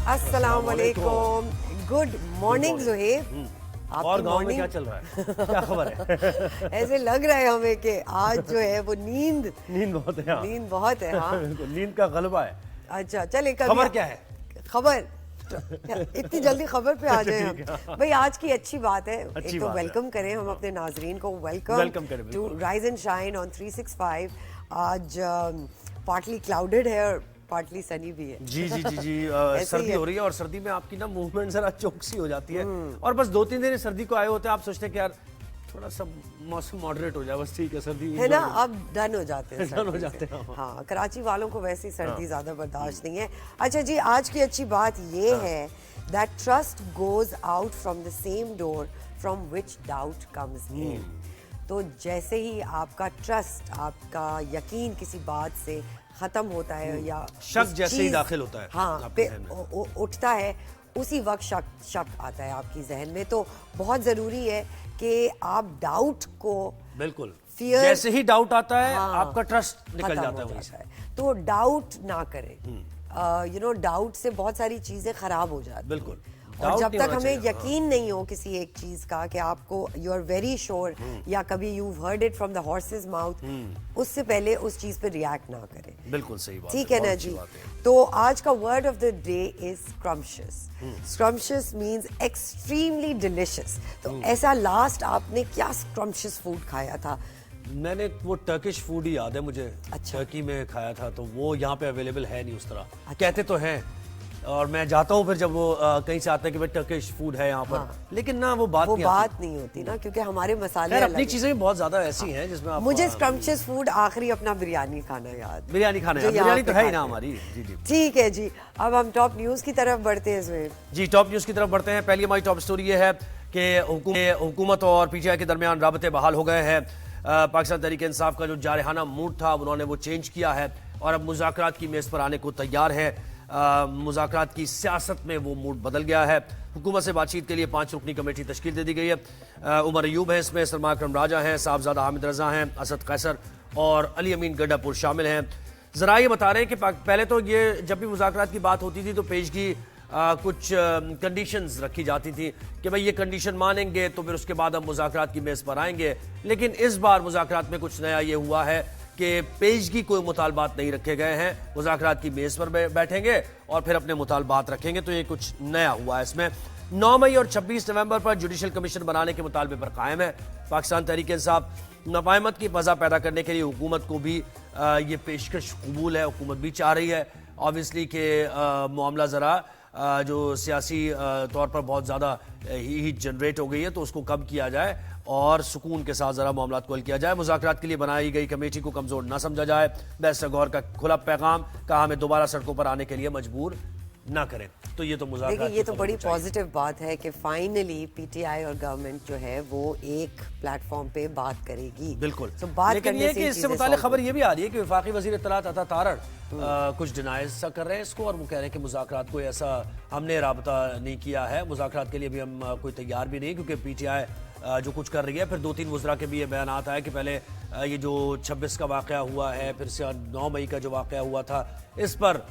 अस्सलाम वालेकुम। Good morning Zuhaib. और गांव में क्या चल रहा है, क्या खबर है? ऐसे लग रहा है हमें कि आज जो है वो नींद बहुत है। नींद बहुत है। हाँ नींद का गलबा है। अच्छा चले, खबर क्या है? खबर इतनी जल्दी खबर पे आ जाए हम। भाई आज की अच्छी बात है। एक तो वेलकम करें हम अपने नाजरीन को। Welcome to rise and shine on 365। आज पार्टली क्लाउडेड है और पार्टली सनी भी है। जी जी जी जी सर्दी हो रही है और सर्दी में आपकी ना मूवमेंट जरा चौकसी हो जाती है और बस 2-3 दिन सर्दी को आए होते हैं, आप सोचते हैं कि यार थोड़ा सा मौसम मॉडरेट हो जाए, बस ठीक है, सर्दी है ना, अब डन हो जाते हैं। डन हो जाते हैं। हाँ, कराची वालों को वैसी सर्दी ज्यादा बर्दाश्त नहीं है। अच्छा जी, आज की अच्छी बात ये है that trust goes out from the same door from which doubt comes in. तो जैसे ही आपका ट्रस्ट, आपका यकीन किसी बात से खत्म होता है या शक जैसे ही दाखिल होता है, हाँ पे उठता है, उसी वक्त शक आता है आपकी जहन में। तो बहुत जरूरी है कि आप डाउट को, बिल्कुल फियर, जैसे ही डाउट आता है हाँ, आपका ट्रस्ट निकल जाता है वहीं से। तो डाउट ना करें। डाउट से बहुत सारी चीजें खराब हो जाती हैं। बिल्कुल। और जब तक हमें यकीन नहीं हो किसी एक चीज का कि आपको यू आर वेरी श्योर या कभी you heard it from the horses mouth, उससे पहले उस चीज पे रिएक्ट ना करें। बिल्कुल सही बात, ठीक है ना जी। तो आज का word of the day is scrumptious. Scrumptious means extremely delicious. तो ऐसा लास्ट आपने क्या स्क्रम्शियस फूड खाया था? मैंने वो टर्किश फूड ही याद है मुझे। अच्छा। टर्की में खाया था, तो वो यहाँ पे अवेलेबल है नहीं उस तरह। अच्छा। कहते तो हैं और मैं जाता हूँ फिर जब वो कहीं से आता है कि भाई टर्किश फूड है यहाँ पर। हाँ। लेकिन ना वो बात नहीं होती ना, क्योंकि हमारे मसाले अपनी चीजें भी बहुत ज्यादा ऐसी हैं जिसमें आप मुझे स्क्रम्शियस फूड आखिरी अपना बिरयानी खाना याद। बिरयानी तो है ही ना हमारी। जी जी ठीक है जी। अब हम टॉप न्यूज की तरफ बढ़ते हैं। जी, टॉप न्यूज की तरफ बढ़ते हैं। पहली हमारी टॉप स्टोरी ये है कि हुकूमत और पीटीआई के दरमियान राबते बहाल हो गए हैं। पाकिस्तान तहरीक इंसाफ का जो जारहाना मूड था उन्होंने वो चेंज किया है और अब मुज़ाकरात की मेज़ पर आने को तैयार है। मुज़ाकरात की सियासत में वो मूड बदल गया है। हुकूमत से बातचीत के लिए 5 रुकनी कमेटी तश्कील दे दी गई है। उमर अयूब है इसमें, सलमा अकरम राजा हैं, साहबजादा हामिद रजा हैं, असद कैसर और अली अमीन गड्डापुर शामिल हैं। ज़रा ये बता रहे हैं कि पहले तो ये जब भी मुज़ाकरात की बात होती थी तो पेशगी कुछ कंडीशंस रखी जाती थी कि भाई ये कंडीशन मानेंगे तो फिर उसके बाद हम मुज़ाकरात की मेज़ पर आएंगे। लेकिन इस बार मुज़ाकरात में कुछ नया ये हुआ है कि पेशगी कोई मुतालबात नहीं रखे गए हैं, मुज़ाकरात की मेज़ पर बैठेंगे और फिर अपने मुतालबात रखेंगे। तो ये कुछ नया हुआ है इसमें। 9 मई और 26 नवंबर पर जुडिशल कमीशन बनाने के मुतालबे पर कायम है पाकिस्तान तहरीक इंसाफ। नफाहमत की फ़ज़ा पैदा करने के लिए हुकूमत को भी ये पेशकश कबूल है, हुकूमत भी चाह रही है ऑब्वियसली कि मामला ज़रा जो सियासी तौर पर बहुत ज़्यादा हीट जनरेट हो गई है तो उसको कम किया जाए और सुकून के साथ ज़रा मामला को हल किया जाए। मुज़ाकरात के लिए बनाई गई कमेटी को कमज़ोर ना समझा जाए। बैरिस्टर गौहर का खुला पैगाम, कहा हमें दोबारा सड़कों पर आने के लिए मजबूर ना करें। तो ये तो मुज़ाकरात, ये तो बड़ी पॉजिटिव बात है कि फाइनली पीटीआई और गवर्नमेंट जो है वो एक प्लेटफॉर्म पे बात करेगी। बिल्कुल। तो बात लेकिन ये कि इससे मुताल्लिक़ खबर ये भी आ रही है कि वफाकी वज़ीर इत्तलात अता तारड़ कुछ डिनाइज सा कर रहे हैं इसको और वो कह रहे हैं कि मुज़ाकरात कोई ऐसा हमने राबता नहीं किया है, मुज़ाकरात के लिए भी हम कोई तैयार भी नहीं, क्योंकि पीटीआई जो कुछ कर रही है। फिर 2-3 वज़रा के भी ये बयान आता है कि पहले ये जो 26 का वाक़या हुआ है, फिर से 9 मई का जो वाक़या हुआ था, इस पर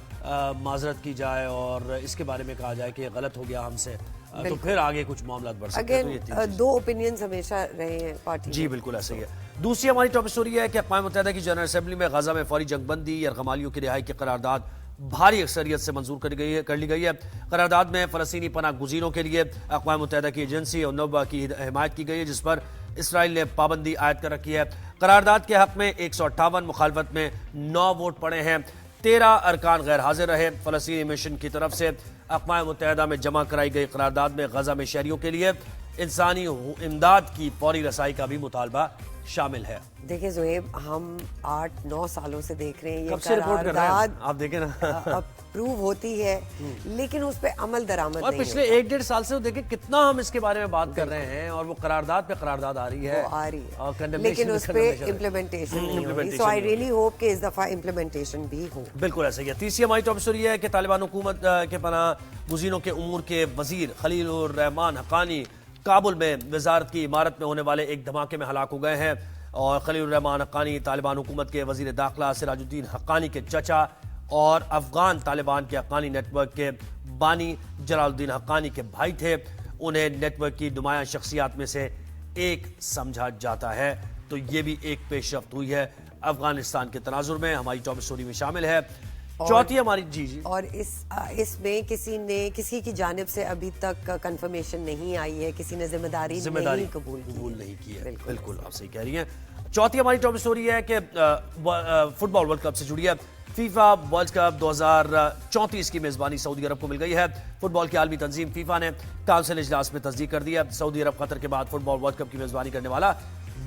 माजरत की जाए और इसके बारे में कहा जाए कि ये गलत हो गया हमसे, तो फिर आगे कुछ मामला बढ़ सकते हैं। दो ओपिनियंस हमेशा रहे हैं पार्टी। जी बिल्कुल ऐसा ही है। दूसरी हमारी टॉप स्टोरी है कि अक़वाम मुत्तहिदा की जनरल असेंबली में गजा में फौरी जंगबंदी या गमालियों की रिहाई की करारदाद भारी अक्सरियत से मंजूर कर ली गई है। करारदाद में फ़लस्तीनी पनाह गुज़ीरों के लिए अक़वाम मुत्तहिदा की एजेंसी और नौबा की हिमायत की गई है, जिस पर इसराइल ने पाबंदी आयद कर रखी है। करारदाद के हक में 158, मुखालफत में 9 वोट पड़े हैं। 13 अरकान गैर हाजिर रहे। फ़लस्तीनी मिशन की तरफ से अक़वाम मुत्तहिदा में जमा कराई गई करारदाद में गजा में शहरियों के लिए इंसानी इमदाद की फौरी रसाई का भी मुतालबा शामिल है। देखिए ज़ुहैब, हम 8-9 सालों से देख रहे हैं ये करारदाद, आप देखें ना, अप्रूव होती है लेकिन उस पे अमल दरामद और पिछले 1-1.5 साल से देखें कितना हम इसके बारे में बात कर रहे हैं और वो करारदाद पे करारदाद आ रही है, लेकिन उस पे इम्प्लीमेंटेशन नहीं हो रही। सो आई रियली होप कि इस दफा इम्प्लीमेंटेशन भी हो। बिल्कुल ऐसा ही है। तीसरी हमारी टॉप स्टोरी है कि तालिबान हुकूमत के पनाह गुज़ीरों के उमूर के वजीर खलीलुर रहमान हक्कानी काबुल में वजारत की इमारत में होने वाले एक धमाके में हलाक हो गए हैं और खलीलुर रहमान हक्कानी तालिबान हुकूमत के वजीर दाखिला सिराजुद्दीन हक्कानी के चचा और अफगान तालिबान के हक्कानी नेटवर्क के बानी जलालुद्दीन हक्कानी के भाई थे। उन्हें नेटवर्क की नुमायां शख्सियात में से एक समझा जाता है। तो ये भी एक पेशरफ्त हुई है अफगानिस्तान के तनाजुर में, हमारी टॉप स्टोरी में शामिल है। चौथी हमारी जी और इसमें किसी की जानिब से अभी तक कंफर्मेशन नहीं आई है, किसी ने जिम्मेदारी नहीं कबूल नहीं की है। बिल्कुल आप सही कह रही हैं। चौथी हमारी टॉप स्टोरी है कि फुटबॉल वर्ल्ड कप से जुड़ी है। फीफा वर्ल्ड कप 2034 की मेजबानी सऊदी अरब को मिल गई है। फुटबॉल की आलमी तंजीम फीफा ने काउंसिल इजलास में तस्दीक कर दी है। सऊदी अरब कतर के बाद फुटबॉल वर्ल्ड कप की मेजबानी करने वाला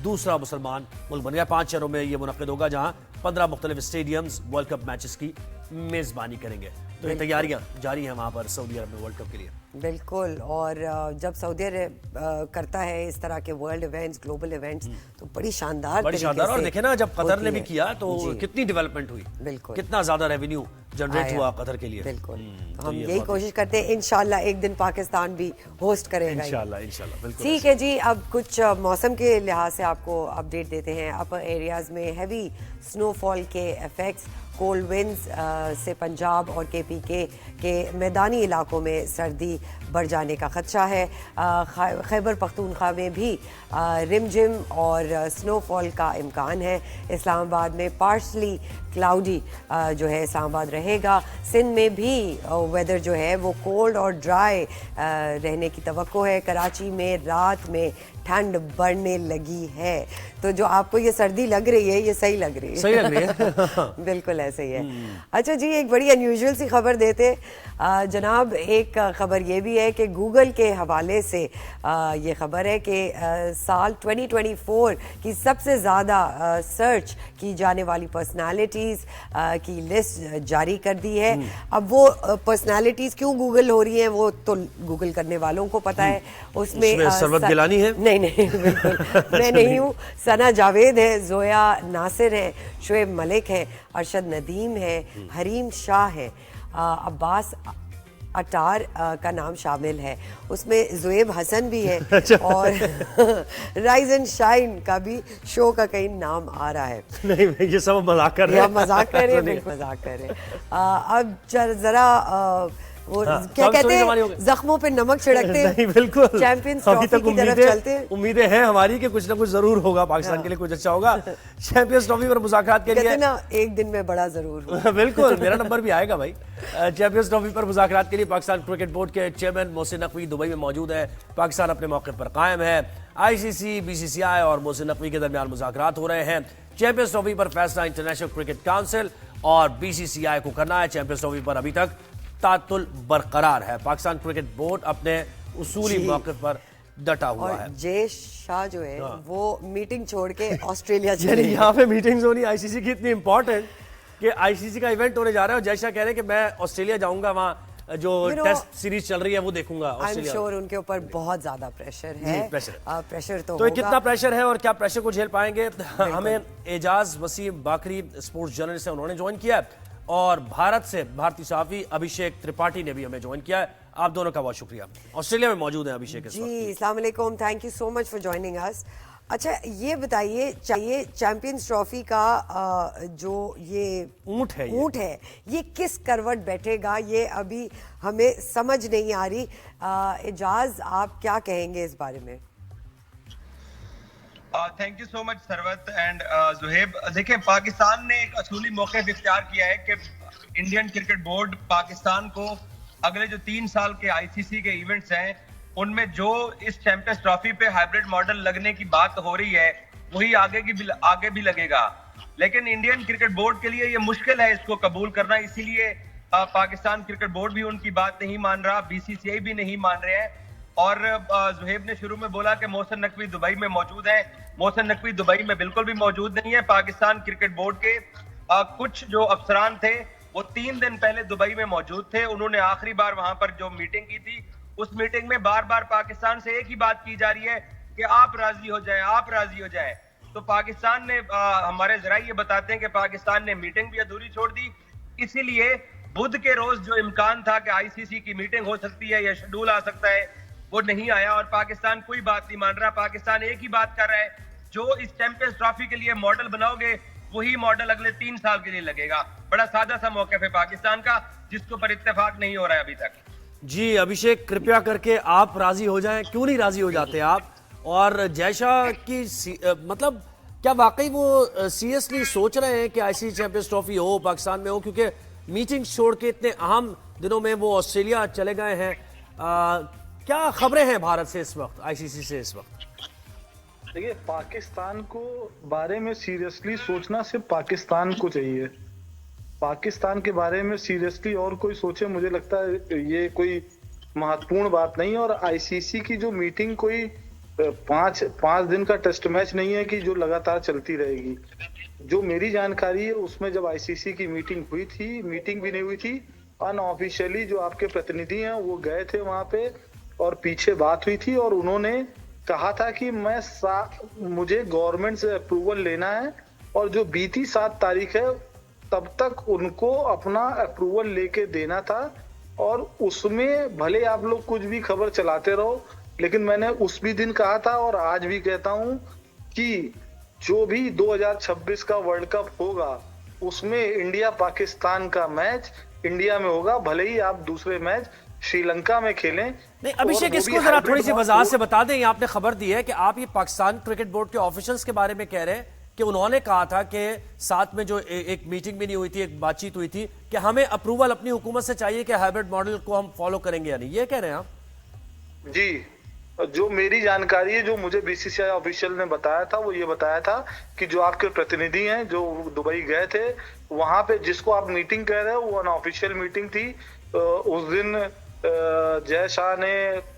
दूसरा मुसलमान मुल्क बन गया। 5 शहरों में यह मुनक्किद होगा, जहां 15 मुख्तलिफ स्टेडियम्स वर्ल्ड कप मैचेस की मेजबानी करेंगे। तो ये तैयारियां जारी हैं वहां पर सऊदी अरब में वर्ल्ड कप के लिए। बिल्कुल, और जब सऊदी अरब करता है इस तरह के वर्ल्ड इवेंट्स, ग्लोबल इवेंट्स, तो बड़ी शानदार और देखे ना, जब कतर ने भी किया तो कितनी डेवलपमेंट हुई, बिल्कुल कितना ज्यादा रेवेन्यू जनरेट हुआ कतर के लिए। बिल्कुल हम यही कोशिश करते हैं, इंशाल्लाह एक दिन पाकिस्तान भी होस्ट करेगा इंशाल्लाह बिल्कुल। ठीक है जी, अब कुछ मौसम के लिहाज से आपको अपडेट देते हैं। अपर एरियाज में हैवी स्नोफॉल के इफेक्ट्स, कोल्ड विंड्स से पंजाब और KPK के मैदानी इलाकों में सर्दी बढ़ जाने का खदशा है। खैबर पख्तूनख्वा में भी रिमझिम और स्नोफॉल का इम्कान है। इस्लामाबाद में पार्शली क्लाउडी जो है इस्लामाबाद रहेगा। सिंध में भी वेदर जो है वो कोल्ड और ड्राई रहने की तवक्को है। कराची में रात में ठंड बढ़ने लगी है। तो जो आपको ये सर्दी लग रही है, ये सही लग रही है बिल्कुल ऐसे ही है। अच्छा जी, एक बड़ी अनयूजुअल सी खबर देते जनाब। एक खबर ये भी है कि गूगल के हवाले से ये खबर है कि साल 2024 की सबसे ज़्यादा सर्च की जाने वाली पर्सनालिटीज़ की लिस्ट जारी कर दी है। अब वो पर्सनालिटीज़ क्यों गूगल हो रही हैं वो तो गूगल करने वालों को पता है। उसमें सरवत गिलानी है? नहीं बिल्कुल मैं नहीं हूँ। सना जावेद है, जोया नासिर है, शुएब मलिक है, अरशद नदीम है, हरीम शाह है, अब्बास अटार का नाम शामिल है। उसमें जुएब हसन भी है और राइज एंड शाइन का भी शो का कहीं नाम आ रहा है। नहीं, ये सब मजाक कर रहे हैं। मजाक कर रहे हैं, बिल्कुल मजाक कर रहे हैं। अब जरा वो क्या कहते हैं, जख्मों पे नमक छिड़कते हैं। बिल्कुल, चैंपियंस ट्रॉफी की तरफ चलते हैं। उम्मीदें हैं हमारी कि कुछ ना कुछ जरूर होगा, पाकिस्तान के लिए कुछ अच्छा होगा। चैंपियंस ट्रॉफी पर मुज़ाकरात के लिए ना एक दिन में बड़ा जरूर बिल्कुल मेरा नंबर भी आएगा भाई। चैंपियंस ट्रॉफी पर मुज़ाकरात के लिए पाकिस्तान क्रिकेट बोर्ड के चेयरमैन मोहसिन नकवी दुबई में मौजूद है। पाकिस्तान अपने मौके पर कायम है। ICC, BCCI और मोहसिन नकवी के दरमियान मुज़ाकरात हो रहे हैं। चैंपियंस ट्रॉफी पर फैसला इंटरनेशनल क्रिकेट काउंसिल और BCCI को करना है। चैंपियंस ट्रॉफी पर अभी तक तातुल बरकरार है। पाकिस्तान क्रिकेट बोर्ड अपने उसूली मौके पर डटा हुआ है। जय शाह जो है वो मीटिंग छोड़ के ऑस्ट्रेलिया चले। यहाँ पे मीटिंग्स होनी ICC की इतनी इंपॉर्टेंट कि ICC का इवेंट होने जा रहा है और जय शाह कह रहे हैं कि मैं ऑस्ट्रेलिया जाऊंगा, वहाँ जो टेस्ट सीरीज चल रही है वो देखूंगा। आई एम श्योर उनके ऊपर बहुत ज्यादा प्रेशर है। प्रेशर तो कितना प्रेशर है और क्या प्रेशर को झेल पाएंगे? हमें एजाज वसीम बाकरी स्पोर्ट्स जर्नलिस्ट है, उन्होंने ज्वाइन किया है और भारत से भारतीय सहाफी अभिषेक त्रिपाठी ने भी हमें ज्वाइन किया है। आप दोनों का बहुत शुक्रिया। ऑस्ट्रेलिया में मौजूद हैं अभिषेक जी। अस्सलाम वालेकुम, thank you so much for joining us. अच्छा ये बताइए, चाहिए चैंपियंस ट्रॉफी का जो ये ऊंट है ये किस करवट बैठेगा, ये अभी हमें समझ नहीं आ रही। एजाज, आप क्या कहेंगे इस बारे में? Thank you so much Sarwat and Zuheb. देखिए, पाकिस्तान ने एक असूली मौका इख्तियार किया है कि इंडियन क्रिकेट बोर्ड पाकिस्तान को अगले जो 3 साल के ICC के इवेंट्स हैं उनमें जो इस चैंपियंस ट्रॉफी पे हाइब्रिड मॉडल लगने की बात हो रही है वही आगे भी लगेगा। लेकिन इंडियन क्रिकेट बोर्ड के लिए ये मुश्किल है इसको कबूल करना, इसीलिए पाकिस्तान क्रिकेट बोर्ड भी उनकी बात नहीं मान रहा, BCCI भी नहीं मान रहे हैं। और जुहेब ने शुरू में बोला कि मोहसिन नकवी दुबई में मौजूद है। मोहसिन नकवी दुबई में बिल्कुल भी मौजूद नहीं है। पाकिस्तान क्रिकेट बोर्ड के कुछ जो अफसरान थे वो 3 दिन पहले दुबई में मौजूद थे। उन्होंने आखिरी बार वहां पर जो मीटिंग की थी उस मीटिंग में बार बार पाकिस्तान से एक ही बात की जा रही है कि आप राजी हो जाएं, आप राजी हो जाएं। तो पाकिस्तान ने हमारे जराये ये बताते हैं कि पाकिस्तान ने मीटिंग भी अधूरी छोड़ दी। इसीलिए बुध के रोज जो इम्कान था कि ICC की मीटिंग हो सकती है या शेड्यूल आ सकता है वो नहीं आया और पाकिस्तान कोई बात नहीं मान रहा। पाकिस्तान एक ही बात कर रहा है, जो इस चैंपियंस ट्रॉफी के लिए मॉडल बनाओगे वही मॉडल अगले 3 साल के लिए लगेगा। बड़ा सादा सा मौका है पाकिस्तान का जिसके ऊपर इत्तेफाक नहीं हो रहा है अभी तक। जी अभिषेक, कृपया करके आप राजी हो जाएं, क्यों नहीं राजी हो जाते आप? और जयशाह की मतलब क्या वाकई वो सीरियसली सोच रहे हैं कि आईसीसी चैंपियंस ट्रॉफी हो पाकिस्तान में हो? क्योंकि मीटिंग छोड़ के इतने अहम दिनों में वो ऑस्ट्रेलिया चले गए हैं। क्या खबरें हैं भारत से इस वक्त, आईसीसी से इस वक्त? देखिए, पाकिस्तान को बारे में सीरियसली सोचना सिर्फ पाकिस्तान को चाहिए। पाकिस्तान के बारे में सीरियसली और कोई सोचे, मुझे लगता है ये कोई महत्वपूर्ण बात नहीं है। और आईसीसी की जो मीटिंग कोई पांच दिन का टेस्ट मैच नहीं है कि जो लगातार चलती रहेगी। जो मेरी जानकारी है उसमें जब आईसीसी की मीटिंग हुई थी, मीटिंग भी नहीं हुई थी, अनऑफिशियली जो आपके प्रतिनिधि हैं वो गए थे वहां पे और पीछे बात हुई थी और उन्होंने कहा था कि मुझे गवर्नमेंट से अप्रूवल लेना है और जो बीती 7 तारीख है तब तक उनको अपना अप्रूवल लेके देना था। और उसमें भले आप लोग कुछ भी खबर चलाते रहो, लेकिन मैंने उस भी दिन कहा था और आज भी कहता हूं कि जो भी 2026 का वर्ल्ड कप होगा उसमें इंडिया पाकिस्तान का मैच इंडिया में होगा, भले ही आप दूसरे मैच श्रीलंका में खेलें। नहीं अभिषेक, इसको जरा थोड़ी सी वजाहत से बता दें। आपने खबर दी है कि आप ये पाकिस्तान क्रिकेट बोर्ड के ऑफिशियल्स के बारे में कह रहे हैं कि उन्होंने कहा था कि साथ में जो एक मीटिंग भी नहीं हुई थी, एक बातचीत हुई थी कि हमें अप्रूवल अपनी हुकूमत से चाहिए कि हाइब्रिड मॉडल को हम फॉलो करेंगे या नहीं, ये कह रहे हैं आप? जी, जो मेरी जानकारी है, जो मुझे बीसीसीआई ऑफिशियल ने बताया था, वो ये बताया था कि जो आपके प्रतिनिधि हैं जो दुबई गए थे, वहां पे जिसको आप मीटिंग कह रहे हो वो अनऑफिशियल मीटिंग थी। उस दिन जय शाह ने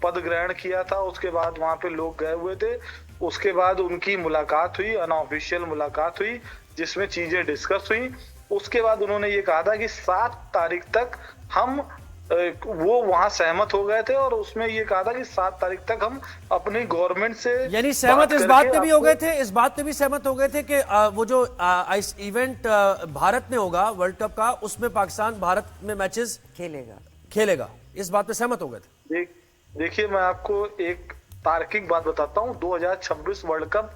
पद ग्रहण किया था, उसके बाद वहां पे लोग गए हुए थे, उसके बाद उनकी मुलाकात हुई, अनऑफिशियल मुलाकात हुई जिसमें चीजें डिस्कस हुई। उसके बाद उन्होंने ये कहा था कि 7 तारीख तक हम वो वहां सहमत हो गए थे और उसमें ये कहा था कि 7 तारीख तक हम अपनी गवर्नमेंट से, यानी सहमत इस बात पे भी हो गए थे, इस बात पे भी सहमत हो गए थे कि वो जो इवेंट भारत में होगा वर्ल्ड कप का, उसमें पाकिस्तान भारत में मैचेस खेलेगा, इस बात पे सहमत हो गए थे। देखिए, मैं आपको एक तार्किक बात बताता हूँ। 2026 वर्ल्ड कप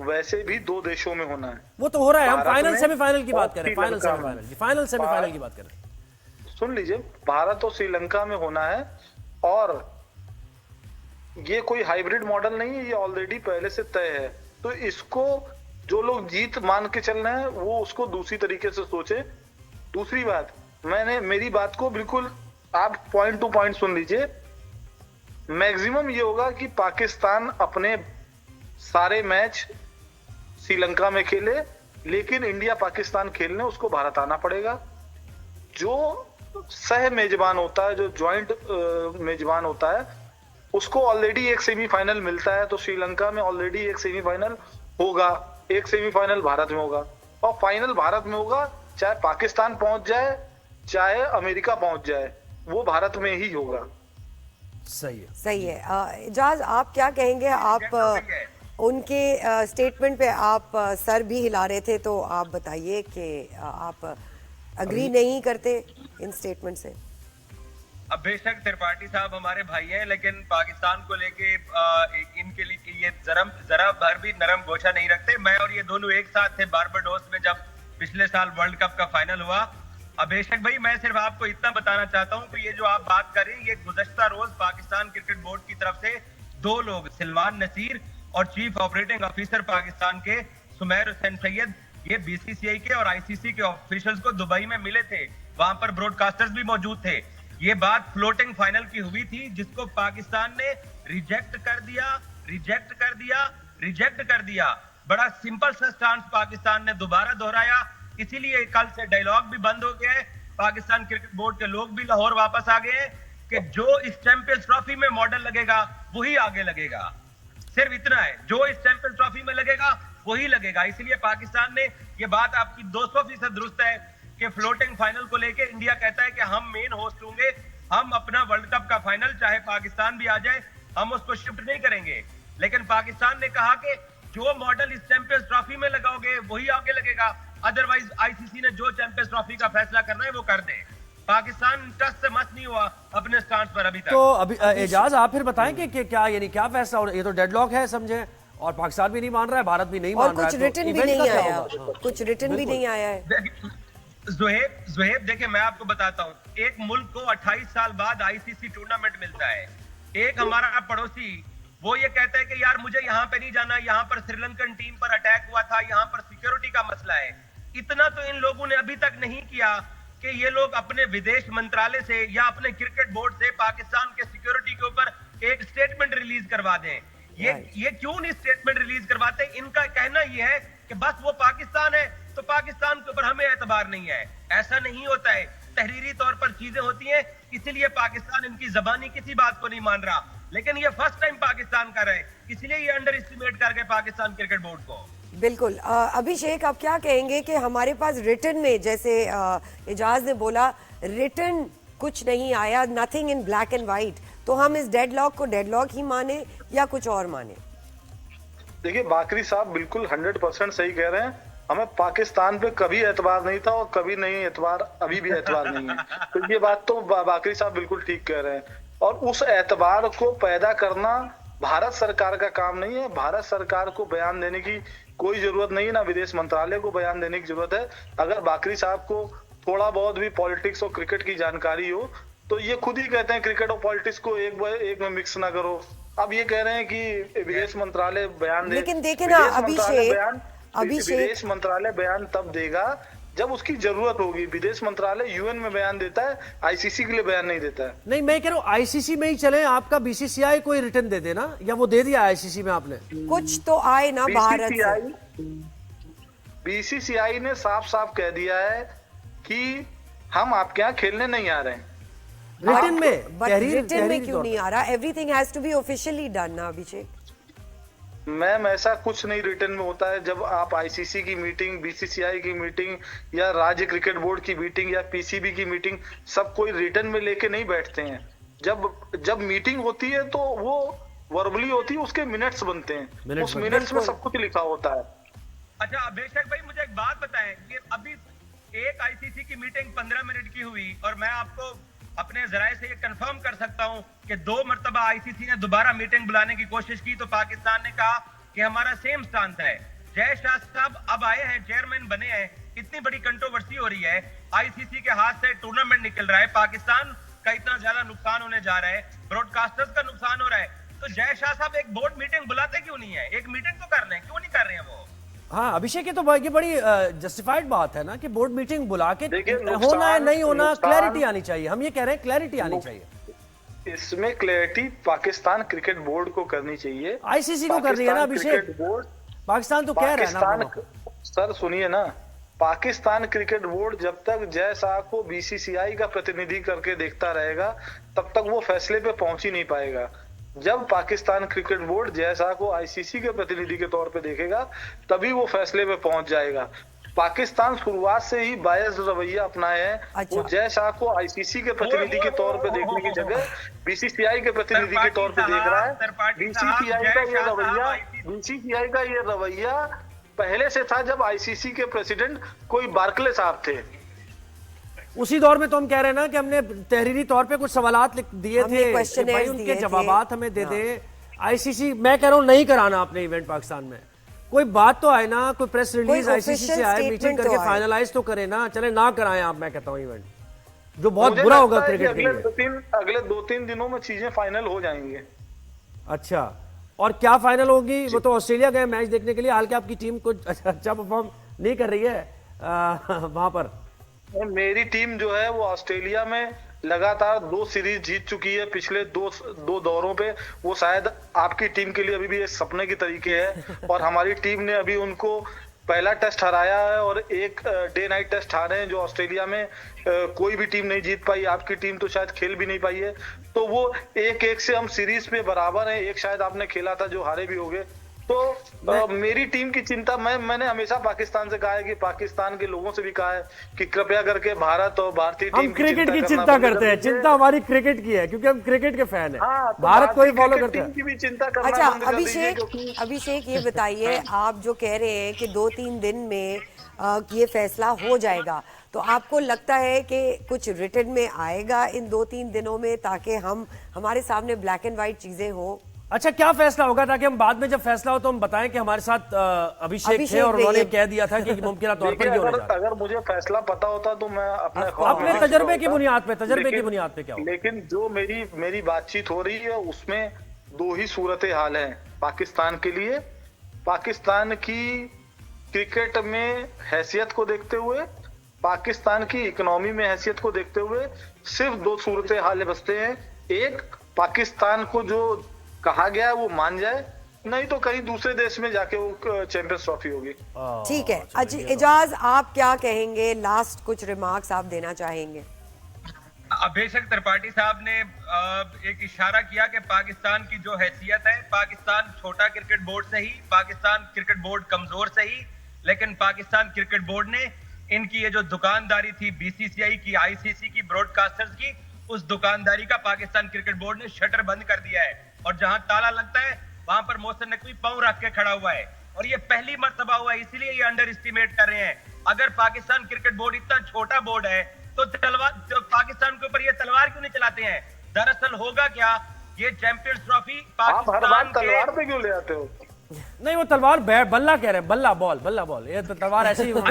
वैसे भी 2 देशों में होना है। वो तो हो रहा है, हम फाइनल सेमीफाइनल की बात कर रहे हैं, फाइनल सेमीफाइनल की बात कर रहे हैं। सुन लीजिए, भारत और श्रीलंका में होना है और ये कोई हाइब्रिड मॉडल नहीं है, ये ऑलरेडी पहले से तय है। तो इसको जो लोग जीत मान के चल रहे हैं वो उसको दूसरी तरीके से सोचे। दूसरी बात, मेरी बात को बिल्कुल आप पॉइंट टू पॉइंट सुन लीजिए। मैक्सिमम ये होगा कि पाकिस्तान अपने सारे मैच श्रीलंका में खेले, लेकिन इंडिया पाकिस्तान खेलने उसको भारत आना पड़ेगा। जो सह मेजबान होता है, जो ज्वाइंट मेजबान होता है, उसको ऑलरेडी एक सेमीफाइनल मिलता है। तो श्रीलंका में ऑलरेडी एक सेमीफाइनल होगा, एक सेमीफाइनल भारत में होगा और फाइनल भारत में होगा। चाहे पाकिस्तान पहुंच जाए चाहे अमेरिका पहुंच जाए, वो भारत में ही होगा। सही है। एजाज, आप क्या कहेंगे? आप उनके स्टेटमेंट पे आप सर भी हिला रहे थे, तो आप बताइए कि आप अग्री नहीं करते इन स्टेटमेंट से? अब बेशक त्रिपाठी साहब हमारे भाई हैं, लेकिन पाकिस्तान को लेके इनके लिए ये जरा भर भी नरम गोशा नहीं रखते। मैं और ये दोनों एक साथ थे बारबाडोस में जब पिछले साल वर्ल्ड कप का फाइनल हुआ। अब बेशक भाई, मैं सिर्फ आपको इतना बताना चाहता हूं कि ये जो आप बात कर रहे हैं, ये गुज़श्ता रोज पाकिस्तान क्रिकेट बोर्ड की तरफ से 2 लोग, सिलमान नसीर और चीफ ऑपरेटिंग ऑफिसर पाकिस्तान के सुमैर हुसैन सैयद, ये बीसीसीआई के और आईसीसी के ऑफिशियल्स को दुबई में मिले थे। वहां पर ब्रॉडकास्टर्स भी मौजूद थे। ये बात फ्लोटिंग फाइनल की हुई थी, जिसको पाकिस्तान ने रिजेक्ट कर दिया। बड़ा सिंपल सा स्टांस पाकिस्तान ने दोबारा दोहराया। इसीलिए कल से डायलॉग भी बंद हो गया है। पाकिस्तान क्रिकेट बोर्ड के लोग भी लाहौर वापस आ गए हैं कि जो इस चैंपियंस ट्रॉफी में मॉडल लगेगा वही आगे लगेगा। सिर्फ इतना है, जो इस चैंपियंस ट्रॉफी में लगेगा वही लगेगा। इसलिए पाकिस्तान ने, ये बात आपकी 200% दुरुस्त है कि फ्लोटिंग फाइनल को लेके इंडिया कहता है कि हम मेन होस्ट होंगे, हम अपना वर्ल्ड कप का फाइनल चाहे पाकिस्तान भी आ जाए हम उसको शिफ्ट नहीं करेंगे। लेकिन पाकिस्तान ने कहा कि जो मॉडल इस चैंपियंस ट्रॉफी में लगाओगे वही आगे लगेगा, अदरवाइज आईसीसी ने जो चैंपियंस ट्रॉफी का फैसला करना है वो कर दे। पाकिस्तान टस से मस नहीं हुआ अपने स्टांस पर अभी तक। तो अभी एजाज, आप फिर बताएं कि क्या यानी क्या फैसला हो रहा है? ये तो डेडलॉक है समझे, और पाकिस्तान भी नहीं मान रहा है, भारत भी नहीं मान रहा है, कुछ रिटर्न भी नहीं आया, कुछ रिटर्न भी नहीं आया है। जुहेब देखिए, मैं आपको बताता हूँ, एक मुल्क को 28 साल बाद आईसीसी टूर्नामेंट मिलता है। एक हमारा पड़ोसी वो ये कहता है कि यार मुझे यहाँ पे नहीं जाना, यहाँ पर श्रीलंकन टीम पर अटैक हुआ था, यहाँ पर सिक्योरिटी का मसला है। इतना तो इन लोगों ने अभी तक नहीं किया कि ये लोग अपने विदेश मंत्रालय से या अपने क्रिकेट बोर्ड से पाकिस्तान के सिक्योरिटी के ऊपर एक स्टेटमेंट रिलीज करवा दें। ये क्यों नहीं स्टेटमेंट रिलीज करवाते? इनका कहना ये है कि बस वो पाकिस्तान है तो पाकिस्तान के ऊपर हमें एतबार नहीं है। ऐसा नहीं होता है, तहरीरी तौर पर चीजें होती हैं, इसीलिए पाकिस्तान इनकी जबानी किसी बात को नहीं मान रहा। लेकिन ये फर्स्ट टाइम पाकिस्तान कर रहे हैं, इसलिए ये अंडर एस्टिमेट कर गए पाकिस्तान क्रिकेट बोर्ड को। बिल्कुल। अभिषेक, आप क्या कहेंगे कि हमारे पास रिटर्न में, जैसे इजाज ने बोला, रिटर्न कुछ नहीं आया, nothing in black and white, तो हम इस डेडलॉक को डेडलॉक ही माने या कुछ और माने? देखिए, बाकरी साहब बिल्कुल 100% सही कह रहे हैं। हमें पाकिस्तान पे कभी एतबार नहीं था और कभी नहीं एतबार, अभी भी एतबार नहीं है। तो ये बात तो बाकरी साहब बिल्कुल ठीक कह रहे हैं। और उस एतबार को पैदा करना भारत सरकार का काम नहीं है। भारत सरकार को बयान देने की कोई जरूरत नहीं है, ना विदेश मंत्रालय को बयान देने की जरूरत है। अगर बाकरी साहब को थोड़ा बहुत भी पॉलिटिक्स और क्रिकेट की जानकारी हो तो ये खुद ही कहते हैं क्रिकेट और पॉलिटिक्स को एक में मिक्स ना करो। अब ये कह रहे हैं कि विदेश मंत्रालय बयान दे, लेकिन देखे ना अभिषेक, विदेश मंत्रालय बयान तब देगा जब उसकी जरूरत होगी। विदेश मंत्रालय यूएन में बयान देता है, आईसीसी के लिए बयान नहीं देता है। नहीं, मैं कह रहा हूँ आईसीसी में ही चले, आपका बीसीसीआई कोई रिटर्न दे देना, या वो दे दिया आईसीसी में आपने? कुछ तो आए ना भारत से। बीसीसीआई ने साफ साफ कह दिया है कि हम आपके यहाँ खेलने नहीं आ रहे हैं। रिटर्न में, रिटर्न में क्यों नहीं आ रहा? Everything has to be officially done ना अभिषेक। मैम, ऐसा कुछ नहीं रिटर्न में होता है। जब आप आईसीसी की मीटिंग, बीसीसीआई की मीटिंग या राज्य क्रिकेट बोर्ड की मीटिंग या पीसीबी की मीटिंग, सब कोई रिटर्न में लेके नहीं बैठते हैं। जब मीटिंग होती है तो वो वर्बली होती है, उसके मिनट्स बनते हैं, उस मिनट्स में सब कुछ लिखा होता है। अच्छा अभिषेक भाई, मुझे एक बात बताएं कि अभी एक आईसीसी की मीटिंग 15 मिनट की हुई और मैं आपको अपने जराए से ये कंफर्म कर सकता हूं कि 2 मरतबा आईसीसी ने दोबारा मीटिंग बुलाने की कोशिश की तो पाकिस्तान ने कहा कि हमारा सेम स्टांस है। जय शाह साहब अब आए हैं, चेयरमैन बने हैं, इतनी बड़ी कंट्रोवर्सी हो रही है, आईसीसी के हाथ से टूर्नामेंट निकल रहा है, पाकिस्तान का इतना ज्यादा नुकसान होने जा रहा है, ब्रॉडकास्टर्स का नुकसान हो रहा है, तो जय शाह साहब एक बोर्ड मीटिंग बुलाते क्यों नहीं है? एक मीटिंग तो कर रहे हैं, क्यों नहीं कर रहे हैं वो? हाँ अभिषेक, ये तो ये बड़ी जस्टिफाइड बात है ना कि बोर्ड मीटिंग बुला के होना है नहीं होना, क्लैरिटी आनी चाहिए। हम ये कह रहे हैं क्लैरिटी आनी चाहिए। इसमें क्लैरिटी पाकिस्तान क्रिकेट बोर्ड को करनी चाहिए, आईसीसी को करनी है ना अभिषेक। पाकिस्तान तो कह रहा है ना। सर सुनिए ना, पाकिस्तान क्रिकेट बोर्ड जब तक जय शाह को बीसीसीआई का प्रतिनिधि करके देखता रहेगा तब तक वो फैसले पे पहुंच ही नहीं पाएगा। जब पाकिस्तान क्रिकेट बोर्ड जय शाह को आईसीसी के प्रतिनिधि के तौर पे देखेगा तभी वो फैसले पे पहुंच जाएगा। पाकिस्तान शुरुआत से ही बायस रवैया अपनाए हैं। अच्छा। वो जय शाह को आईसीसी के प्रतिनिधि के तौर पे देखने की जगह बीसीसीआई के प्रतिनिधि के तौर पे देख रहा है। बीसीसीआई का ये रवैया पहले से था जब आईसीसी के प्रेसिडेंट कोई बार्कले साहब थे। उसी दौर में तो हम कह रहे हैं ना कि हमने तहरीरी तौर पे कुछ सवालात दिए थे कि भाई उनके जवाबात हमें दे दे। आईसीसी, मैं कह रहा हूं नहीं कराना आपने इवेंट पाकिस्तान में, कोई बात तो आए ना, कोई प्रेस रिलीज आईसीसी से आए, मीटिंग करके फाइनलाइज तो करे ना, चले ना कराएं आप। मैं कहता हूं इवेंट जो बहुत बुरा होगा क्रिकेट के लिए। अगले 2-3 दिनों में चीजें फाइनल हो जाएंगे। अच्छा, और क्या फाइनल होगी? वो तो ऑस्ट्रेलिया गए मैच देखने के लिए, हालांकि आपकी टीम कुछ अच्छा परफॉर्म नहीं कर रही है वहां पर। मेरी टीम जो है वो ऑस्ट्रेलिया में लगातार 2 सीरीज जीत चुकी है पिछले दो दौरों पे। वो शायद आपकी टीम के लिए अभी भी एक सपने की तरीके है और हमारी टीम ने अभी उनको पहला टेस्ट हराया है और एक डे नाइट टेस्ट हारे हैं जो ऑस्ट्रेलिया में कोई भी टीम नहीं जीत पाई। आपकी टीम तो शायद खेल भी नहीं पाई है। तो वो 1-1 से हम सीरीज पे बराबर हैं। एक शायद आपने खेला था जो हारे भी हो गए। तो मेरी टीम की चिंता मैंने हमेशा पाकिस्तान से कहा है कि पाकिस्तान के लोगों से भी कहा है कि कृपया करके भारत और भारतीय टीम हम क्रिकेट की चिंता करते हैं। चिंता हमारी क्रिकेट की है क्योंकि हम क्रिकेट के फैन हैं। हाँ, तो भारत को ही फॉलो करते हैं। टीम की भी चिंता करना। अच्छा अभिषेक ये बताइए, आप जो कह रहे हैं कि 2-3 दिन में ये फैसला हो जाएगा, तो आपको लगता है कि कुछ रिटर्न में आएगा इन 2-3 दिनों में ताकि हमारे सामने ब्लैक एंड व्हाइट चीजें हो? अच्छा, क्या फैसला होगा, ताकि हम बाद में जब फैसला हो तो हम बताएं कि हमारे साथ अभिषेक थे और उन्होंने कह दिया था कि मुमकिन तौर पर अगर मुझे फैसला पता होता तो मैं अपने तजर्बे की बुनियाद पे क्या होगा। लेकिन जो मेरी बातचीत हो रही है उसमें दो ही सूरत हाल है पाकिस्तान के लिए। पाकिस्तान की क्रिकेट में हैसियत को देखते हुए, पाकिस्तान की इकोनॉमी में हैसियत को देखते हुए सिर्फ दो सूरत हाल बचते हैं। एक, पाकिस्तान को जो कहा गया है वो मान जाए, नहीं तो कहीं दूसरे देश में जाके वो चैंपियंस ट्रॉफी होगी। ठीक है। अच्छा एजाज, आप क्या कहेंगे, लास्ट कुछ रिमार्क्स आप देना चाहेंगे? बेशक त्रिपाठी साहब ने एक इशारा किया कि पाकिस्तान की जो हैसियत है, पाकिस्तान छोटा क्रिकेट बोर्ड से ही, पाकिस्तान क्रिकेट बोर्ड कमजोर से ही, लेकिन पाकिस्तान क्रिकेट बोर्ड ने इनकी ये जो दुकानदारी थी बीसीसीआई की, आईसीसी की, ब्रॉडकास्टर्स की, उस दुकानदारी का पाकिस्तान क्रिकेट बोर्ड ने शटर बंद कर दिया है और जहां ताला लगता है वहां पर मोहसिन नकवी पांव रख के खड़ा हुआ है और ये पहली मर्तबा हुआ है, इसीलिए ये अंडर एस्टिमेट कर रहे हैं। अगर पाकिस्तान क्रिकेट बोर्ड इतना छोटा बोर्ड है तो पाकिस्तान के ऊपर ये तलवार क्यों नहीं चलाते हैं? दरअसल होगा क्या, ये चैंपियंस ट्रॉफी पाकिस्तान तलवार पे क्यों ले आते हो? नहीं, वो तलवार बल्ला कह रहे हैं, बल्ला बॉल, ये तो तलवार ऐसे ही आप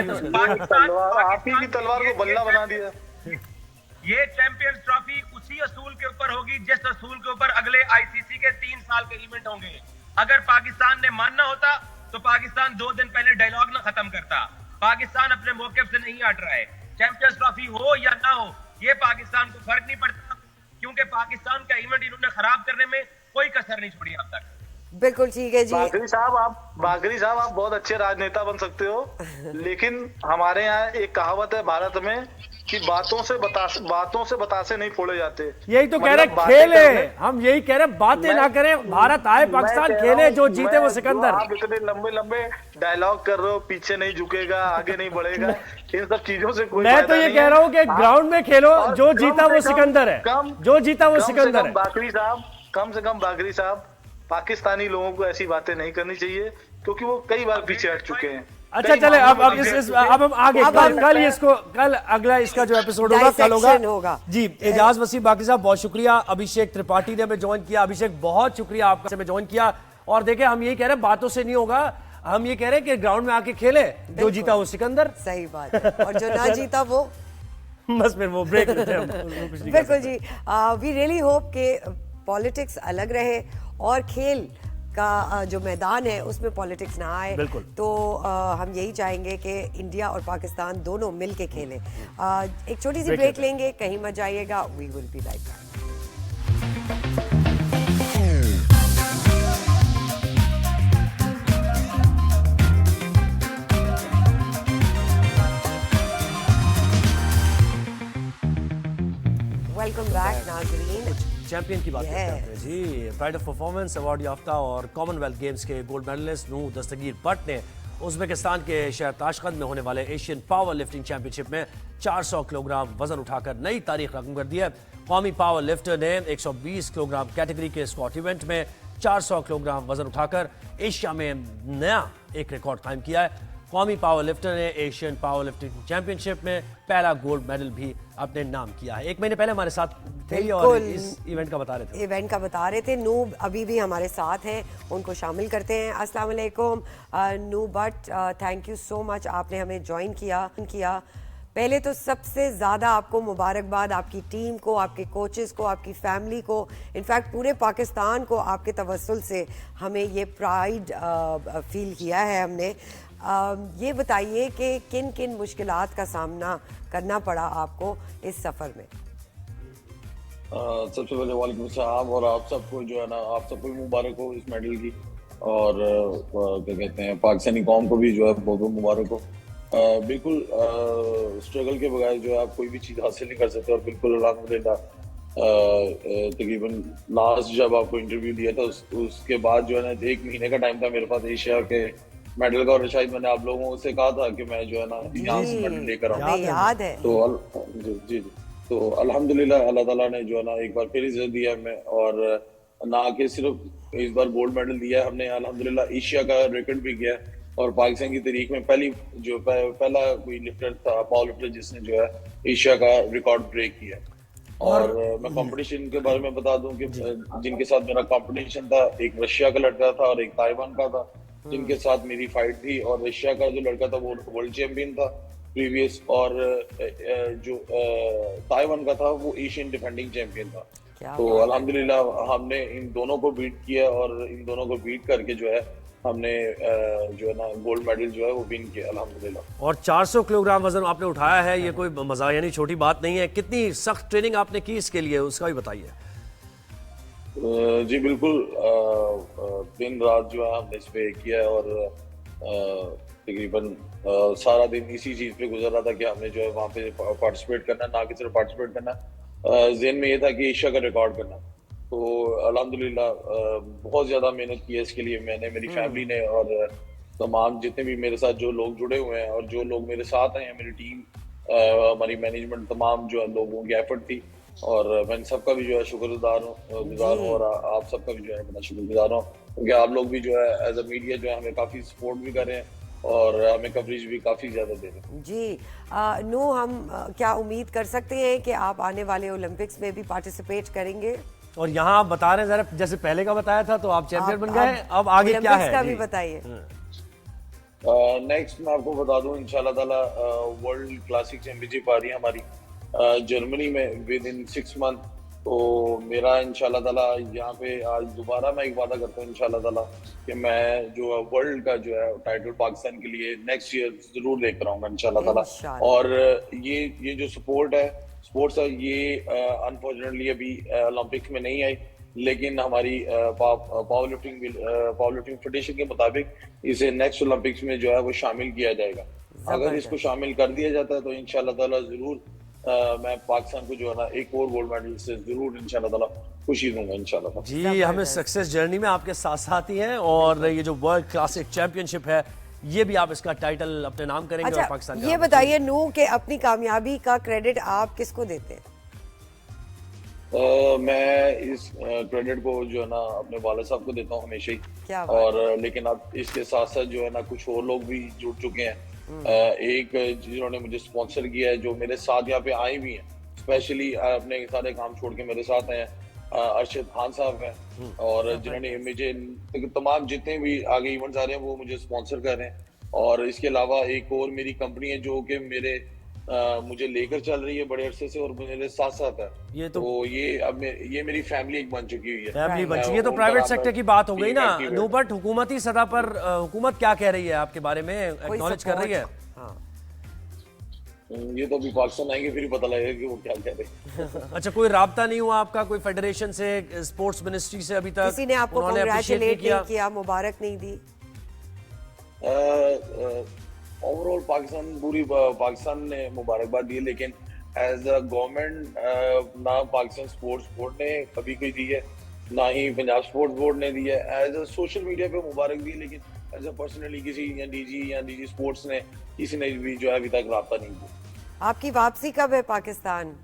ही की तलवार को बल्ला बना दिया। ये चैंपियंस ट्रॉफी उसी असूल के ऊपर होगी जिस असूल के ऊपर अगले आईसीसी के 3 साल के इवेंट होंगे। अगर पाकिस्तान ने मानना होता तो पाकिस्तान 2 दिन पहले डायलॉग ना खत्म करता। पाकिस्तान अपने मौके से नहीं हट रहा है। चैंपियंस ट्रॉफी हो या ना हो, ये पाकिस्तान को फर्क नहीं पड़ता, क्योंकि पाकिस्तान का इवेंट इन्होंने खराब करने में कोई कसर नहीं छोड़ी अब तक। बिल्कुल ठीक है जी। बागरी साहब आप बहुत अच्छे राजनेता बन सकते हो, लेकिन हमारे यहाँ एक कहावत है भारत में कि बातों से बतासे नहीं फोड़े जाते। यही तो कह रहे खेले, हम यही कह रहे बातें ना करें, भारत आए, पाकिस्तान खेले, जो जीते वो सिकंदर। आप इतने लंबे डायलॉग कर रहे हो, पीछे नहीं झुकेगा, आगे नहीं बढ़ेगा, इन सब चीजों से कोई मैं तो ये कह रहा हूँ कि ग्राउंड में खेलो, जो जीता वो सिकंदर है, जो जीता वो सिकंदर है। कम से कम बागरी साहब, पाकिस्तानी लोगों को ऐसी बातें नहीं करनी चाहिए क्योंकि वो कई बार पीछे हट चुके हैं। अच्छा चले, अब हम आगे कल अगला इसका जो एपिसोड होगा कल होगा जी। एजाज वसीम बाकी साहब बहुत शुक्रिया। अभिषेक त्रिपाठी ने हमें ज्वाइन किया। अभिषेक बहुत शुक्रिया आपका हमें ज्वाइन किया। और देखे, हम ये कह रहे हैं बातों से नहीं होगा, हम ये कह रहे हैं कि ग्राउंड में आके खेले, जो जीता वो सिकंदर। सही बात है, और जो ना जीता वो बस फिर वो ब्रेक लेते हैं। बिल्कुल जी। वी रियली होप के पॉलिटिक्स अलग रहे और खेल का जो मैदान है उसमें पॉलिटिक्स ना आए। तो हम यही चाहेंगे कि इंडिया और पाकिस्तान दोनों मिल के खेलें। एक छोटी सी ब्रेक लेंगे, कहीं मत जाइएगा। We will be right back. Welcome back नाज़रीन। चैंपियन की बात करते हैं जी। प्राइड ऑफ परफॉर्मेंस अवार्ड याफ्ता और कॉमनवेल्थ गेम्स के गोल्ड मेडलिस्ट नूर दस्तगीर भट्ट ने उज़्बेकिस्तान के शहर ताशकंद में होने वाले एशियन पावर लिफ्टिंग चैंपियनशिप में 400 किलोग्राम वजन उठाकर नई तारीख रकम कर दी है। कौमी पावर लिफ्टर ने 120 किलोग्राम कैटेगरी के स्क्वाट इवेंट में 400 किलोग्राम वजन उठाकर एशिया में नया एक रिकॉर्ड कायम किया है। कौमी पावर लिफ्टर ने एशियन पावर लिफ्टिंग चैंपियनशिप में पहला गोल्ड मेडल भी अपने नाम किया है। 1 महीने पहले हमारे साथ थे और इस इवेंट का बता रहे थे। नूब अभी भी हमारे साथ हैं, उनको शामिल करते हैं। अस्सलाम वालेकुम noob Bhatt, thank you so much, आपने हमें ज्वाइन किया। पहले तो सबसे ज़्यादा आपको मुबारकबाद, आपकी टीम को, आपके कोचेस को, आपकी फैमिली को, इनफैक्ट पूरे पाकिस्तान को आपके तवस्सुल से हमें ये प्राइड फील किया है हमने। ये बताइए कि किन किन मुश्किलात का सामना करना पड़ा आपको इस सफ़र में? सबसे पहले वालेकुम सलाम, और आप सबको जो है ना, आप सबको मुबारक हो इस मेडल की, और क्या कहते हैं पाकिस्तानी कौम को भी जो है बहुत बहुत मुबारक हो। बिल्कुल स्ट्रगल के बगैर जो है आप कोई भी चीज़ हासिल नहीं कर सकते, और बिल्कुल अल्हम्दुलिल्लाह तकरीबन लास्ट जब आपको इंटरव्यू दिया था उसके बाद जो है ना 1 महीने का टाइम था मेरे पास एशिया के मेडल का, और शायद मैंने आप लोगों से कहा था कि मैं जो है ना यहाँ से मेडल लेकर आऊँ। याद है तो जी तो अल्हम्दुलिल्लाह अल्लाह ताला ने जो है ना एक बार फिर इज्जत दिया हमें, और ना कि सिर्फ इस बार गोल्ड मेडल दिया है हमने, अल्हम्दुलिल्लाह एशिया का रिकॉर्ड भी किया है, और पाकिस्तान की तारीख में पहला कोई लिफ्टर था, पावर लिफ्टर, जिसने जो है एशिया का रिकॉर्ड ब्रेक किया। और मैं कंपटीशन के बारे में बता दूं कि जिनके साथ मेरा कंपटीशन था, एक रशिया का लड़का था और एक ताइवान का था, जिनके साथ मेरी फाइट थी। और रशिया का जो लड़का था वो वर्ल्ड चैंपियन था प्रीवियस, और जो ताइवान का था वो एशियन डिफेंडिंग चैंपियन था। तो अल्हम्दुलिल्लाह हमने इन दोनों को बीट किया, और इन दोनों को बीट करके जो है हमने जो है ना गोल्ड मेडल जो है वो विन किया अल्हम्दुलिल्लाह। और 400 किलोग्राम वजन आपने उठाया है, ये कोई मजाक यानी छोटी बात नहीं है। कितनी सख्त ट्रेनिंग आपने की इसके लिए, उसका भी बताइए। जी बिल्कुल, दिन रात जो है हमने इस पे किया है, और तकरीबन सारा दिन इसी चीज पे गुजर रहा था कि हमने जो है वहाँ पे पार्टिसिपेट करना, ना कि सिर्फ पार्टिसिपेट करना, ज़हन में ये था कि एशिया का रिकॉर्ड करना। तो अल्हम्दुलिल्लाह बहुत ज्यादा मेहनत की है इसके लिए मैंने, मेरी फैमिली ने, और तमाम जितने भी मेरे साथ जो लोग जुड़े हुए हैं और जो लोग मेरे साथ हैं, मेरी टीम, हमारी मैनेजमेंट, तमाम जो है लोगों की एफर्ट थी, और मैं इन सबका भी जो है शुक्रगुजार हूँ, और आप सबका भी जो है बड़ा शुक्रगुजार हूँ, क्योंकि आप लोग भी जो है एज अ मीडिया जो है हमें काफी सपोर्ट भी कर रहे हैं और हमें कवरेज भी काफी ज्यादा दे रहे हैं। जी नो, हम क्या उम्मीद कर सकते हैं कि आप आने वाले ओलंपिक्स में भी पार्टिसिपेट करेंगे? और यहाँ आप बता रहे हैं, जरा जैसे पहले का बताया था तो आप चैंपियन बन गए, अब आगे क्या है? का भी बताइए। नेक्स्ट मैं आपको बता दूं, इंशाल्लाह ताला वर्ल्ड क्लासिक चैंपियनशिप आ रही है हमारी जर्मनी में विद इन 6 मंथ। तो मेरा इंशाल्लाह ताला यहाँ पे आज दोबारा मैं एक वादा करता हूँ इंशाल्लाह ताला कि मैं जो वर्ल्ड का जो है टाइटल पाकिस्तान के लिए नेक्स्ट ईयर जरूर लेकर आऊंगा इंशाल्लाह ताला। और ये जो स्पोर्ट्स है ये अनफॉर्चुनेटली अभी ओलंपिक्स में नहीं आई, लेकिन हमारी पावर लिफ्टिंग फेडरेशन के मुताबिक इसे नेक्स्ट ओलंपिक्स में जो है वो शामिल किया जाएगा। अगर इसको शामिल कर दिया जाता है तो इंशाल्लाह ताला जरूर मैं पाकिस्तान को जो है ना एक और गोल्ड मेडल से जरूर इंशाल्लाह ताला खुशी दूंगा इंशाल्लाह ताला। जी, हमें सक्सेस जर्नी में आपके साथ साथ ही हैं, और ये जो वर्ल्ड क्लासिक चैंपियनशिप है ये भी आप इसका टाइटल अपने नाम करेंगे। अच्छा, और पाकिस्तान ये बताइए नू के अपनी कामयाबी का क्रेडिट आप किसको देते हैं? मैं इस क्रेडिट को जो है ना अपने वाले साहब को देता हूँ हमेशा ही, और लेकिन अब इसके साथ साथ जो है ना कुछ और लोग भी जुड़ चुके हैं। एक जिन्होंने मुझे स्पॉन्सर किया है, जो मेरे साथ यहाँ पे आए भी हैं, स्पेशली अपने सारे काम छोड़ के मेरे साथ हैं, अरशद खान साहब हैं, और जिन्होंने मुझे तमाम जितने भी आगे इवेंट्स आ रहे हैं वो मुझे स्पॉन्सर कर रहे हैं। और इसके अलावा एक और मेरी कंपनी है जो कि मुझे लेकर चल रही है बड़े अरसे से और मेरे साथ साथ है। तो ये अब ये मेरी फैमिली एक बन चुकी हुई है, फैमिली बन चुकी है। तो प्राइवेट सेक्टर की बात हो गई ना नो, बट हुकूमती सतह पर हुकूमत क्या कह रही है आपके बारे में, एक्नॉलेज कर रही है? ये तो अभी पाकिस्तान आएंगे फिर ही पता लगेगा कि वो क्या कह रहे हैं। अच्छा, कोई राब्ता नहीं हुआ आपका कोई फेडरेशन से, स्पोर्ट्स मिनिस्ट्री से अभी तक? किसी ने आपको कांग्रेचुलेट नहीं किया, मुबारक नहीं दी? ओवरऑल पाकिस्तान ने मुबारकबाद दी, लेकिन एज अ गवर्नमेंट ना पाकिस्तान स्पोर्ट्स बोर्ड ने कभी कोई दी है, ना ही पंजाब स्पोर्ट्स बोर्ड ने दी है। एज अ सोशल मीडिया पे मुबारक दी, लेकिन एज अ पर्सनली किसी या डीजी स्पोर्ट्स ने किसी ने भी जो है अभी तक राब्ता नहीं दिया। आपकी वापसी कब है पाकिस्तान?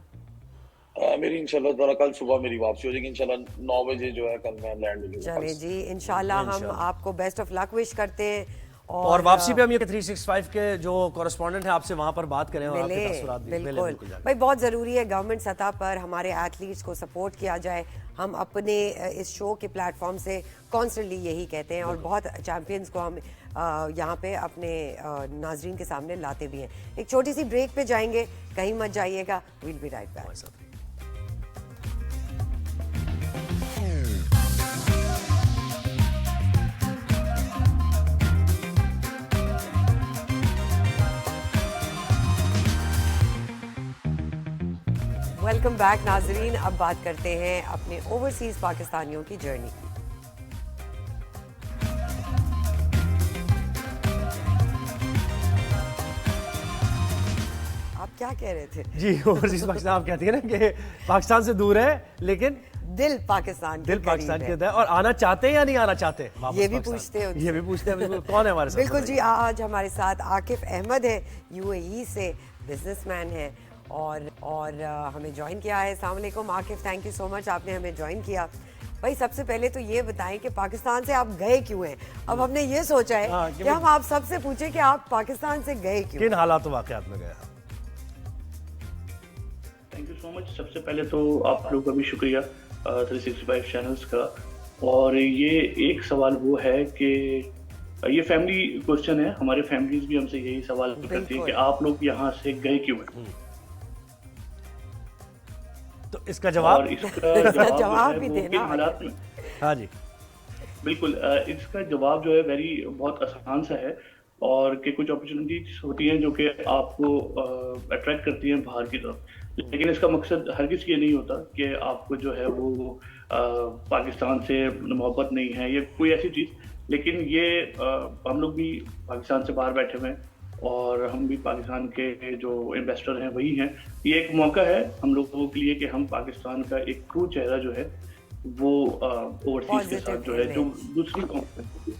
मेरी इंशाल्लाह ताला कल सुबह मेरी वापसी हो जाएगी इंशाल्लाह 9 बजे जो है कल मैं लैंड हो जाऊंगा। चलिए जी, इंशाल्लाह हम आपको बेस्ट ऑफ लक विश करते हैं। और वापसी पे हम ये 365 के जो कॉरेस्पॉन्डेंट हैं आपसे वहां पर बात करें और आपके तासुरात भी बिल्कुल भाई, बहुत ज़रूरी है गवर्नमेंट सतह पर हमारे एथलीट्स को सपोर्ट किया जाए। हम अपने इस शो के प्लेटफॉर्म से कॉन्स्टेंटली यही कहते हैं, और बहुत चैंपियंस को हम यहाँ पे अपने नाजरीन के सामने लाते भी हैं। एक छोटी सी ब्रेक पे जाएंगे, कहीं मत जाइएगा, will be right back. Welcome back नाजरीन, अब बात करते हैं अपने ओवरसीज पाकिस्तानियों की जर्नी की। आप क्या कह रहे थे? जी, ओवरसीज पाकिस्तान आप कहते हैं ना कि पाकिस्तान से दूर है लेकिन दिल पाकिस्तान के अंदर है। और आना चाहते हैं या नहीं आना चाहते, ये भी पूछते हैं। ये भी पूछते हैं। कौन है हमारे साथ? बिल्कुल जी, आज हमारे साथ आकिफ अहमद है, यूएई से बिजनेसमैन है और हमें ज्वाइन किया है। अस्सलाम वालेकुम Akif, thank you so much, आपने हमें ज्वाइन किया। भाई सबसे पहले तो ये बताएं कि पाकिस्तान से आप गए क्यों हैं? अब हमने ये सोचा है कि हम आप सबसे पूछें कि आप पाकिस्तान से गए क्यों, किन हालात वाकयात में गए? Thank you so much. सबसे पहले तो आप लोगों का भी शुक्रिया 365 चैनल्स का। और ये एक सवाल वो है कि ये फैमिली क्वेश्चन है, हमारे फैमिलीज भी हमसे यही सवाल करती है कि आप लोग यहाँ से गए क्यों हैं। तो इसका जवाब, और इसका जवाब भी जो है वो देना। किन हालात में, हाँ जी, बिल्कुल इसका जवाब जो है बहुत आसान सा है। और कि कुछ अपॉर्चुनिटीज होती हैं जो कि आपको अट्रैक्ट करती हैं बाहर की तरफ, लेकिन इसका मकसद हर किसी ये नहीं होता कि आपको जो है वो पाकिस्तान से मोहब्बत नहीं है या कोई ऐसी चीज़। लेकिन ये हम लोग भी पाकिस्तान से बाहर बैठे हुए हैं और हम भी पाकिस्तान के जो इन्वेस्टर हैं वही हैं। ये एक मौका है हम लोगों के लिए कि हम पाकिस्तान का एक ट्रू चेहरा जो है वो ओवरसीज के साथ जो है जो दूसरी कंपनी।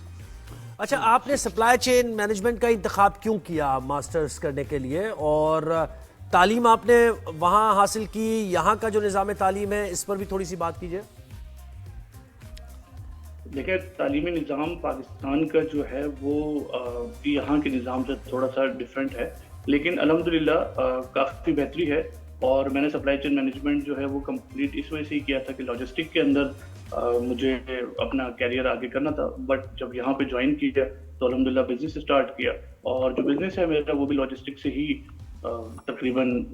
अच्छा, आपने सप्लाई चेन मैनेजमेंट का इंतखाब क्यों किया मास्टर्स करने के लिए, और तालीम आपने वहाँ हासिल की, यहाँ का जो निज़ाम तालीम है इस पर भी थोड़ी सी बात कीजिए। देखिए, तालीमी निज़ाम पाकिस्तान का जो है वो यहाँ के निज़ाम से थोड़ा सा डिफरेंट है, लेकिन अल्हम्दुलिल्लाह काफ़ी बेहतरी है। और मैंने सप्लाई चेन मैनेजमेंट जो है वो कंप्लीट इस वजह से ही किया था कि लॉजिस्टिक के अंदर मुझे अपना कैरियर आगे करना था। बट जब यहाँ पे ज्वाइन किया तो अल्हम्दुलिल्लाह बिजनेस स्टार्ट किया, और जो बिजनेस है मेरा वो भी लॉजिस्टिक से ही तकरीबन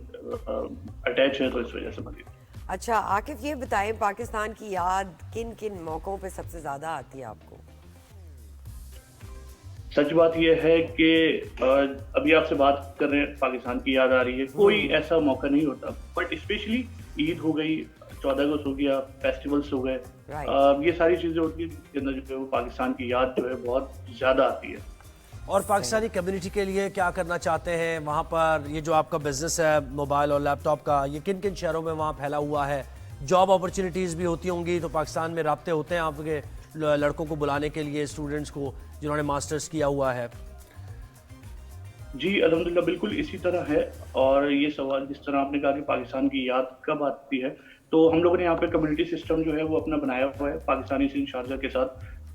अटैच है, तो इस वजह से बनी। अच्छा आकिफ, ये बताएं पाकिस्तान की याद किन किन मौकों पे सबसे ज्यादा आती है आपको? सच बात यह है कि अभी आपसे बात कर रहे हैं, पाकिस्तान की याद आ रही है। कोई ऐसा मौका नहीं होता, बट स्पेशली ईद हो गई, 14 अगस्त हो गया, फेस्टिवल्स हो गए, ये सारी चीजें होती है जिसके अंदर जो है वो पाकिस्तान की याद जो है बहुत ज्यादा आती है। और पाकिस्तानी कम्युनिटी के लिए क्या करना चाहते हैं वहाँ पर? ये जो आपका बिजनेस है मोबाइल और लैपटॉप का, ये किन किन शहरों में वहाँ फैला हुआ है? जॉब अपॉर्चुनिटीज़ भी होती होंगी, तो पाकिस्तान में राब्ते होते हैं आपके लड़कों को बुलाने के लिए, स्टूडेंट्स को जिन्होंने मास्टर्स किया हुआ है? जी अल्हम्दुलिल्लाह बिल्कुल इसी तरह है। और ये सवाल जिस तरह आपने कहा कि पाकिस्तान की याद कब आती है, तो हम लोगों ने यहाँ पे कम्युनिटी सिस्टम जो है वो अपना बनाया हुआ है पाकिस्तानी सिंध शारजा के साथ।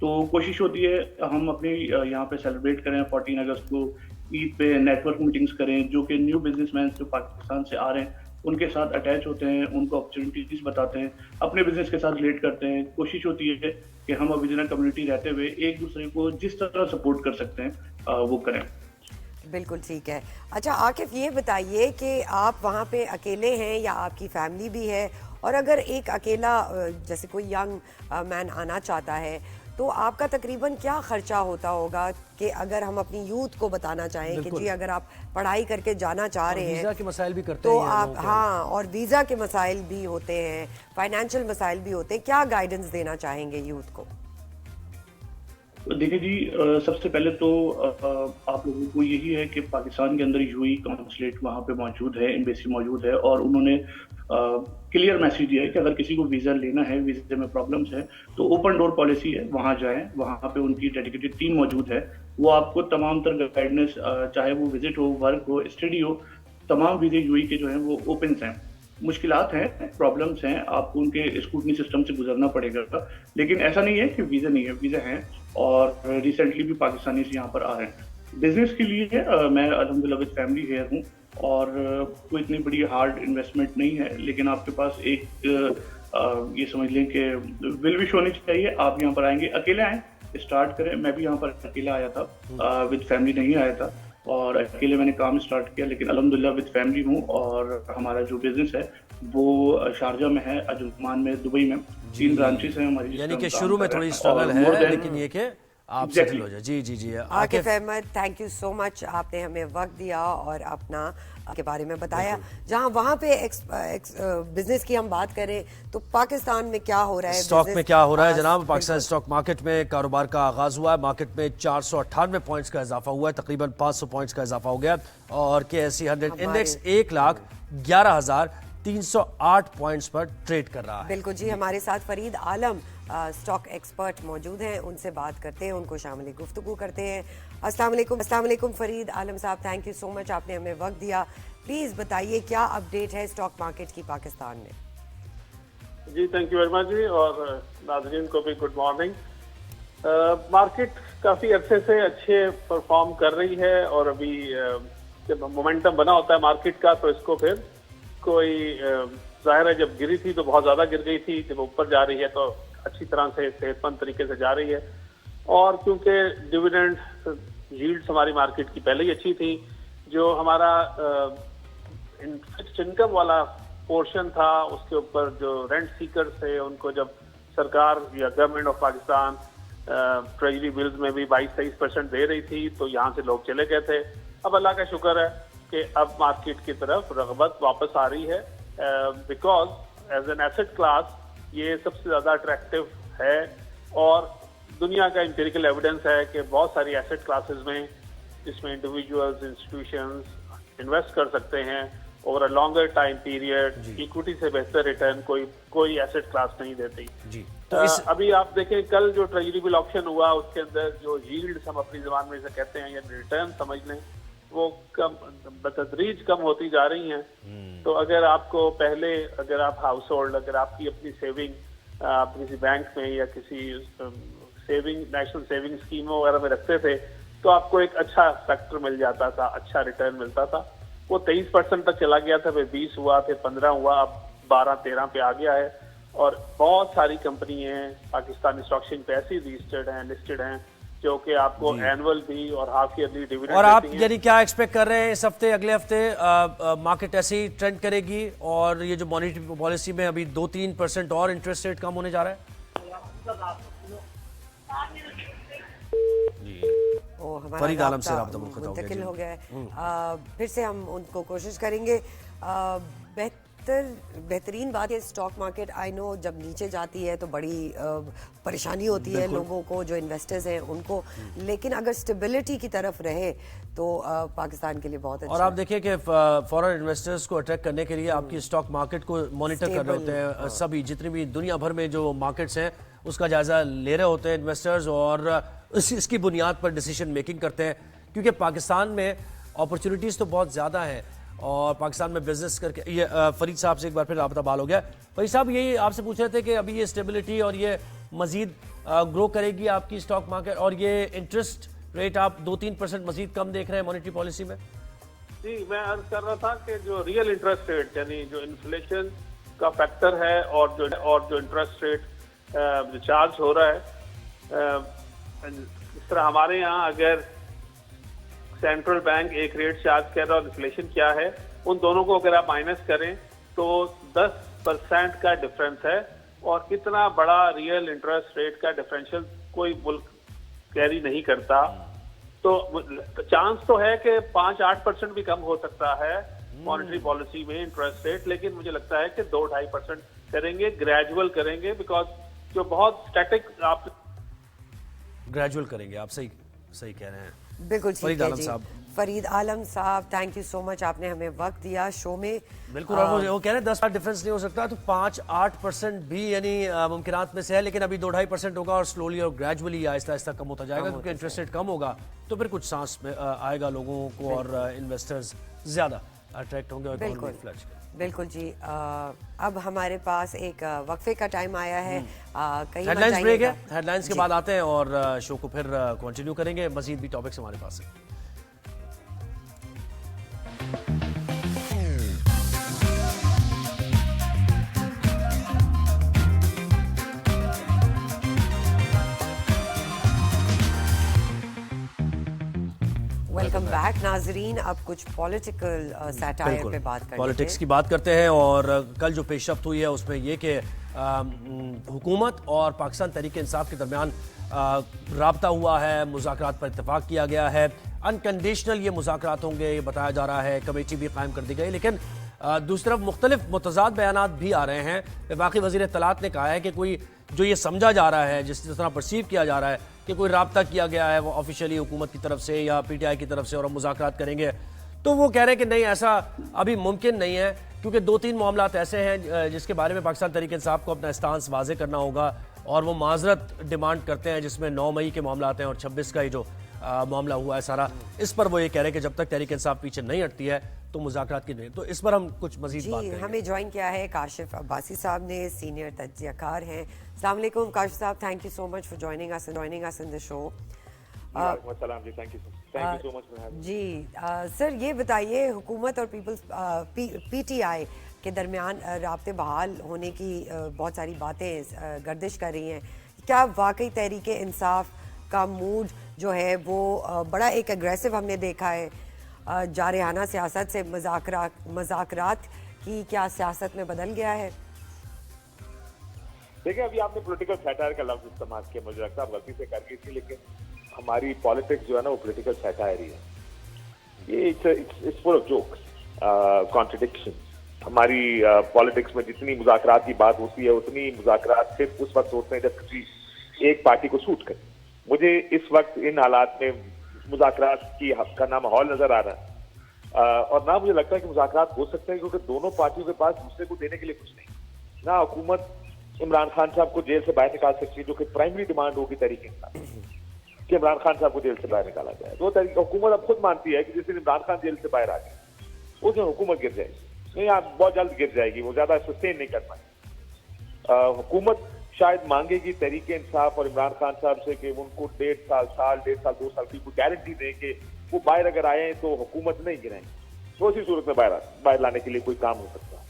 तो कोशिश होती है हम अपनी यहाँ पे सेलिब्रेट करें 14 अगस्त को, ईद पे नेटवर्क मीटिंग्स करें, जो कि न्यू बिजनेसमैन जो पाकिस्तान से आ रहे हैं उनके साथ अटैच होते हैं, उनको अपॉर्चुनिटीज बताते हैं, अपने बिजनेस के साथ रिलेट करते हैं। कोशिश होती है कि हम ओरिजिनल कम्युनिटी रहते हुए एक दूसरे को जिस तरह सपोर्ट कर सकते हैं वो करें। बिल्कुल ठीक है। अच्छा आकिफ, ये बताइए कि आप वहाँ पे अकेले हैं या आपकी फैमिली भी है? और अगर एक अकेला जैसे कोई यंग मैन आना चाहता है तो आपका तकरीबन क्या खर्चा होता होगा कि अगर हम अपनी यूथ को बताना चाहें कि जी अगर आप पढ़ाई करके जाना चाह रहे हैं, वीज़ा के मसाइल भी करते तो हैं आप, हाँ, और वीज़ा के मसाइल भी होते हैं, फाइनेंशियल मसाइल भी होते हैं, क्या गाइडेंस देना चाहेंगे यूथ को? देखिए जी, सबसे पहले तो आप लोगों को यही है कि पाकिस्तान के अंदर यूएई कॉन्सुलेट वहाँ पे मौजूद है, एम्बेसी मौजूद है, और उन्होंने क्लियर मैसेज दिया है कि अगर किसी को वीज़ा लेना है, वीज़े में प्रॉब्लम्स है, तो ओपन डोर पॉलिसी है, वहाँ जाएं, वहाँ पे उनकी डेडिकेटेड टीम मौजूद है। वो आपको तमाम तरह का गाइडेंस, चाहे वो विजिट हो, वर्क हो, स्टडी हो, तमाम वीज़े यूएई के जो हैं वो ओपन हैं। मुश्किलात हैं, प्रॉब्लम्स हैं, आपको उनके स्क्रूटनी सिस्टम से गुजरना पड़ेगा, लेकिन ऐसा नहीं है कि वीज़ा नहीं है, वीज़ा हैं। और रिसेंटली भी पाकिस्तानी यहाँ पर आ रहे हैं बिजनेस के लिए। मैं अल्हम्दुलिल्लाह विद फैमिली हियर हूँ, और कोई इतनी बड़ी हार्ड इन्वेस्टमेंट नहीं है, लेकिन आपके पास एक ये समझ लें कि विल विश होनी चाहिए। आप यहाँ पर आएंगे, अकेले आएँ, स्टार्ट करें। मैं भी यहाँ पर अकेला आया था, विद फैमिली नहीं आया था, और अकेले मैंने काम स्टार्ट किया, लेकिन अल्हम्दुलिल्लाह विद फैमिली हूँ। और हमारा जो बिजनेस है वो शारजा में है, अजमान में, दुबई में 3 ब्रांचेस हैं हमारी। यानी कि शुरू में थोड़ी स्ट्रगल है, लेकिन ये कि आप सेटल हो जाए। जी जी जी। Akif Ahmed, thank you so much, आपने हमें वक्त दिया और अपना के बारे में बताया। जहां वहां पे बिजनेस की हम बात करें तो पाकिस्तान में क्या हो रहा है, स्टॉक में क्या हो रहा है जनाब? पाकिस्तान स्टॉक मार्केट में कारोबार का आगाज हुआ है। मार्केट में 498 पॉइंट्स का इजाफा हुआ है, तकरीबन 500 पॉइंट्स का इजाफा हो गया, और KSE 100 इंडेक्स 1,11,308 पॉइंट्स पर ट्रेड कर रहा है। बिल्कुल जी। हमारे साथ फरीद आलम स्टॉक एक्सपर्ट मौजूद हैं, उनसे बात करते हैं, उनको शामिल गुफ्तगू करते हैं। अस्सलाम वालेकुम फरीद आलम साहब, थैंक यू सो मच, आपने हमें वक्त दिया। प्लीज बताइए क्या अपडेट है स्टॉक मार्केट की पाकिस्तान में? जी थैंक यू वेरी मच जी, और नाज़रीन को भी गुड मॉर्निंग। मार्केट काफ़ी अरसे से अच्छे परफॉर्म कर रही है, और अभी जब मोमेंटम बना होता है मार्केट का तो इसको फिर कोई जाहिर है जब गिरी थी तो बहुत ज्यादा गिर गई थी, जब ऊपर जा रही है तो अच्छी तरह से सेहतमंद तरीके से जा रही है। और क्योंकि डिविडेंड यील्ड्स हमारी मार्केट की पहले ही अच्छी थी, जो हमारा फिक्स्ड इनकम वाला पोर्शन था उसके ऊपर जो रेंट सीकर्स थे उनको जब सरकार या government of Pakistan treasury bills में भी 22-23% दे रही थी, तो यहाँ से लोग चले गए थे। अब अल्लाह का शुक्र है कि अब मार्केट की तरफ रगबत वापस आ रही है, because as an asset class ये सबसे ज्यादा अट्रैक्टिव है। और दुनिया का एम्पिरिकल एविडेंस है कि बहुत सारी एसेट क्लासेस में जिसमें इंडिविजुअल्स इंस्टीट्यूशंस इन्वेस्ट कर सकते हैं over a longer time period, equity से बेहतर रिटर्न कोई एसेट क्लास नहीं देती जी। तो अभी आप देखें कल जो ट्रेजरी बिल ऑप्शन हुआ उसके अंदर जो यील्ड्स हम अपनी जबान में से कहते हैं या रिटर्न समझ लें वो कम बतदरीज कम होती जा रही हैं। तो अगर आपको पहले अगर आप हाउस होल्ड अगर आपकी अपनी सेविंग आप किसी बैंक में या किसी सेविंग नेशनल सेविंग स्कीमों वगैरह में रखते थे तो आपको एक अच्छा फैक्टर मिल जाता था, अच्छा रिटर्न मिलता था। वो 23% तक चला गया था, फिर 20 हुआ, फिर 15 हुआ, अब 12-13 पे आ गया है। और बहुत सारी कंपनी हैं पाकिस्तानी स्टॉक एक्सचेंज पे ऐसी लिस्टेड हैं जो कि आपको एनुअल भी और हाफ ईयरली डिविडेंड और आप यानी क्या एक्सपेक्ट कर रहे हैं इस हफ्ते अगले हफ्ते मार्केट ऐसे ही ट्रेंड करेगी और ये जो मॉनेटरी पॉलिसी में अभी 2-3% और इंटरेस्ट रेट कम होने जा रहा है? फरीद आलम से राब्ता मुंतकिल हो गया है। फिर से हम उनको कोशिश करेंगे। बेहतरीन बात है स्टॉक मार्केट, आई नो जब नीचे जाती है तो बड़ी परेशानी होती है लोगों को जो इन्वेस्टर्स हैं उनको, लेकिन अगर स्टेबिलिटी की तरफ रहे तो पाकिस्तान के लिए बहुत अच्छा। और आप देखिए कि फॉरेन इन्वेस्टर्स को अट्रैक्ट करने के लिए आपकी स्टॉक मार्केट को मॉनिटर कर रहे होते हैं सभी, जितनी भी दुनिया भर में जो मार्केट्स हैं उसका जायजा ले रहे होते हैं इन्वेस्टर्स और इसकी बुनियाद पर डिसीजन मेकिंग करते हैं, क्योंकि पाकिस्तान में अपॉर्चुनिटीज तो बहुत ज़्यादा है और पाकिस्तान में बिजनेस करके ये फरीद साहब से एक बार फिर राब्ता बहाल हो गया। फरीद साहब यही आपसे पूछ रहे थे कि अभी ये स्टेबिलिटी और ये मजीद ग्रो करेगी आपकी स्टॉक मार्केट और ये इंटरेस्ट रेट आप 2-3% मजीद कम देख रहे हैं मॉनेटरी पॉलिसी में? जी, मैं अर्ज कर रहा था कि जो रियल इंटरेस्ट रेट यानी जो इन्फ्लेशन का फैक्टर है और जो इंटरेस्ट रेट जो चार्ज हो रहा है, इस तरह हमारे यहाँ अगर सेंट्रल बैंक एक रेट चार्ज कर रहा है और इन्फ्लेशन क्या है, उन दोनों को अगर आप माइनस करें तो 10% का डिफरेंस है। और इतना बड़ा रियल इंटरेस्ट रेट का डिफरेंशियल कोई मुल्क कैरी नहीं करता। तो चांस तो है कि 5-8% भी कम हो सकता है मॉनेटरी पॉलिसी में इंटरेस्ट रेट, लेकिन मुझे लगता है कि 2-2.5% करेंगे, ग्रेजुअल करेंगे, बिकॉज जो बहुत स्टैटिक आप ग्रेजुअल करेंगे। आप सही कह रहे हैं, बिल्कुल ठीक है जी। साहब, फरीद आलम साहब, थैंक यू सो मच, आपने हमें वक्त दिया शो में। बिल्कुल। और वो कह रहे हैं 10% डिफरेंस नहीं हो सकता, तो 5-8% भी यानी मुमकिनात में से है, लेकिन अभी 2-2.5% होगा और स्लोली और ग्रेजुअली आहिस्ता आहिस्ता कम होता जाएगा, क्योंकि इंटरेस्ट रेट कम होगा तो फिर कुछ सांस में आएगा लोगों को और इन्वेस्टर्स ज्यादा अट्रैक्ट होंगे और इकोनॉमी फ्लश। बिल्कुल जी। अब हमारे पास एक वक्फे का टाइम आया है। हेडलाइंस ब्रेक है, हेडलाइंस के बाद आते हैं और शो को फिर कंटिन्यू करेंगे। मजीद भी टॉपिक्स हमारे पास है। वेलकम बैक नाजरीन। अब कुछ पॉलिटिकल सैटायर पे बात करते हैं, पॉलिटिक्स की बात करते हैं। और कल जो पेशरफ्त हुई है उसमें ये कि हुकूमत और पाकिस्तान तहरीक इंसाफ के दरमियान राब्ता हुआ है, मुज़ाकरात पर इत्तेफाक किया गया है। अनकंडीशनल ये मुज़ाकरात होंगे ये बताया जा रहा है, कमेटी भी कायम कर दी गई, लेकिन दूसरी तरफ मुख्तलिफ मुतज़ाद बयानात भी आ रहे हैं। वफाकी वज़ीर इत्तलात ने कहा है कि कोई जो ये समझा जा रहा है, जिस तरह परसीव किया जा रहा है कि कोई राब्ता किया गया है वो ऑफिशियली हुकूमत की तरफ से या PTI की तरफ से और हम मुज़ाकरात करेंगे, तो वो कह रहे हैं कि नहीं, ऐसा अभी मुमकिन नहीं है, क्योंकि 2-3 मामलात ऐसे हैं जिसके बारे में पाकिस्तान तहरीक इंसाफ को अपना स्टांस वाज़े करना होगा और वो माजरत डिमांड करते हैं, जिसमें 9 मई के मामलात हैं और 26 का ही जो मामला हुआ है सारा, इस पर वो ये कह रहे हैं कि जब तक तहरीक इंसाफ पीछे नहीं हटती है तो मुज़ाकरात की नहीं। तो इस पर हम कुछ मजीद बात करेंगे। हमें ज्वाइन किया है काशिफ अब्बासी साहब ने, सीनियर तज्जियाकार हैं। अस्सलाम वालेकुम Kashif sahab, thank you so much for joining us in the show. जी, थैंक यू सो मच जी सर, ये बताइए हुकूमत और PTI के दरमियान राब्ते बहाल होने की बहुत सारी बातें गर्दिश कर रही हैं। क्या वाकई तहरीक इंसाफ का मूड जो है वो बड़ा एक एग्रेसिव हमने देखा है, जारहाना सियासत से मज़ाकरात की क्या सियासत में बदल गया है? देखिए, अभी आपने पॉलिटिकल सैटायर का लफ्ज इस्तेमाल किया, मुझे लगता है आप गलती से कर गई थी, लेकिन हमारी पॉलिटिक्स जो है ना वो पॉलिटिकल सैटायर ही है। ये it's full of jokes, contradiction. हमारी पॉलिटिक्स में जितनी मुज़ाकरात की बात होती है उतनी मुज़ाकरात सिर्फ उस वक्त होते हैं जब किसी एक पार्टी को सूट करे। मुझे इस वक्त इन हालात में मुज़ाकरात का ना माहौल नजर आ रहा है और ना मुझे लगता है कि मुज़ाकरात हो सकते हैं, क्योंकि दोनों पार्टियों के पास दूसरे को देने के लिए कुछ नहीं। ना हुकूमत इमरान खान साहब को जेल से बाहर निकाल सकती है, जो कि प्राइमरी डिमांड होगी तरीके कि इमरान खान साहब को जेल से बाहर निकाला जाए। दो तरीके हुकूमत अब खुद मानती है कि जिस दिन इमरान खान जेल से बाहर आ गए उस दिन हुकूमत गिर जाएगी। नहीं, आप बहुत जल्द गिर जाएगी, वो ज्यादा सस्टेन नहीं कर पाएगी। हुकूमत शायद मांगेगी तहरीक इंसाफ और इमरान खान साहब से कि उनको 1.5 साल 2 साल की कोई गारंटी दें कि वो बाहर अगर आए तो हुकूमत नहीं गिराएंगे। तो उसी सूरत में बाहर लाने के लिए कोई काम हो सकता है।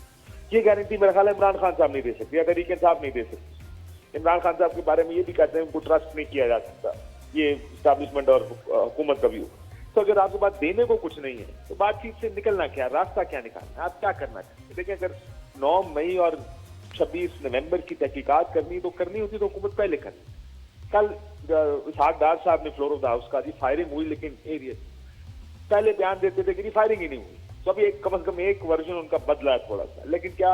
ये गारंटी मेरा ख्याल है इमरान खान साहब नहीं दे सकती या तहरीक इंसाफ नहीं दे सकती। इमरान खान साहब के बारे में ये भी कहते हैं उनको ट्रस्ट नहीं किया जा सकता, ये स्टैब्लिशमेंट और हुकूमत का व्यू। तो अगर आपके पास देने को कुछ नहीं है तो बातचीत से निकलना क्या, रास्ता क्या निकालना, आप क्या करना चाहते? देखिए, अगर 9 मई और 26 नवंबर की तहकीकात करनी तो करनी होती तो हुकूमत पहले करनी। कल इसहाक डार साहब ने फ्लोर ऑफ द हाउस का जी फायरिंग हुई, लेकिन एरिया पहले बयान देते थे कि फायरिंग ही नहीं हुई। तो अभी कम से कम एक वर्जन उनका बदला है थोड़ा सा। लेकिन क्या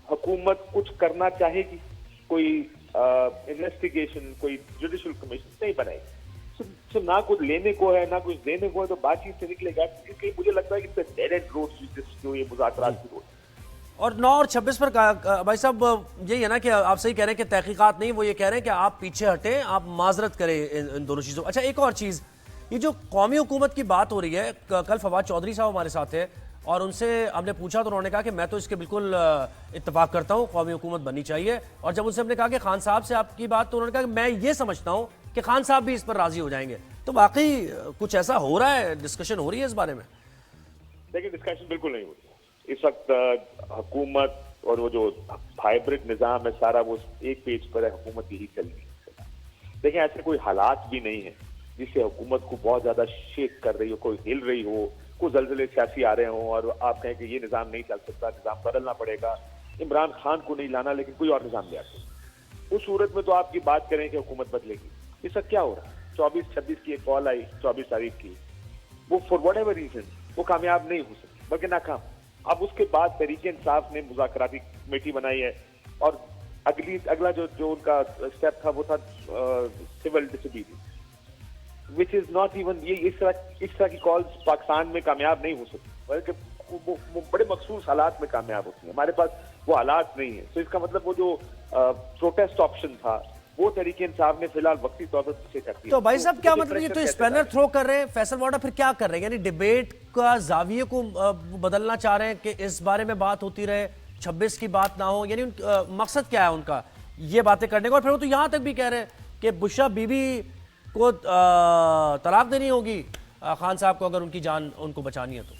हुकूमत कुछ करना चाहेगी? कोई इन्वेस्टिगेशन, कोई जुडिशल कमीशन नहीं बनाएगी। तो ना कुछ लेने को है ना कुछ देने को है, तो बातचीत से निकलेगा। इसलिए मुझे लगता है कि डेड एंड रोड जो ये मुज़ाकरात की रोड। और 9 और 26 पर भाई साहब यही है ना कि आप सही कह रहे हैं कि तहकीकात नहीं, वो ये कह रहे हैं कि आप पीछे हटें, आप माजरत करें इन दोनों चीज़ों। अच्छा, एक और चीज़, ये जो कौमी हुकूमत की बात हो रही है, कल फवाद चौधरी साहब हमारे साथ थे और उनसे हमने पूछा तो उन्होंने कहा कि मैं तो इसके बिल्कुल इत्तेफाक करता हूँ, कौमी हुकूमत बननी चाहिए। और जब उनसे हमने कहा कि खान साहब से आपकी बात, तो उन्होंने कहा कि मैं ये समझता हूँ कि खान साहब भी इस पर राजी हो जाएंगे। तो वाकई कुछ ऐसा हो रहा है, डिस्कशन हो रही है इस बारे में? देखिए, डिस्कशन बिल्कुल नहीं होती इस वक्त। हुकूमत और वो जो हाइब्रिड निजाम है सारा, वो एक पेज पर है, हुकूमत यही चल रही है। देखिए, ऐसे कोई हालात भी नहीं है जिससे हुकूमत को बहुत ज्यादा शेक कर रही हो, कोई हिल रही हो, कोई जलजले सियासी आ रहे हों और आप कहें कि ये निजाम नहीं चल सकता, निजाम बदलना पड़ेगा, इमरान खान को नहीं लाना लेकिन कोई और निजाम ले आते। उस सूरत में तो आपकी बात करें कि हुकूमत बदलेगी, इस वक्त क्या हो रहा है? 24-26 की एक कॉल आई 24 तारीख की, वो फॉर वट एवर रीजन वो कामयाब नहीं हो सकती बल्कि नाकाम। अब उसके बाद तहरीक इंसाफ ने मुज़ाकराती कमेटी बनाई है और अगला जो उनका स्टेप था वो था civil disobedience, which is not even. ये इस तरह की कॉल्स पाकिस्तान में कामयाब नहीं हो सकती, बल्कि वो बड़े मखसूस हालात में कामयाब होती है। हमारे पास वो हालात नहीं है। तो इसका मतलब वो जो प्रोटेस्ट ऑप्शन था वो तहरीक इंसाफ ने फिलहाल वक्ती तौर पर पीछे कर दिया। तो भाई साहब, क्या मतलब ये तो स्पैनर थ्रो कर रहे हैं फैसल वाडा, फिर क्या कर रहे हैं? यानी डिबेट का जाविये को बदलना चाह रहे हैं कि इस बारे में बात होती रहे, 26 की बात ना हो। यानी मकसद क्या है उनका ये बातें करने का? और फिर वो तो यहां तक भी कह रहे हैं कि बुशरा बीबी को तलाक देनी होगी खान साहब को अगर उनकी जान उनको बचानी है तो।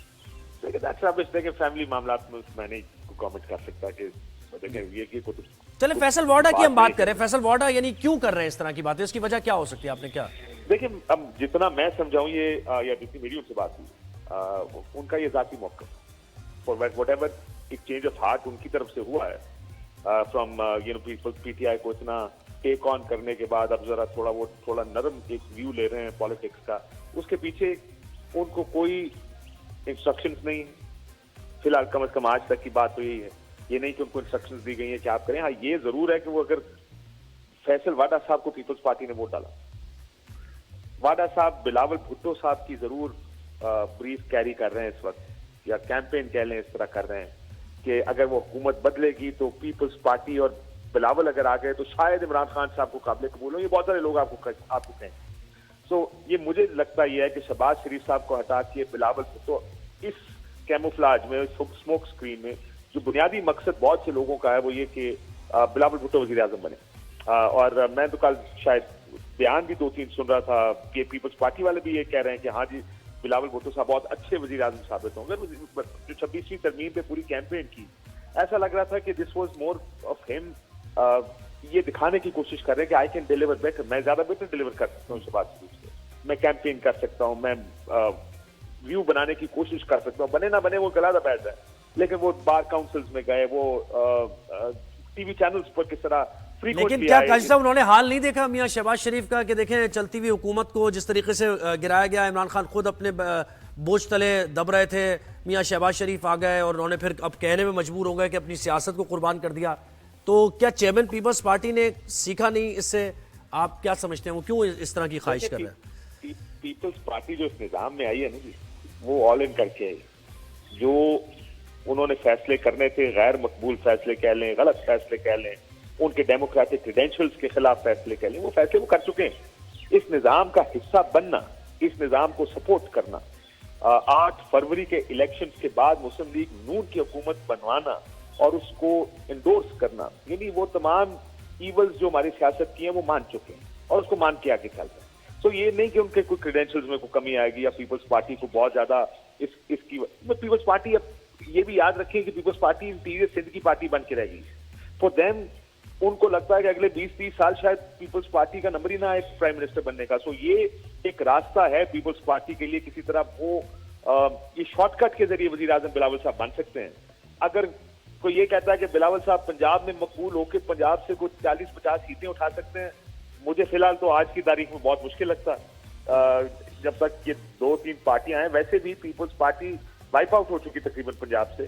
देखिए, फैमिली मामला में मैं नहीं कमेंट कर सकता कि चले फैसल वाडा की हम बात करें। फैसल वाडा यानी क्यों कर रहे हैं इस तरह की बातें, इसकी वजह क्या हो सकती है? आपने क्या देखिए, अब जितना मैं समझाऊं ये या जितनी मेरी उनसे बात हुई, उनका ये जाती मौका फॉर व्हाटएवर एक चेंज ऑफ हार्ट उनकी तरफ से हुआ है फ्रॉम पीपल्स पीटीआई को इतना टेक ऑन करने के बाद अब जरा थोड़ा नरम एक व्यू ले रहे हैं पॉलिटिक्स का। उसके पीछे उनको कोई इंस्ट्रक्शंस नहीं, फिलहाल कम से कम आज तक की बात तो यही है। ये नहीं कि उनको इंस्ट्रक्शंस दी गई हैं कि आप करें। हाँ, ये जरूर है कि वो अगर फैसल वाडा साहब को पीपल्स पार्टी ने वोट डाला, वाडा साहब बिलावल भुट्टो साहब की जरूर ब्रीफ कैरी कर रहे हैं इस वक्त, या कैंपेन कह लें, इस तरह कर रहे हैं कि अगर वो हुकूमत बदलेगी तो पीपल्स पार्टी और बिलावल अगर आ गए तो शायद इमरान खान साहब को काबिल कबूल हो। ये बहुत सारे लोग आपको कहें। सो ये मुझे लगता ये है कि शहबाज शरीफ साहब को हटा के बिलावल भुट्टो इस कैमोफ्लाज में, स्मोक स्क्रीन में, जो बुनियादी मकसद बहुत से लोगों का है वो ये कि बिलावल भुट्टो वज़ीर आज़म बने। और मैं तो कल शायद बयान भी 2-3 सुन रहा था कि पीपल्स पार्टी वाले भी ये कह रहे हैं कि हाँ जी, बिलावल भुट्टो साहब बहुत अच्छे वज़ीर आज़म साबित होंगे। जो 26वीं तरमीम पे पूरी कैंपेन की, ऐसा लग रहा था कि this was more of him, ये दिखाने की कोशिश कर रहे हैं कि आई कैन डिलीवर बेटर, मैं ज्यादा बेटर डिलीवर कर सकता हूँ शहबाज शरीफ से, मैं कैंपेन कर सकता हूँ, मैं व्यू बनाने की कोशिश कर सकता हूँ, बने ना बने वो गला बैठ है, लेकिन वो बार काउंसिल्स में गए, वो टीवी चैनल्स पर किस तरह लेकिन क्या काजी साहब उन्होंने हाल नहीं देखा मियां शहबाज शरीफ का कि देखें चलती हुई हुकूमत को जिस तरीके से गिराया गया, इमरान खान खुद अपने बोझ तले दब रहे थे, मियां शहबाज शरीफ आ गए और उन्होंने फिर अब कहने में मजबूर हो गए कि अपनी सियासत को कुर्बान कर दिया। तो क्या चेयरमैन पीपल्स पार्टी ने सीखा नहीं इससे? आप क्या समझते हैं वो क्यों इस तरह की ख्वाहिश कर रहे हैं? पीपल्स पार्टी जो इस निजाम में आई है ना जी, वो ऑल इन करके आई। जो उन्होंने फैसले करने थे, गैर मकबूल फैसले कह लें, गलत फैसले कह लें, उनके डेमोक्रेटिक क्रेडेंशियल्स के खिलाफ फैसले कह लें, वो फैसले वो कर चुके हैं। इस निजाम का हिस्सा बनना, इस निजाम को सपोर्ट करना, 8 फरवरी के इलेक्शन के बाद मुस्लिम लीग नून की हुकूमत बनवाना और उसको इंडोर्स करना, यानी वो तमाम ईवल्स जो हमारी सियासत की हैं वो मान चुके हैं और उसको मान के आगे चल रहे हैं। तो ये नहीं कि उनके कोई क्रेडेंशियल्स में कोई कमी आएगी या पीपल्स पार्टी को बहुत ज्यादा इसकी पीपल्स पार्टी, अब ये भी याद रखें कि पीपल्स पार्टी इंटीरियर सिंध की पार्टी बन के रहेगी। फॉर देम उनको लगता है कि अगले 20-30 साल शायद पीपल्स पार्टी का नंबर ही ना आए प्राइम मिनिस्टर बनने का। सो ये एक रास्ता है पीपल्स पार्टी के लिए, किसी तरह वो ये शॉर्टकट के जरिए वजीर आजम बिलावल साहब बन सकते हैं। अगर कोई ये कहता है कि बिलावल साहब पंजाब में मकबूल होकर पंजाब से कुछ 40-50 सीटें उठा सकते हैं, मुझे फिलहाल तो आज की तारीख में बहुत मुश्किल लगता है। जब तक ये 2-3 पार्टियां हैं, वैसे भी पीपल्स पार्टी वाइप आउट हो चुकी तकरीबन पंजाब से,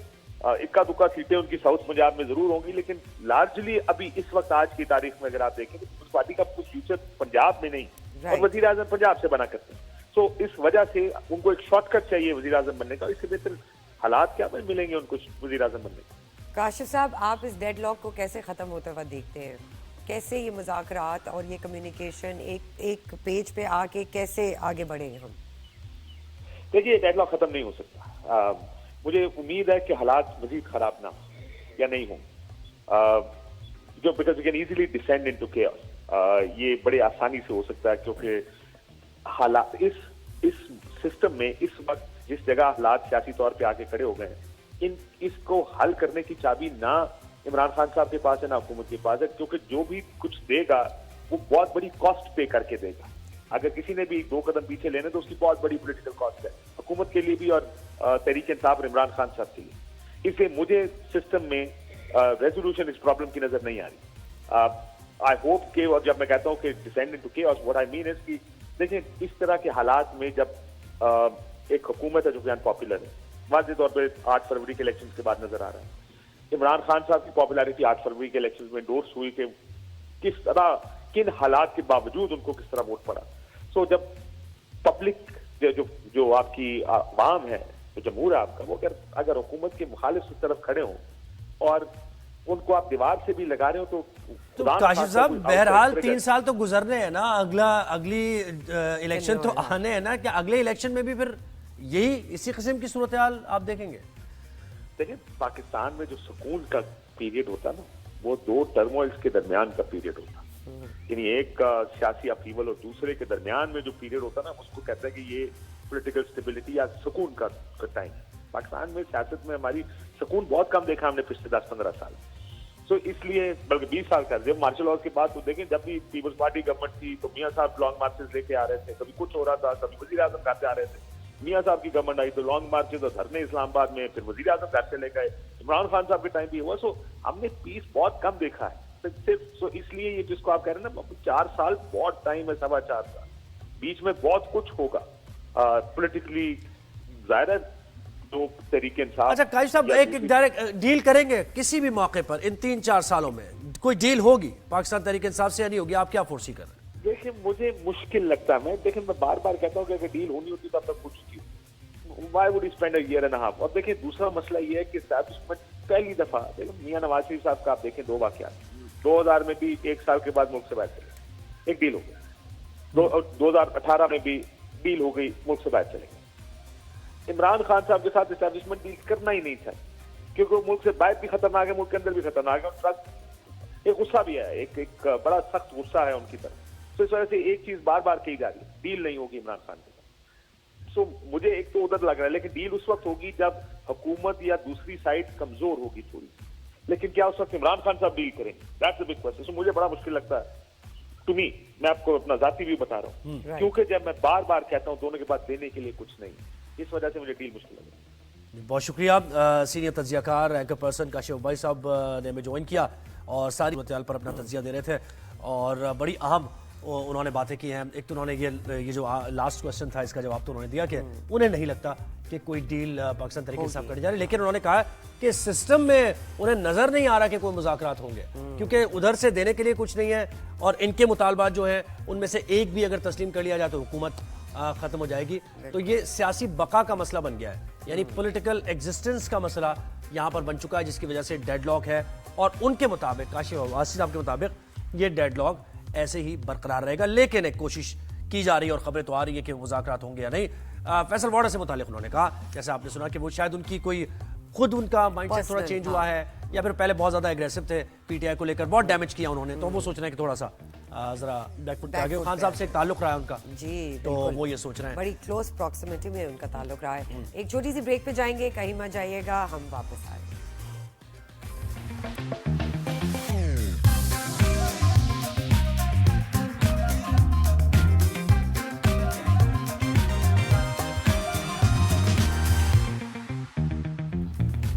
इक्का दुक्का सीटें उनकी साउथ पंजाब में जरूर होंगी, लेकिन लार्जली अभी इस वक्त आज की तारीख में अगर आप देखें तो पीपल्स पार्टी का कुछ फ्यूचर पंजाब में नहीं और वजीर आजम पंजाब से बना करते हैं। तो इस वजह से उनको एक शॉर्टकट चाहिए वजीर आजम बनने का। इससे बेहतर हालात क्या मिलेंगे उनको वजीर आजम बनने का? काशिफ साहब, आप इस डेडलॉक को कैसे खत्म होता हुआ देखते हैं? कैसे ये मुज़ाकरात और ये कम्युनिकेशन एक पेज पे आके कैसे आगे बढ़ेंगे हम? देखिए, डेडलॉक खत्म नहीं हो सकता। मुझे उम्मीद है कि हालात मजीद खराब ना हो या नहीं हो, जो because you can easily descend into chaos. ये बड़े आसानी से हो सकता है क्योंकि हालात इस सिस्टम में इस वक्त जिस जगह हालात सियासी तौर पे आके खड़े हो गए हैं, इसको हल करने की चाबी ना इमरान खान साहब के पास है ना हुकूमत के पास है, क्योंकि जो भी कुछ देगा वो बहुत बड़ी कॉस्ट पे करके देगा। अगर किसी ने भी 2 कदम पीछे लेने तो उसकी बहुत बड़ी पॉलिटिकल कॉस्ट है, हुकूमत के लिए भी और तहरीक इंसाफ और इमरान खान साहब के लिए। इसलिए मुझे सिस्टम में रेजोल्यूशन इस प्रॉब्लम की नजर नहीं आ रही। आई होप के, और जब मैं कहता हूँ कि descend into chaos, what I mean is कि देखिए इस तरह के हालात में जब एक हुकूमत है जो कि अनपॉपुलर है, वाज़ेह तौर पर 8 फरवरी के इलेक्शन के बाद नजर आ रहा है। इमरान खान साहब की पॉपुलैरिटी 8 फरवरी के इलेक्शन में इंडोर्स हुई कि किस तरह, किन हालात के बावजूद उनको किस तरह वोट पड़ा। सो जब पब्लिक जो आपकी आवाम है, जो जमहूर है आपका, वो अगर हुकूमत के मुखालिफ की तरफ खड़े हो और उनको आप दीवार से भी लगा रहे हो तो काशिफ साहब बहरहाल 3 साल तो गुजरने हैं ना, अगली इलेक्शन तो आने हैं ना, क्या अगले इलेक्शन में भी फिर यही इसी किस्म की सूरत हाल आप देखेंगे? देखिए, पाकिस्तान में जो सुकून का पीरियड होता है ना, वो 2 टर्मोइल्स के दरमियान का पीरियड होता है। यानी एक सियासी अपीवल और दूसरे के दरमियान में जो पीरियड होता है ना, उसको कहते हैं कि ये पॉलिटिकल स्टेबिलिटी या सुकून का टाइम। पाकिस्तान में सियासत में हमारी सुकून बहुत कम देखा हमने पिछले 10-15 साल। तो इसलिए बल्कि 20 साल का, जब मार्शल लॉ के बाद तो देखें, जब भी पीपल्स पार्टी गवर्नमेंट थी तो मियां साहब लॉन्ग मार्चेस लेके आ रहे थे, कभी कुछ हो रहा था, कभी वजीर आजम घर से आ रहे थे। मियां साहब की गवर्नमेंट आई तो लॉन्ग मार्चेस और धरने इस्लामाबाद में, फिर वजीर आजम घर से ले गए। इमरान खान साहब के टाइम भी हुआ। सो हमने पीस बहुत कम देखा है सिर्फ। सो इसलिए ये जिसको आप कह रहे हैं ना, 4 साल बहुत टाइम है, 4.25 साल, बीच में बहुत कुछ होगा पॉलिटिकली। जाहिर जो तरीके इंसाफ। अच्छा काजी साहब, एक डायरेक्ट डील करेंगे किसी भी मौके पर इन 3-4 सालों में? कोई डील होगी पाकिस्तान तहरीक इंसाफ से या नहीं होगी? आप क्या फोर्सी कर रहे हैं? देखिए, मुझे मुश्किल लगता है। मैं बार बार कहता हूँ कि अगर डील होनी होती तो अब तक हो चुकी हो। Why would he spend a year and a half? और देखिए, दूसरा मसला ये है कि एस्टैब्लिशमेंट पहली दफा, मियां नवाज शरीफ साहब का आप देखें 2 वाकयात, 2000 में भी 1 साल के बाद मुल्क से बाहर चले, एक डील हो गया। 2018 में भी डील हो गई, मुल्क से बाहर चले गए। इमरान खान साहब के साथ एस्टैब्लिशमेंट डील करना ही नहीं था, क्योंकि मुल्क से बाहर भी खतरनाक है, मुल्क के अंदर भी खतरनाक है, और एक गुस्सा भी है, एक बड़ा सख्त गुस्सा है उनकी तरफ। तो इस वजह से एक चीज बार बार कही जा रही है, डील नहीं होगी इमरान खान के साथ। सो मुझे एक तो उधर लग रहा है, लेकिन डील उस वक्त होगी जब हुकूमत या दूसरी साइड कमजोर होगी थोड़ी, लेकिन क्या उस वक्त इमरान खान साहब डील करेंगे? That's the big question. मुझे बड़ा मुश्किल लगता है, टू मी, मैं आपको अपना जाती व्यू बता रहा हूँ, क्योंकि जब मैं बार बार कहता हूँ दोनों के बाद देने के लिए कुछ नहीं, इस वजह से मुझे डील मुश्किल लग रहा है। बहुत शुक्रिया। सीनियर तज्जियाकार एंकर पर्सन काशिफ भाई साहब ने हमें ज्वाइन किया और सारी मसले पर अपना तज्जिया दे रहे थे और बड़ी अहम उन्होंने बातें की हैं। एक तो उन्होंने ये जो लास्ट क्वेश्चन था इसका जवाब तो उन्होंने दिया कि उन्हें नहीं लगता कि कोई डील पाकिस्तान तरीके के साथ करी जा रही, लेकिन उन्होंने कहा कि सिस्टम में उन्हें नजर नहीं आ रहा कि कोई मुज़ाकरात होंगे, क्योंकि उधर से देने के लिए कुछ नहीं है और इनके मुतालबात जो हैं उनमें से एक भी अगर तस्लीम कर लिया जाए तो हुकूमत खत्म हो जाएगी। तो ये सियासी बका का मसला बन गया है, यानी पॉलिटिकल एग्जिस्टेंस का मसला यहाँ पर बन चुका है, जिसकी वजह से डेडलॉक है और उनके मुताबिक, काशिफ अब्बासी साहब के मुताबिक ये डेडलॉक ऐसे ही बरकरार रहेगा। लेकिन एक कोशिश की जा रही है और खबरें तो आ रही है कि मुज़ाकरात होंगे या नहीं। फैसल बॉर्डर से मुतालिक उन्होंने कहा, जैसे आपने सुना, कि वो शायद उनकी कोई खुद उनका माइंडसेट थोड़ा चेंज हुआ है या फिर पहले बहुत ज्यादा एग्रेसिव थे पीटीआई को लेकर, बहुत डैमेज किया उन्होंने, तो वो सोच रहे हैं कि थोड़ा सा जरा बैकफुट पे आ गए। खान साहब से एक ताल्लुक रहा है उनका जी, तो वो ये सोच रहे हैं, बड़ी क्लोज प्रॉक्सिमिटी में उनका ताल्लुक रहा है। एक छोटी सी ब्रेक पे जाएंगे, कहीं मत जाइएगा, हम वापस आएंगे।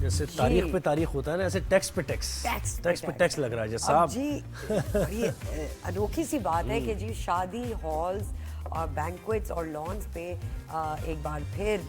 जैसे तारीख पे तारीख होता है ना, ऐसे टैक्स पे टैक्स लग रहा है जैसा अब जी बड़ी अनोखी सी बात है कि जी शादी हॉल्स और बैंक्वेट्स और लॉन्स पे एक बार फिर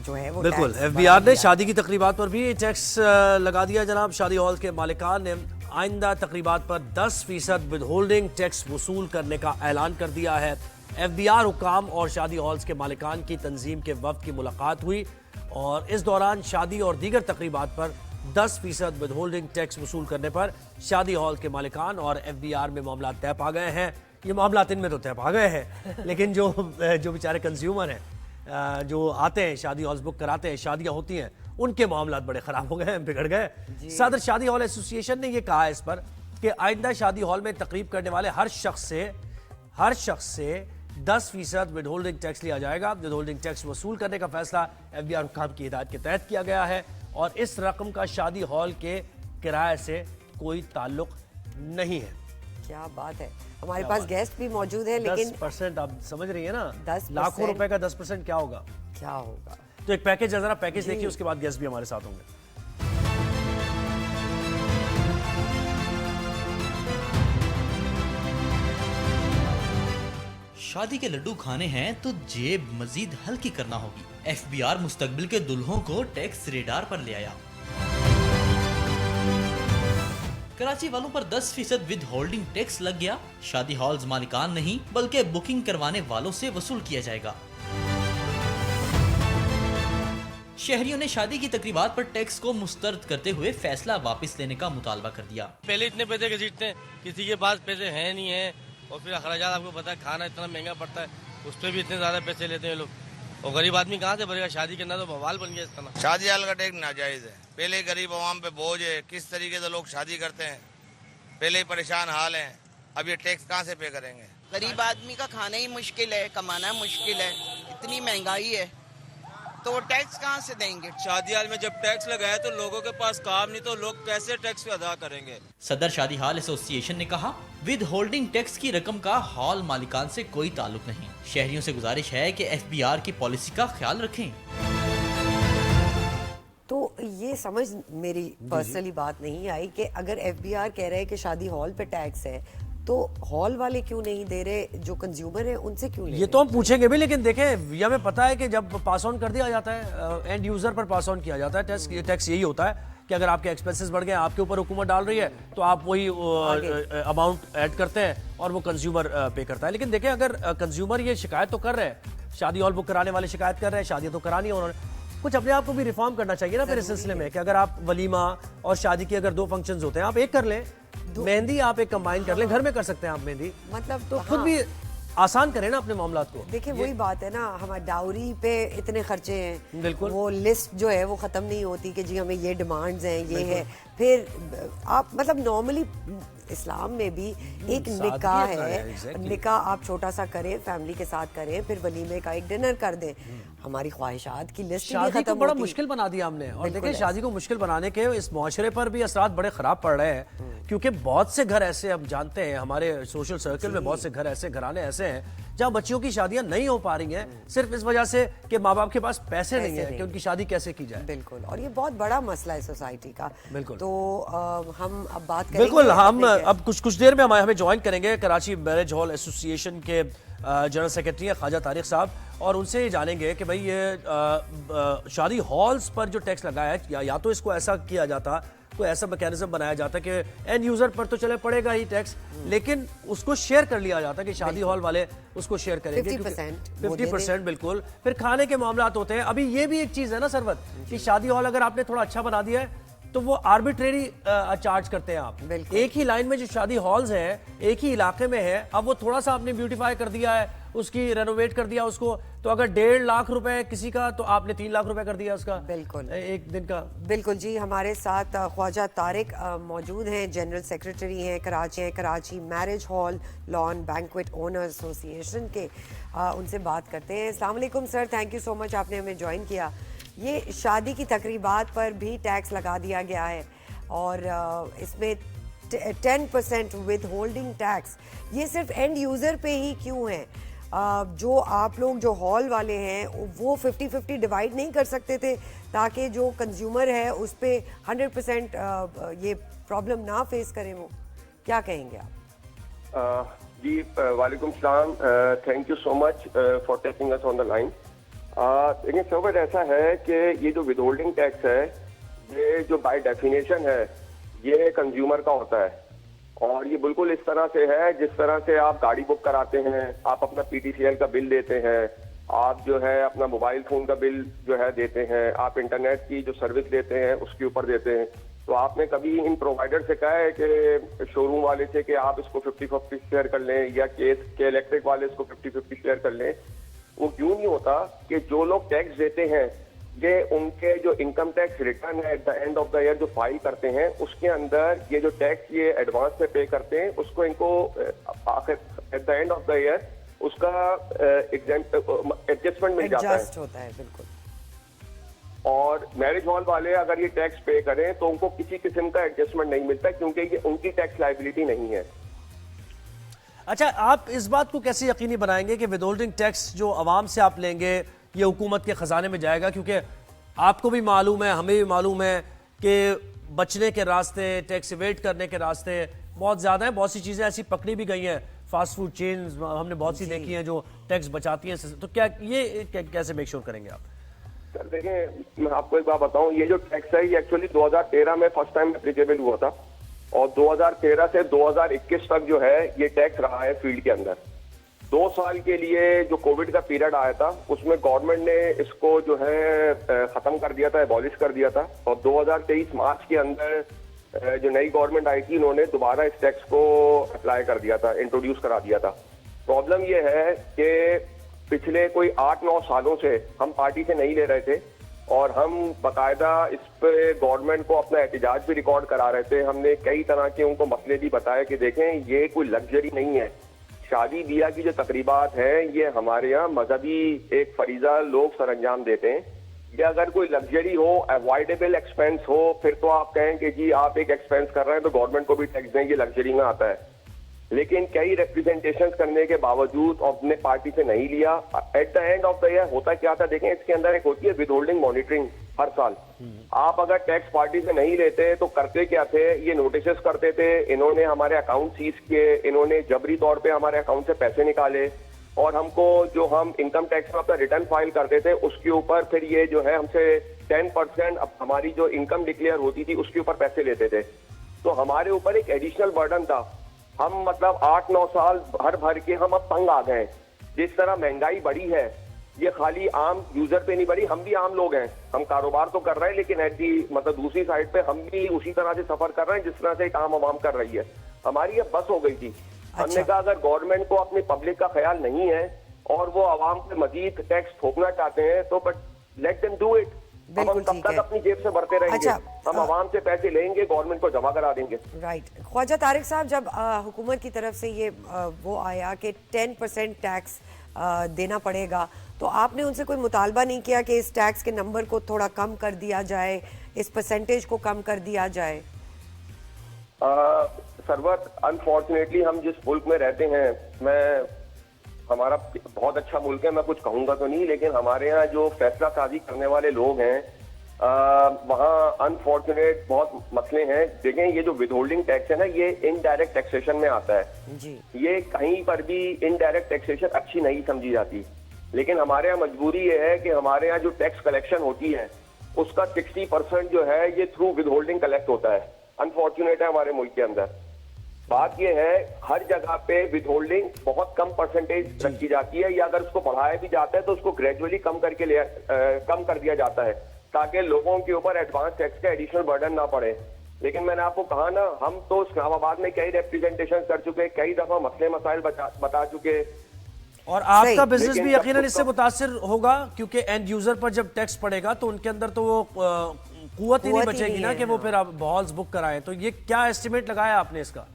जो है वो बिल्कुल टैक्स एफबीआर ने बढ़ा शादी की तकरीबात पर भी टैक्स लगा दिया। जनाब, शादी हॉल के मालिकान ने आइंदा तकरीबात पर 10% विदहोल्डिंग टैक्स वसूल करने का ऐलान कर दिया है। एफबीआर हुकाम और शादी हॉल्स के मालिकान की तंजीम के वक्त की मुलाकात हुई और इस दौरान शादी और दीगर तकरीबात पर 10% विदहोल्डिंग टैक्स वसूल करने पर शादी हॉल के मालिकान और एफबीआर में मामला तय पा गए हैं। ये मामला इनमें तो तय पा गए हैं, लेकिन जो बेचारे कंज्यूमर हैं, जो आते हैं शादी हॉल्स बुक कराते हैं, शादियां होती हैं, उनके मामला बड़े खराब हो गए हैं, बिगड़ गए। सदर शादी हॉल एसोसिएशन ने यह कहा है इस पर कि आइंदा शादी हॉल में तकरीब करने वाले हर शख्स से 10% विदहोल्डिंग टैक्स लिया जाएगा। विदहोल्डिंग टैक्स वसूल करने का फैसला एफबीआर हुकाम की हिदायत के तहत किया गया है और इस रकम का शादी हॉल के किराए से कोई ताल्लुक नहीं है। क्या बात है। हमारे पास गेस्ट भी मौजूद है, लेकिन 10% आप समझ रही है ना, 10% लाखों रुपए का 10% क्या होगा? तो एक पैकेज है, जरा पैकेज देखिए, उसके बाद गेस्ट भी हमारे साथ होंगे। शादी के लड्डू खाने हैं तो जेब मजीद हल्की करना होगी। एफबीआर मुस्तकबिल के दुल्हों को टैक्स रेडार पर ले आया। कराची वालों पर 10% विद होल्डिंग टैक्स लग गया। शादी हॉल्स मालिकान नहीं बल्कि बुकिंग करवाने वालों से वसूल किया जाएगा। शहरियों ने शादी की तकरीबात पर टैक्स को मुस्तरद करते हुए फैसला वापस लेने का मुतालबा कर दिया। पहले इतने पैसे घसीटते, किसी के पास पैसे हैं नहीं है, और फिर अखराजात आपको पता है, खाना इतना महंगा पड़ता है, उस पर भी इतने ज्यादा पैसे लेते हैं लोग, और गरीब आदमी कहाँ से भरेगा? शादी करना तो बवाल बन गया इतना। शादी हाल का टैक्स नाजायज है। पहले गरीब आवाम पे बोझ है, किस तरीके से लोग शादी करते हैं, पहले ही परेशान हाल हैं, अब ये टैक्स कहाँ से पे करेंगे? गरीब आदमी का खाना ही मुश्किल है, कमाना मुश्किल है, इतनी महंगाई है, तो टैक्स कहाँ से देंगे? शादी हाल में जब टैक्स लगाया तो लोगों के पास काम नहीं, तो लोग कैसे टैक्स अदा करेंगे? सदर शादी हॉल एसोसिएशन ने कहा, विद होल्डिंग टैक्स की रकम का हॉल मालिकान से कोई ताल्लुक नहीं। शहरियों से गुजारिश है कि एफबीआर की पॉलिसी का ख्याल रखें। तो ये समझ मेरी पर्सनली बात नहीं आई कि अगर एफबीआर कह रहे हैं कि शादी हॉल पे टैक्स है, तो हॉल वाले क्यों नहीं दे रहे, जो कंज्यूमर है उनसे क्यों ले? ये तो हम पूछेंगे भी, लेकिन देखें, ये हमें पता है कि जब पास ऑन कर दिया जाता है, एंड यूजर पर पास ऑन किया जाता है टैक्स यही होता है कि अगर आपके एक्सपेंसेस बढ़ गए, आपके ऊपर हुकूमत डाल रही है, तो आप वही अमाउंट ऐड करते हैं और वो कंज्यूमर पे करता है। लेकिन देखें, अगर कंज्यूमर ये शिकायत तो कर रहे हैं, शादी हॉल बुक कराने वाले शिकायत कर रहे हैं, शादी तो करानी है उन्होंने, कुछ अपने आप को भी रिफॉर्म करना चाहिए ना फिर इस सिलसिले में, कि अगर आप वलीमा और शादी की अगर 2 फंक्शंस होते हैं, आप एक कर लें, मेहंदी आप एक कंबाइन कर लें, घर में कर सकते हैं आप मेहंदी, मतलब तो खुद भी आसान करें ना अपने मामलात को। देखिए वही बात है ना, हमारे डाउरी पे इतने खर्चे हैं, बिल्कुल, वो लिस्ट जो है वो खत्म नहीं होती कि जी हमें ये डिमांड्स हैं, ये है, फिर आप मतलब नॉर्मली इस्लाम में भी एक सादगी निकाह अपना है, है। exactly. निकाह आप छोटा सा करें, फैमिली के साथ करें, फिर वलीमे का एक डिनर कर दें। हमारी ख्वाहिशात की लिस्ट भी शादी को खत्म बड़ा होती। मुश्किल बना दिया हमने। और बिल्कुल देखिए, ऐसे। शादी को मुश्किल बनाने के इस मुआशरे पर भी असरात बड़े खराब पड़ रहे हैं, क्योंकि बहुत से घर ऐसे हम जानते हैं, हमारे सोशल सर्कल में बहुत से घर ऐसे, घराने ऐसे हैं जहां बच्चियों की शादियां नहीं हो पा रही हैं, सिर्फ इस वजह से कि माँ बाप के पास पैसे नहीं है कि उनकी शादी कैसे की जाए। बिल्कुल, और ये बहुत बड़ा मसला है सोसाइटी का। बिल्कुल। तो हम अब बात करेंगे। बिल्कुल, हम अब कुछ देर में हमें ज्वाइन करेंगे कराची मैरिज हॉल एसोसिएशन के जनरल सेक्रेटरी हैं ख्वाजा तारिक साहब, और उनसे ये जानेंगे कि भाई ये शादी हॉल्स पर जो टैक्स लगाया है, या तो इसको ऐसा किया जाता, कोई ऐसा मैकेनिज्म बनाया जाता कि एंड यूजर पर तो चले पड़ेगा ही टैक्स, लेकिन उसको शेयर कर लिया जाता कि शादी हॉल वाले उसको शेयर करेंगे 50%। बिल्कुल। फिर खाने के मामलात होते हैं। अभी ये भी एक चीज है ना सरवत, कि शादी हॉल अगर आपने थोड़ा अच्छा बना दिया है तो वो आर्बिट्रेरी चार्ज करते हैं आप। एक ही लाइन में जो शादी हॉल्स हैं, एक ही इलाके में है, अब वो थोड़ा सा आपने ब्यूटीफाई कर दिया है, उसकी रेनोवेट कर दिया उसको, तो अगर 1.5 लाख रुपए किसी का, तो आपने 3 लाख रुपए कर दिया उसका। बिल्कुल, एक दिन का। बिल्कुल जी। हमारे साथ ख्वाजा तारिक मौजूद हैं, जनरल सेक्रेटरी हैं Karachi marriage hall lawn banquet owner association के। उनसे बात करते हैं। अस्सलाम वालेकुम sir, thank you so much, आपने हमें ज्वाइन किया। ये शादी की तकरीबात पर भी टैक्स लगा दिया गया है, और इसमें 10% विद होल्डिंग टैक्स, ये सिर्फ एंड यूज़र पे ही क्यों है? जो आप लोग जो हॉल वाले हैं वो 50-50 डिवाइड नहीं कर सकते थे, ताकि जो कंज्यूमर है उस पे 100% ये प्रॉब्लम ना फेस करें? वो क्या कहेंगे आप? जी वालेकुम सलाम, thank you so much for taking us on the line. लेकिन सब ऐसा है कि ये जो विदहोल्डिंग टैक्स है, ये जो बाय डेफिनेशन है ये कंज्यूमर का होता है, और ये बिल्कुल इस तरह से है जिस तरह से आप गाड़ी बुक कराते हैं, आप अपना PTCL का बिल देते हैं, आप जो है अपना मोबाइल फोन का बिल जो है देते हैं, आप इंटरनेट की जो सर्विस देते हैं उसके ऊपर देते हैं। तो आपने कभी इन प्रोवाइडर से कहा है कि शोरूम वाले से कि आप इसको 50-50 शेयर कर लें, या के इलेक्ट्रिक वाले इसको 50-50 शेयर कर लें? वो क्यों नहीं होता कि जो लोग टैक्स देते हैं, ये उनके जो इनकम टैक्स रिटर्न है at the end of the year जो फाइल करते हैं, उसके अंदर ये जो टैक्स ये एडवांस में पे करते हैं, उसको इनको आखिर at the end of the year उसका एडजस्टमेंट मिल जाता है। होता है, बिल्कुल। और मैरिज हॉल वाले अगर ये टैक्स पे करें तो उनको किसी किस्म का एडजस्टमेंट नहीं मिलता, क्योंकि ये उनकी टैक्स लायबिलिटी नहीं है। अच्छा, आप इस बात को कैसे यकीनी बनाएंगे कि विदहोल्डिंग टैक्स जो आवाम से आप लेंगे ये हुकूमत के खजाने में जाएगा? क्योंकि आपको भी मालूम है, हमें भी मालूम है कि बचने के रास्ते, टैक्स इवेट करने के रास्ते बहुत ज़्यादा हैं। बहुत सी चीज़ें ऐसी पकड़ी भी गई हैं, फास्ट फूड चेन्स हमने बहुत सी देखी हैं जो टैक्स बचाती हैं। तो क्या ये कैसे मेक श्योर करेंगे आप? सर देखें, मैं आपको एक बात बताऊं, ये जो टैक्स है ये एक्चुअली 2013 में फर्स्ट टाइम एप्लीकेबल हुआ था, और 2013 से 2021 तक जो है ये टैक्स रहा है फील्ड के अंदर। 2 साल के लिए जो कोविड का पीरियड आया था, उसमें गवर्नमेंट ने इसको जो है खत्म कर दिया था, एबॉलिश कर दिया था, और 2023 मार्च के अंदर जो नई गवर्नमेंट आई थी उन्होंने दोबारा इस टैक्स को अप्लाई कर दिया था, इंट्रोड्यूस करा दिया था। प्रॉब्लम ये है कि पिछले कोई 8-9 सालों से हम पार्टी से नहीं ले रहे थे, और हम बाकायदा इस पे गवर्नमेंट को अपना एहतजाज भी रिकॉर्ड करा रहे थे। हमने कई तरह के उनको मसले भी बताए कि देखें ये कोई लग्जरी नहीं है, शादी ब्याह की जो तकरीबात हैं ये हमारे यहाँ मजहबी एक फरीजा लोग सरअंजाम देते हैं। ये अगर कोई लग्जरी हो, अवॉइडेबल एक्सपेंस हो, फिर तो आप कहें कि जी आप एक एक्सपेंस कर रहे हैं तो गवर्नमेंट को भी टैक्स दें, ये लग्जरी में आता है। लेकिन कई रिप्रेजेंटेशन करने के बावजूद अपने पार्टी से नहीं लिया। At the end of the year होता क्या था, देखें इसके अंदर एक होती है विदहोल्डिंग मॉनिटरिंग हर साल। आप अगर टैक्स पार्टी से नहीं लेते तो करते क्या थे, ये नोटिसेस करते थे, इन्होंने हमारे अकाउंट सीज किए, इन्होंने जबरी तौर पे हमारे अकाउंट से पैसे निकाले, और हमको जो हम इनकम टैक्स में अपना रिटर्न फाइल करते थे उसके ऊपर फिर ये जो है हमसे 10% हमारी जो इनकम डिक्लेयर होती थी उसके ऊपर पैसे लेते थे। तो हमारे ऊपर एक एडिशनल बर्डन था। हम मतलब 8-9 साल भर भर के हम अब तंग आ गए। जिस तरह महंगाई बढ़ी है ये खाली आम यूजर पे नहीं बढ़ी, हम भी आम लोग हैं, हम कारोबार तो कर रहे हैं, लेकिन एट दी मतलब दूसरी साइड पे हम भी उसी तरह से सफर कर रहे हैं जिस तरह से एक आम आवाम कर रही है। हमारी ये बस हो गई थी। हमने कहा अगर गवर्नमेंट को अपनी पब्लिक का ख्याल नहीं है और वो आवाम पे मजीद टैक्स ठोकना चाहते हैं तो but let them do it. अब हम कब तक अपनी जेब से भरते रहेंगे? हम आवाम से पैसे लेंगे, गवर्नमेंट को जमा करा देंगे। राइट। ख्वाजा तारिक साहब, जब हुकूमत की तरफ से ये वो आया कि 10% टैक्स देना पड़ेगा, तो आपने उनसे कोई मुतालबा नहीं किया कि इस टैक्स के नंबर को थोड़ा कम कर दिया जाए, इस परसेंटेज को कम कर दिया जाए? सरवत, अनफॉर्चुनेटली हम जिस मुल्क में रहते हैं, हमारा बहुत अच्छा मुल्क है, मैं कुछ कहूंगा तो नहीं, लेकिन हमारे यहाँ जो फैसला साजी करने वाले लोग हैं, वहाँ अनफॉर्चुनेट बहुत मसले हैं। देखें, ये जो विदहोल्डिंग टैक्स है ना, ये इनडायरेक्ट टैक्सेशन में आता है जी। ये कहीं पर भी इनडायरेक्ट टैक्सेशन अच्छी नहीं समझी जाती, लेकिन हमारे यहाँ मजबूरी ये है कि हमारे यहाँ जो टैक्स कलेक्शन होती है उसका 60% जो है ये थ्रू विदहोल्डिंग कलेक्ट होता है। अनफॉर्चुनेट है हमारे मुल्क के अंदर। बात ये है, हर जगह पे विदहोल्डिंग बहुत कम परसेंटेज रखी जाती है, या अगर उसको बढ़ाया भी जाता है तो उसको ग्रेजुअली कम कर दिया जाता है, ताकि लोगों के ऊपर एडवांस टैक्स का एडिशनल बर्डन ना पड़े। लेकिन मैंने आपको कहा ना, हम तो इस्लामाबाद में कई रिप्रेजेंटेशन कर चुके, कई दफा मसले मसाइल बता चुके। और आपका बिजनेस भी यकीनन इससे मुतासिर होगा, क्योंकि एंड यूजर पर जब टैक्स पड़ेगा तो उनके अंदर तो वो कुव्वत ही नहीं बचेगी ना कि वो फिर आप हॉल्स बुक कराएं। तो ये क्या एस्टिमेट लगाया आपने इसका?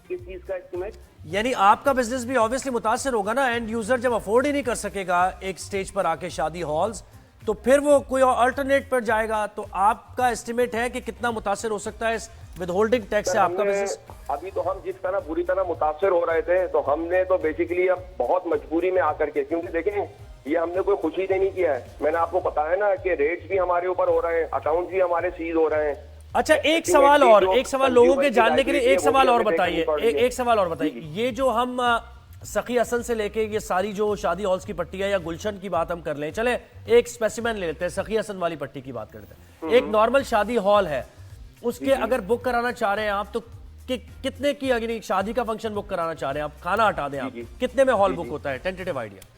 किस चीज का एस्टिमेट? यानी आपका बिजनेस भी ऑब्वियसली मुतासिर होगा ना, एंड यूजर जब अफोर्ड ही नहीं कर सकेगा एक स्टेज पर आके शादी हॉल्स, तो फिर वो कोई अल्टरनेट पर जाएगा। तो आपका एस्टिमेट है कि कितना मुतासिर हो सकता है इस विदहोल्डिंग टैक्स से आपका बिजनेस? अभी तो हम जिस तरह बुरी तरह मुतासिर हो रहे थे, तो हमने तो बेसिकली अब बहुत मजबूरी में आकर के, क्योंकि देखें ये हमने कोई खुशी से नहीं किया है। मैंने आपको बताया ना कि रेट्स भी हमारे ऊपर हो रहे हैं, अकाउंट भी हमारे सीज हो रहे हैं। अच्छा, एक सवाल लोगों के जानने के लिए एक सवाल और बताइए, एक सवाल और बताइए, ये जो हम सखी हसन से लेके ये सारी जो शादी हॉल्स की पट्टी है, या गुलशन की बात हम कर लें, चले एक स्पेसिमेन ले लेते हैं, सखी हसन वाली पट्टी की बात करते हैं। एक नॉर्मल शादी हॉल है, उसके अगर बुक कराना चाह रहे हैं आप, तो कितने की, अगर शादी का फंक्शन बुक कराना चाह रहे हैं आप, खाना हटा दें आप, कितने में हॉल बुक होता है? Tentative idea.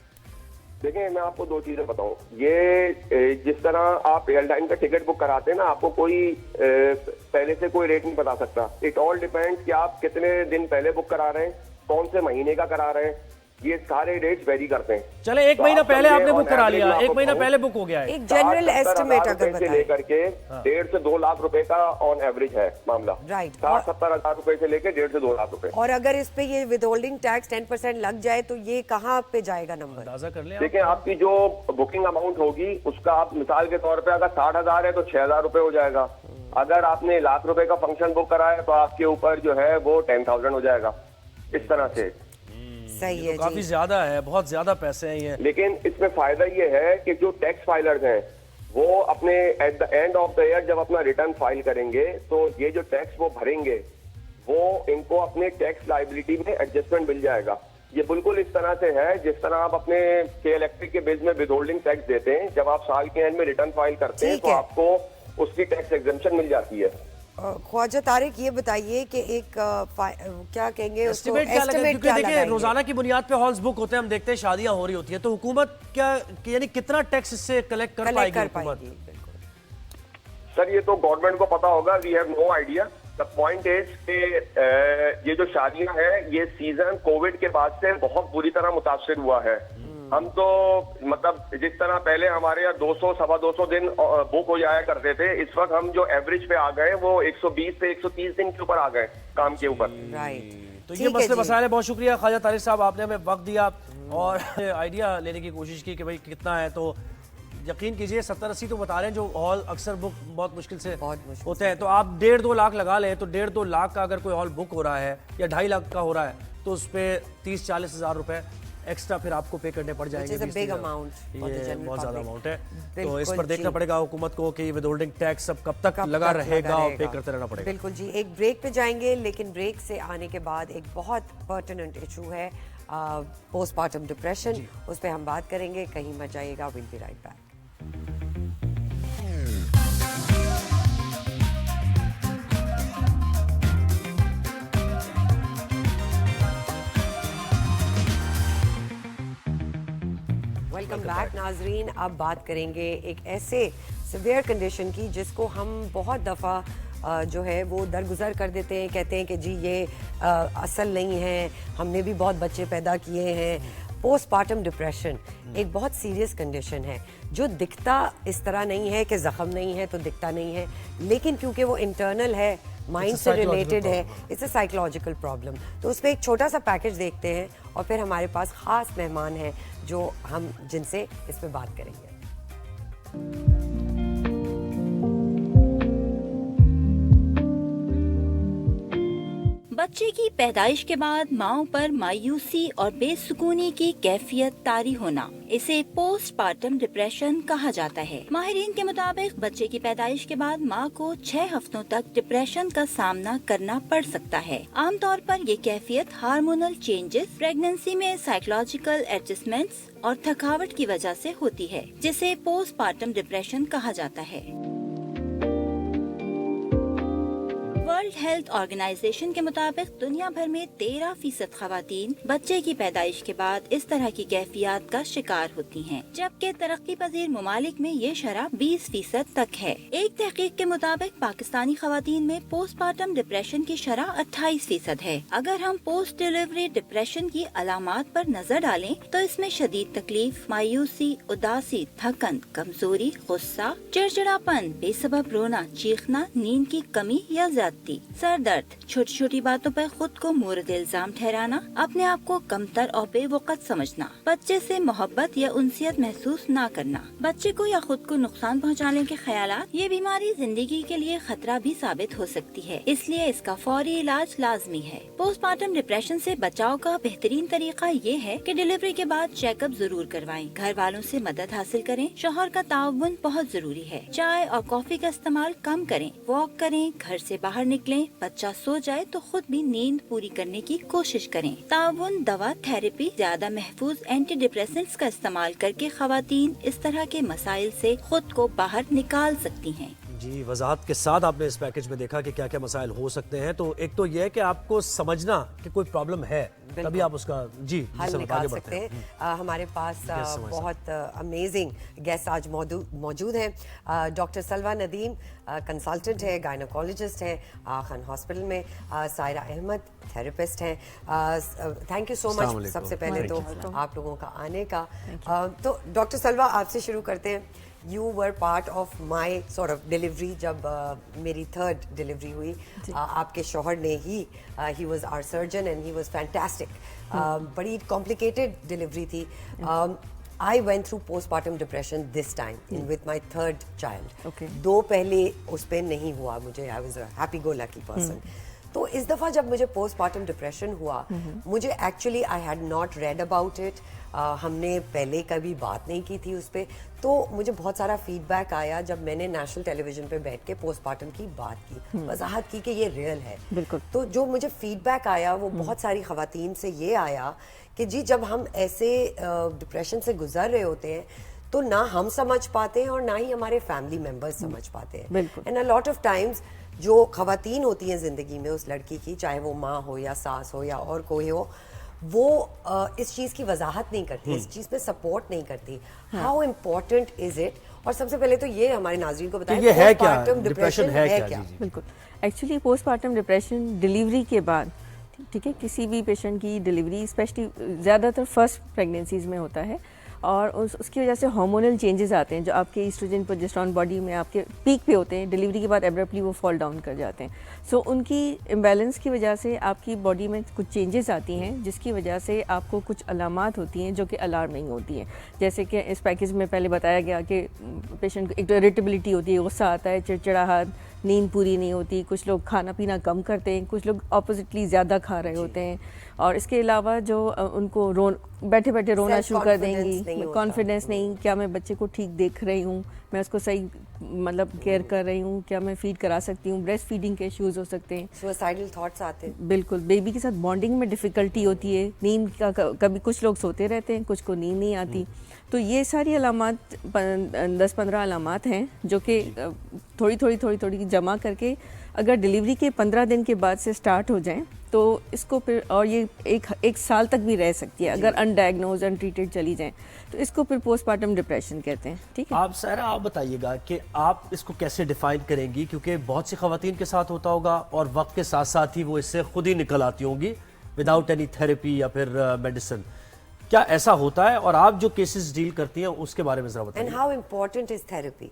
देखिए, मैं आपको दो चीजें बताऊं। ये जिस तरह आप एयरलाइन का टिकट बुक कराते हैं ना, आपको कोई पहले से कोई रेट नहीं बता सकता। इट ऑल डिपेंड्स कि आप कितने दिन पहले बुक करा रहे हैं, कौन से महीने का करा रहे हैं, ये सारे रेट्स वेरी करते हैं। चले, एक महीना पहले आपने बुक करा लिया, एक महीना पहले बुक हो गया है। एक जनरल एस्टिमेट अगर बताएं, लेकर के 1.5 से 2 लाख रुपए का ऑन एवरेज है मामला। राइट। 60-70 हजार रुपए से लेकर 1.5 से 2 लाख रुपए। और अगर इस पे ये विदहोल्डिंग टैक्स 10% लग जाए तो ये कहाँ पे जाएगा नंबर? अंदाजा कर लें। देखिए, आपकी जो बुकिंग अमाउंट होगी उसका, आप मिसाल के तौर पे अगर 60,000 है तो 6,000 रुपए हो जाएगा। अगर आपने लाख रुपए का फंक्शन बुक कराया तो आपके ऊपर जो है वो 10,000 हो जाएगा। इस तरह से सही है, काफी ज्यादा है, बहुत ज्यादा पैसे हैं ये। लेकिन इसमें फायदा ये है कि जो टैक्स फाइलर्स हैं वो अपने at the end of the year जब अपना रिटर्न फाइल करेंगे, तो ये जो टैक्स वो भरेंगे वो इनको अपने टैक्स लायबिलिटी में एडजस्टमेंट मिल जाएगा। ये बिल्कुल इस तरह से है जिस तरह आप अपने इलेक्ट्रिक के बेस में विदहोल्डिंग टैक्स देते हैं, जब आप साल के एंड में रिटर्न फाइल करते हैं तो आपको उसकी टैक्स एग्जम्पशन मिल जाती है। ख्वाजा तारिक, ये बताइए कि एक क्या कहेंगे उसको, एस्टिमेट क्या देखिए, रोजाना की बुनियाद पे हॉल्स बुक होते हैं, हम देखते हैं शादियां हो रही होती है, तो हुकूमत क्या, यानी कितना टैक्स इससे कलेक्ट कर पाएगी हुकूमत? सर, ये तो गवर्नमेंट को पता होगा, we have no idea. The point is कि ये जो शादियां हैं, ये सीजन कोविड के बाद से बहुत बुरी तरह मुतासिर हुआ है। हम तो मतलब जिस तरह पहले हमारे यहाँ 200-225 दिन बुक हो जाया करते थे, इस वक्त हम जो एवरेज पे आ गए वो 120 से 130 दिन के ऊपर आ गए काम के ऊपर। तो ये मसले मसाइल है। बहुत शुक्रिया ख्वाजा तारिक साहब, आपने हमें वक्त दिया और आइडिया लेने की कोशिश की कि भाई कितना है। तो यकीन कीजिए 70-80 तो बता रहे हैं जो हॉल अक्सर बुक बहुत मुश्किल से होते हैं। तो आप 1.5-2 लाख लगा लें, तो 1.5-2 लाख का अगर कोई हॉल बुक हो रहा है या 2.5 लाख का हो रहा है, तो उस पर 30-40 हज़ार रुपए एक्स्ट्रा फिर आपको पे करने पड़ जाएंगे। बिग अमाउंट, ये बहुत ज्यादा अमाउंट है। तो इस पर देखना पड़ेगा हुकूमत को कि विदहोल्डिंग टैक्स अब कब तक लगा रहेगा और पे करते रहना पड़ेगा। बिल्कुल जी। एक ब्रेक पे जाएंगे, लेकिन ब्रेक से आने के बाद एक बहुत पर्टिनेंट इशू है पोस्टमार्टम डिप्रेशन, उस पर हम बात करेंगे। कहीं मत जाइएगा, will be right back. Welcome back नाजरीन। अब बात करेंगे एक ऐसे सिवियर कंडीशन की जिसको हम बहुत दफ़ा जो है वो दरगुजर कर देते हैं, कहते हैं कि जी ये असल नहीं है, हमने भी बहुत बच्चे पैदा किए हैं, पोस्टपार्टम डिप्रेशन एक बहुत सीरियस कंडीशन है जो दिखता इस तरह नहीं है कि जख्म नहीं है तो दिखता नहीं है, लेकिन क्योंकि वो इंटरनल है, माइंड से रिलेटेड है, इट्स अ साइकोलॉजिकल प्रॉब्लम। तो उस पर एक छोटा सा पैकेज देखते हैं और फिर हमारे पास खास मेहमान हैं जो हम जिनसे इस पर बात करेंगे। बच्चे की पैदाइश के बाद माओ पर मायूसी और बेसुकूनी की कैफियत तारी होना, इसे पोस्टपार्टम डिप्रेशन कहा जाता है। माहिरीन के मुताबिक बच्चे की पैदाइश के बाद माँ को 6 हफ्तों तक डिप्रेशन का सामना करना पड़ सकता है। आमतौर पर ये कैफियत हार्मोनल चेंजेस, प्रेगनेंसी में साइकोलॉजिकल एडजस्टमेंट्स और थकावट की वजह से होती है, जिसे पोस्टपार्टम डिप्रेशन कहा जाता है। वर्ल्ड हेल्थ ऑर्गेनाइजेशन के मुताबिक दुनिया भर में 13% खवातीन बच्चे की पैदाइश के बाद इस तरह की कैफियत का शिकार होती हैं, जबकि तरक्की पजीर ममालिक में ये शरह 20% तक है। एक तहकीक के मुताबिक पाकिस्तानी खवातीन में पोस्टपार्टम डिप्रेशन की शरह 28% है। अगर हम पोस्ट डिलीवरी डिप्रेशन की अलामात पर नजर डालें तो इसमें शदीद तकलीफ, मायूसी, उदासी, थकन, कमजोरी, गुस्सा, चिड़चिड़ापन, बेसबब रोना, चीखना, नींद की कमी या सर दर्द, छोटी छोटी बातों पर खुद को मोरद इल्जाम ठहराना, अपने आप को कमतर और बेवकत समझना, बच्चे से मोहब्बत या उनसियत महसूस ना करना, बच्चे को या खुद को नुकसान पहुंचाने के ख्यालात, ये बीमारी जिंदगी के लिए खतरा भी साबित हो सकती है, इसलिए इसका फौरी इलाज लाजमी है। पोस्टपार्टम डिप्रेशन से बचाव का बेहतरीन तरीका ये है कि डिलीवरी के बाद चेकअप जरूर करवाएं, घर वालों से मदद हासिल करें, शौहर का ताउन बहुत जरूरी है, चाय और कॉफी का इस्तेमाल कम करें, वॉक करें, घर से बाहर निकलें, बच्चा सो जाए तो खुद भी नींद पूरी करने की कोशिश करें। ताउन, दवा, थेरेपी, ज्यादा महफूज एंटी डिप्रेसेंट्स का इस्तेमाल करके खवातीन इस तरह के मसाइल से खुद को बाहर निकाल सकती हैं। जी, वजाहत के साथ आपने इस पैकेज में देखा कि क्या क्या मसाइल हो सकते हैं। तो एक तो यह है कि आपको समझना कि कोई प्रॉब्लम है, तभी आप उसका हल निकाल सकते हैं। हमारे पास बहुत अमेजिंग गेस्ट आज मौजूद हैं। डॉक्टर सलवा नदीम कंसल्टेंट है, गायनोकोलॉजिस्ट हैं खान हॉस्पिटल में, सायरा अहमद थेरेपिस्ट हैं। थैंक यू सो मच सबसे पहले तो आप लोगों का आने का। तो डॉक्टर सलवा, आपसे शुरू करते हैं। You were part of my sort of delivery जब मेरी 3rd डिलीवरी हुई। आपके शौहर ने he was our surgeon and he was fantastic। बड़ी complicated डिलीवरी थी। I went through postpartum depression this time with my 3rd child। दो पहले उस पे नहीं हुआ मुझे, I was a happy go lucky person। तो इस दफ़ा जब मुझे पोस्टपार्टम डिप्रेशन हुआ, मुझे actually I had not read about it, हमने पहले कभी बात नहीं की थी उस पर। तो मुझे बहुत सारा फीडबैक आया जब मैंने नेशनल टेलीविजन पे बैठ के पोस्टपार्टम की बात की, वजाहत की कि ये रियल है। बिल्कुल। तो जो मुझे फीडबैक आया वो बहुत सारी खवातीन से ये आया कि जी जब हम ऐसे डिप्रेशन से गुजर रहे होते हैं तो ना हम समझ पाते हैं और ना ही हमारे फैमिली मेम्बर्स समझ पाते हैं। And a lot of times जो खवातीन होती हैं जिंदगी में उस लड़की की, चाहे वो माँ हो या सास हो या और कोई हो, वो इस चीज की वजाहत नहीं करती, इस चीज में सपोर्ट नहीं करती। How important is it? और सबसे पहले तो ये हमारे नाज़रीन को बताएं, पोस्टपार्टम डिप्रेशन है क्या? बिल्कुल, एक्चुअली पोस्टपार्टम डिप्रेशन डिलीवरी के बाद, ठीक है, किसी भी पेशेंट की डिलीवरी स्पेशली ज़्यादातर फर्स्ट प्रेगनेंसीज में होता है और उसकी वजह से हार्मोनल चेंजेस आते हैं जो आपके ईस्ट्रोजन प्रोजेस्टेरोन बॉडी में आपके पीक पे होते हैं, डिलीवरी के बाद एब्रप्टली वो फॉल डाउन कर जाते हैं। सो उनकी इम्बैलेंस की वजह से आपकी बॉडी में कुछ चेंजेस आती हैं जिसकी वजह से आपको कुछ अलामात होती हैं जो कि अलार्मिंग होती हैं। जैसे कि इस पैकेज में पहले बताया गया कि पेशेंट को एक तो इरिटेबिलिटी होती है, गुस्सा आता है, चिड़चिड़ाहट, नींद पूरी नहीं होती, कुछ लोग खाना पीना कम करते हैं, कुछ लोग ऑपोजिटली ज़्यादा खा रहे होते हैं, और इसके अलावा जो उनको बैठे बैठे रोना शुरू कर देंगी, कॉन्फिडेंस नहीं, क्या मैं बच्चे को ठीक देख रही हूँ, मैं उसको सही मतलब केयर कर रही हूँ, क्या मैं फीड करा सकती हूँ, ब्रेस्ट फीडिंग के इश्यूज हो सकते हैं, सुसाइडल थॉट्स आते हैं। बिल्कुल, बेबी के साथ बॉन्डिंग में डिफ़िकल्टी होती है, नींद का कभी कुछ लोग सोते रहते हैं, कुछ को नींद नहीं आती। तो ये सारी अलामात 10-15 अलामात हैं जो कि थोड़ी जमा करके अगर डिलीवरी के 15 दिन के बाद से स्टार्ट हो जाएं तो इसको फिर, और ये एक साल तक भी रह सकती है अगर अनडायग्नोज अनट्रीटेड चली जाएं, तो इसको फिर पोस्टपार्टम डिप्रेशन कहते हैं। ठीक है, आप सारा आप बताइएगा कि आप इसको कैसे डिफाइन करेंगी, क्योंकि बहुत सी खवातीन के साथ होता होगा और वक्त के साथ साथ ही वो इससे खुद ही निकल आती होंगी विदाउट एनी थेरेपी या फिर मेडिसिन। क्या ऐसा होता है, और आप जो केसेस डील करती हैं उसके बारे में जरा बताइए। And how important is therapy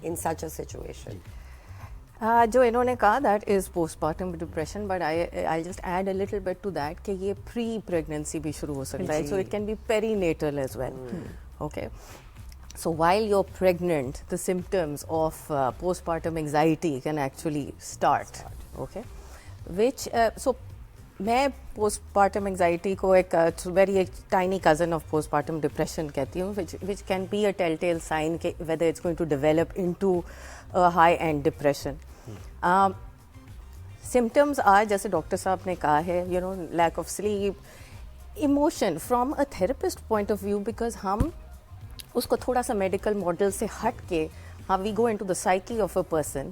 in such a situation? जो इन्होंने कहा that is postmortem depression, but I just add a little bit to that कि ये प्री प्रेगनेंसी भी शुरू हो सकता है, so it can be perinatal as well. Okay, so while you're pregnant, the symptoms of postpartum anxiety can actually start. Okay, which so मैं postpartum anxiety को एक very tiny cousin of postpartum depression कहती हूँ, which can be a telltale sign कि whether it's going to develop into a high-end depression. Symptoms are, जैसे doctor साहब ने कहा है, you know, lack of sleep, emotion from a therapist point of view, because हम उसको थोड़ा सा मेडिकल मॉडल से हट के we go into the psyche of a person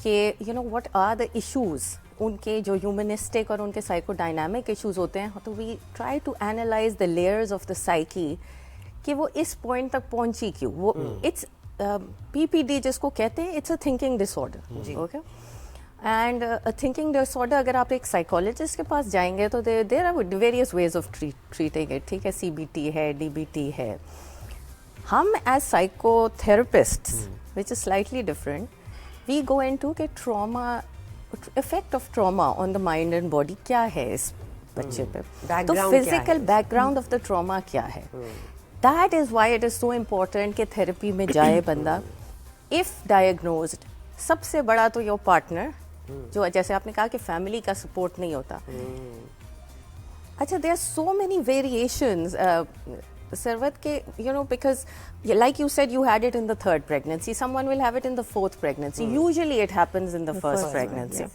के you know what are the issues, उनके जो ह्यूमनिस्टिक और उनके साइकोडायनामिक इश्यूज होते हैं, तो we try to analyse the layers of the psyche कि वो इस पॉइंट तक पहुंची क्यों. वो इट्स पीपीडी जिसको कहते हैं, it's a thinking disorder. Okay, and thinking disorder अगर आप एक साइकोलॉजिस्ट के पास जाएंगे तो there are various ways of treating it. ठीक है, सीबीटी है, डीबीटी है. हम as psychotherapists, which is slightly different, we go into के trauma, effect of trauma on the mind and body क्या है इस बच्चे पे, तो physical background of the trauma क्या है. That is why it is so important कि therapy में जाए बंदा. If diagnosed, सबसे बड़ा तो your partner, जो जैसे आपने कहा कि family का support नहीं होता. अच्छा, there are so many variations. Sarvat ke, you know, because like you said, you had it in the third pregnancy, someone will have it in the fourth pregnancy. Usually it happens in the first pregnancy.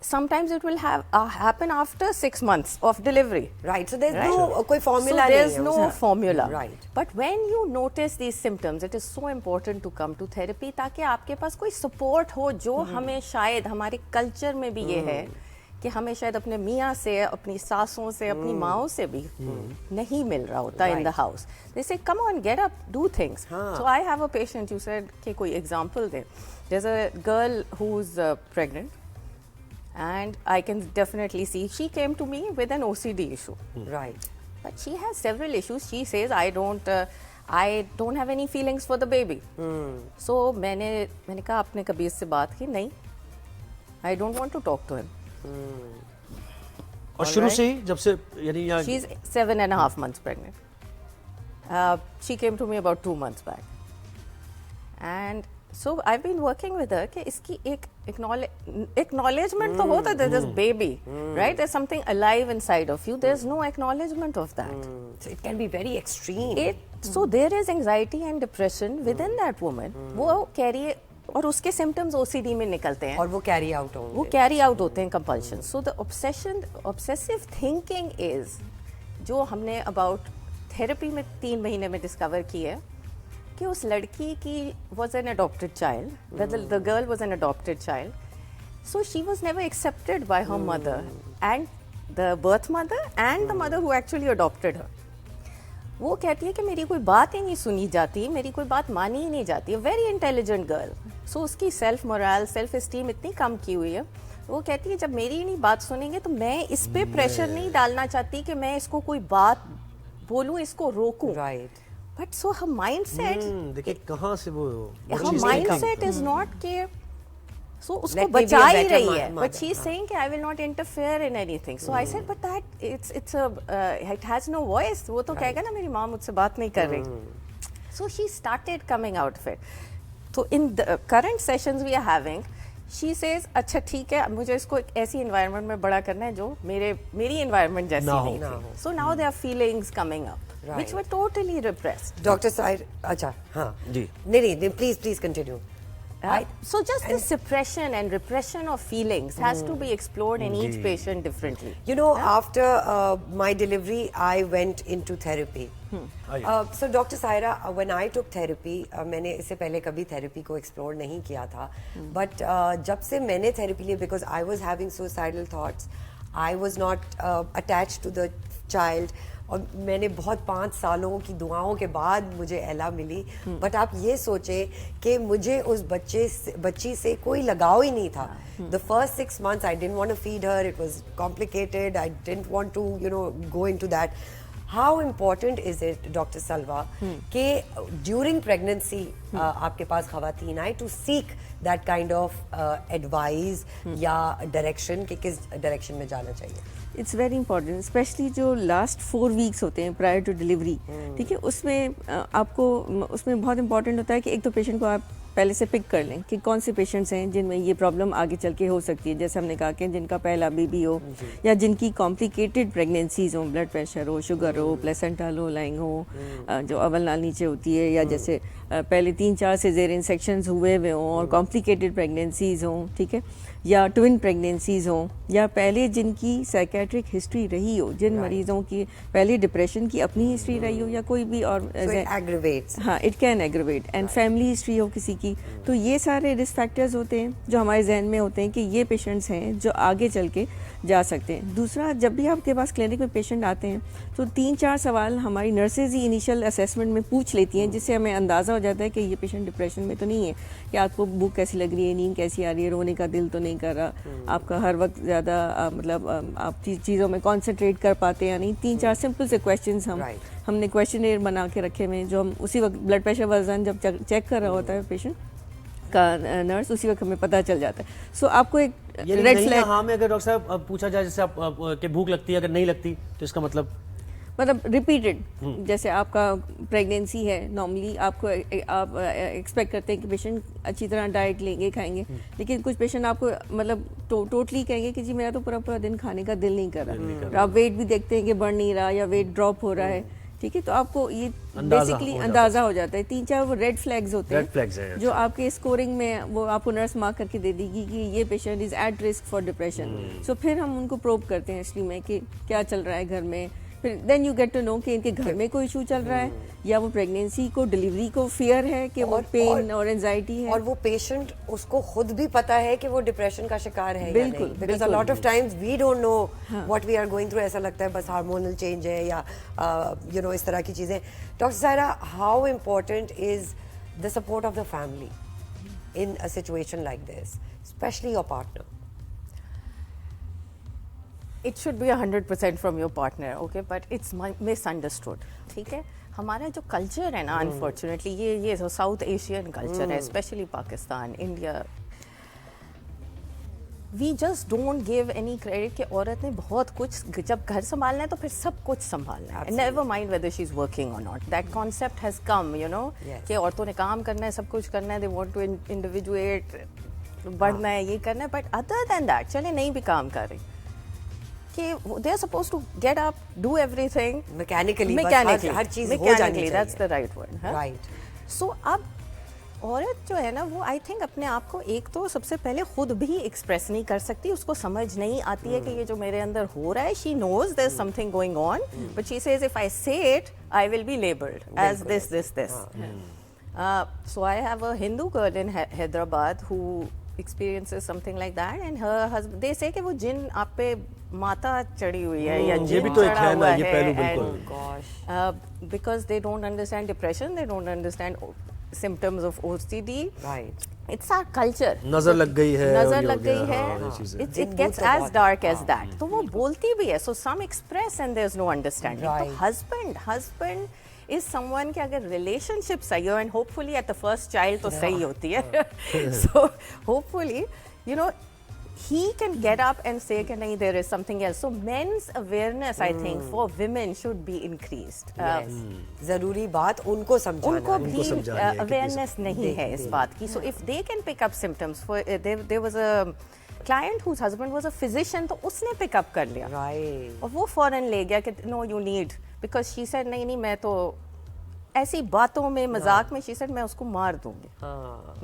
Sometimes it will have happen after 6 months of delivery. Right, so there's no koi formula. So there's no formula. Right. But when you notice these symptoms, it is so important to come to therapy ताकि आपके पास कोई support हो, जो हमें शायद हमारे culture में भी ये है कि हमें शायद अपने मियाँ से, अपनी सासों से, अपनी माँओं से भी नहीं मिल रहा होता in the house. They say come on, get up, do things. So I have a patient, you said कि कोई एग्जांपल दे. There is a girl who is pregnant and I can definitely see she came to me with an OCD issue. Right, but she has several issues. She says I don't have any feelings for the baby. So मैंने कहा आपने कभी इससे बात की? नहीं, I don't want to talk to him. और शुरू से ही जब से यानी she is 7.5 months pregnant. She came to me about 2 months back, and so I've been working with her कि इसकी एक acknowledgement तो होता है, this baby, right? There's something alive inside of you. There's no acknowledgement of that. So it can be very extreme. So there is anxiety and depression within that woman. वो carry, और उसके symptoms OCD में निकलते हैं और वो carry out होंगे, वो कैरी आउट होते हैं compulsion. So the obsessive thinking is, जो हमने अबाउट थेरेपी में 3 महीने में डिस्कवर की है कि उस लड़की की was an adopted child, the girl was an adopted child. So she was never accepted by her mother and the birth mother and the mother who actually adopted her. वो कहती है कि मेरी कोई बात ही नहीं सुनी जाती, मेरी कोई बात मानी ही नहीं जाती. Very intelligent girl. सो उसकी सेल्फ मोरल, सेल्फ एस्टीम इतनी कम की हुई है. वो कहती है जब मेरी नहीं बात सुनेंगे तो मैं इस पे प्रेशर नहीं डालना चाहती कि मैं इसको कोई बात बोलूं, इसको रोकूं. Right, but so her mindset, देखिए कहां से वो माइंडसेट इज नॉट के सो उसको बचा ही रही है, बट शी इज सेइंग कि I will not interfere in anything. So I said but that it has no voice. वो तो कहेगा ना मेरी माँ मुझसे बात नहीं कर रही. So she started coming out of it. तो in the current sessions we are having, she says अच्छा ठीक है, मुझे इसको एक ऐसी एनवायरनमेंट में बड़ा करना है जो मेरी एनवायरनमेंट जैसी नहीं थी. So now there are feelings coming up which were totally repressed. Dr. Sair, अच्छा, हाँ जी, नहीं, please continue. So just the suppression and repression of feelings has to be explored in each patient differently. You know, after my delivery, I went into therapy. So Dr. Saira, when I took therapy, मैंने इससे पहले कभी therapy को explore नहीं किया था. But जब से मैंने therapy लिया, because I was having suicidal thoughts, I was not attached to the child. और मैंने बहुत 5 सालों की दुआओं के बाद मुझे एला मिली, बट आप ये सोचें कि मुझे उस बच्ची से कोई लगाव ही नहीं था. The first 6 months I didn't want to feed her, it was complicated, I didn't want to go into that. How important is it, Dr. Salwa, कि during pregnancy आपके पास खवातीन आए to seek that kind of advice या direction कि किस direction में जाना चाहिए? इट्स वेरी इंपॉर्टेंट, स्पेशली जो लास्ट 4 वीक्स होते हैं प्रायर टू डिलीवरी, ठीक है, उसमें आपको उसमें बहुत इंपॉर्टेंट होता है कि एक तो पेशेंट को आप पहले से पिक कर लें कि कौन से पेशेंट्स हैं जिनमें ये प्रॉब्लम आगे चल के हो सकती है. जैसे हमने कहा कि जिनका पहला बेबी हो या जिनकी कॉम्प्लिकेटेड प्रेगनेंसीज हो, ब्लड प्रेशर हो, शुगर हो, प्लेसेंटा लो लाइंग हो, जो अवल नाल नीचे होती है, या जैसे पहले 3-4 सिजेरियन सेक्शंस हुए हुए हों और कॉम्प्लिकेटेड प्रेगनेंसीज हों, ठीक है, या ट्विन प्रेगनेंसीज हों, या पहले जिनकी साइकेट्रिक हिस्ट्री रही हो, जिन मरीजों की पहले डिप्रेशन की अपनी हिस्ट्री रही हो या कोई भी और एग्रीवेट्स, हाँ, it can aggravate, and family history हो किसी की, तो ये सारे रिस्क फैक्टर्स होते हैं जो हमारे जहन में होते हैं कि ये पेशेंट्स हैं जो आगे चल के जा सकते हैं. दूसरा, जब भी आपके पास क्लिनिक में पेशेंट आते हैं तो 3-4 सवाल हमारी नर्सेज ही इनिशियल असेसमेंट में पूछ लेती हैं, जिससे हमें अंदाज़ा हो जाता है कि ये पेशेंट डिप्रेशन में तो नहीं है, कि आपको भूख कैसी लग रही है, नींद कैसी आ रही है, रोने का दिल तो नहीं कर रहा, आपका हर वक्त ज़्यादा मतलब आप चीज़ों में कॉन्सेंट्रेट कर पाते हैं या नहीं. 3-4 सिंपल से क्वेश्चन हमने क्वेश्चनर बना के रखे हुए हैं, जो हम उसी वक्त ब्लड प्रेशर वजन जब चेक कर रहा होता है पेशेंट का नर्स, उसी वक्त हमें पता चल जाता है. सो आपको एक रेड फ्लैग, हाँ में अगर डॉक्टर साहब पूछा जाए जैसे आप के भूख लगती है, अगर नहीं लगती तो इसका मतलब रिपीटेड, जैसे आपका प्रेगनेंसी है, नॉर्मली आपको आप एक्सपेक्ट करते हैं कि पेशेंट अच्छी तरह डाइट लेंगे, खाएंगे, लेकिन कुछ पेशेंट आपको मतलब टोटली कहेंगे कि जी मेरा तो पूरा दिन खाने का दिल नहीं कर रहा, आप वेट भी देखते हैं कि बढ़ नहीं रहा या वेट ड्रॉप हो रहा है, ठीक है, तो आपको ये बेसिकली अंदाजा हो जाता है. 3-4 वो रेड फ्लैग्स होते हैं जो आपके स्कोरिंग में वो आपको नर्स मार्क करके दे देगी कि ये patient is at risk for depression. So फिर हम उनको प्रोब करते हैं हिस्ट्री में कि क्या चल रहा है घर में, फिर then you get to know कि इनके घर में कोई इशू चल रहा है या वो प्रेगनेंसी को, डिलीवरी को फियर है कि वो पेन और एंजाइटी है, और वो पेशेंट उसको खुद भी पता है कि वो डिप्रेशन का शिकार है. बिल्कुल, because a lot of times we don't know what we are going through. ऐसा लगता है बस हार्मोनल चेंज है या इस तरह की चीजें. Doctor Saira, how important is the support of the family in a situation like this, specially your partner? It should be 100% from your partner, okay? But it's misunderstood, ठीक है? हमारा जो कल्चर है ना, अनफॉर्चुनेटली ये जो साउथ एशियन कल्चर है, specially Pakistan, India, we just don't give any credit कि औरत ने बहुत कुछ जब घर संभालना है तो फिर सब कुछ संभालना है, never mind whether she is working or not. That concept has come, you know, कि औरतों ने काम करना है, सब कुछ करना है, दे वांट टू इंडिविजुएट, बढ़ना है, ये करना है, बट अदर देन दैट, चले नहीं भी काम कर रही, कि they are supposed to get up, do everything mechanically, हर चीज हो जानी चाहिए. That's the right word, right? So अब औरत जो है ना, वो आई थिंक अपने आप को एक तो सबसे पहले खुद भी एक्सप्रेस नहीं कर सकती, उसको समझ नहीं आती है कि ये जो मेरे अंदर हो रहा है, she knows there is something going on, but she says if I say it I will be labelled as this. So I have a Hindu girl in Hyderabad who experiences something like that, and her husband, they say कि वो जिन आप पे माता चढ़ी हुई है या जिन चढ़ा हुआ है, and because they don't understand depression, they don't understand symptoms of OCD. Right. It's our culture. नजर लग गई है. It gets as dark as that. तो वो बोलती भी है. So some express and there's no understanding. तो husband is someone कि अगर relationship सही हो, and hopefully at the first child तो सही होती है. So hopefully, you know, he can get up and say कि नहीं, there is something else. So men's awareness, I think, for women should be increased. जरूरी बात उनको समझाना, उनको भी awareness नहीं है इस बात की. So if they can pick up symptoms, for there was a client whose husband was a physician, तो उसने pick up कर लिया. Right. और वो फौरन ले गया कि no, you need, because she said नहीं मैं तो ऐसी बातों में, मजाक में, she said मैं उसको मार दूंगी.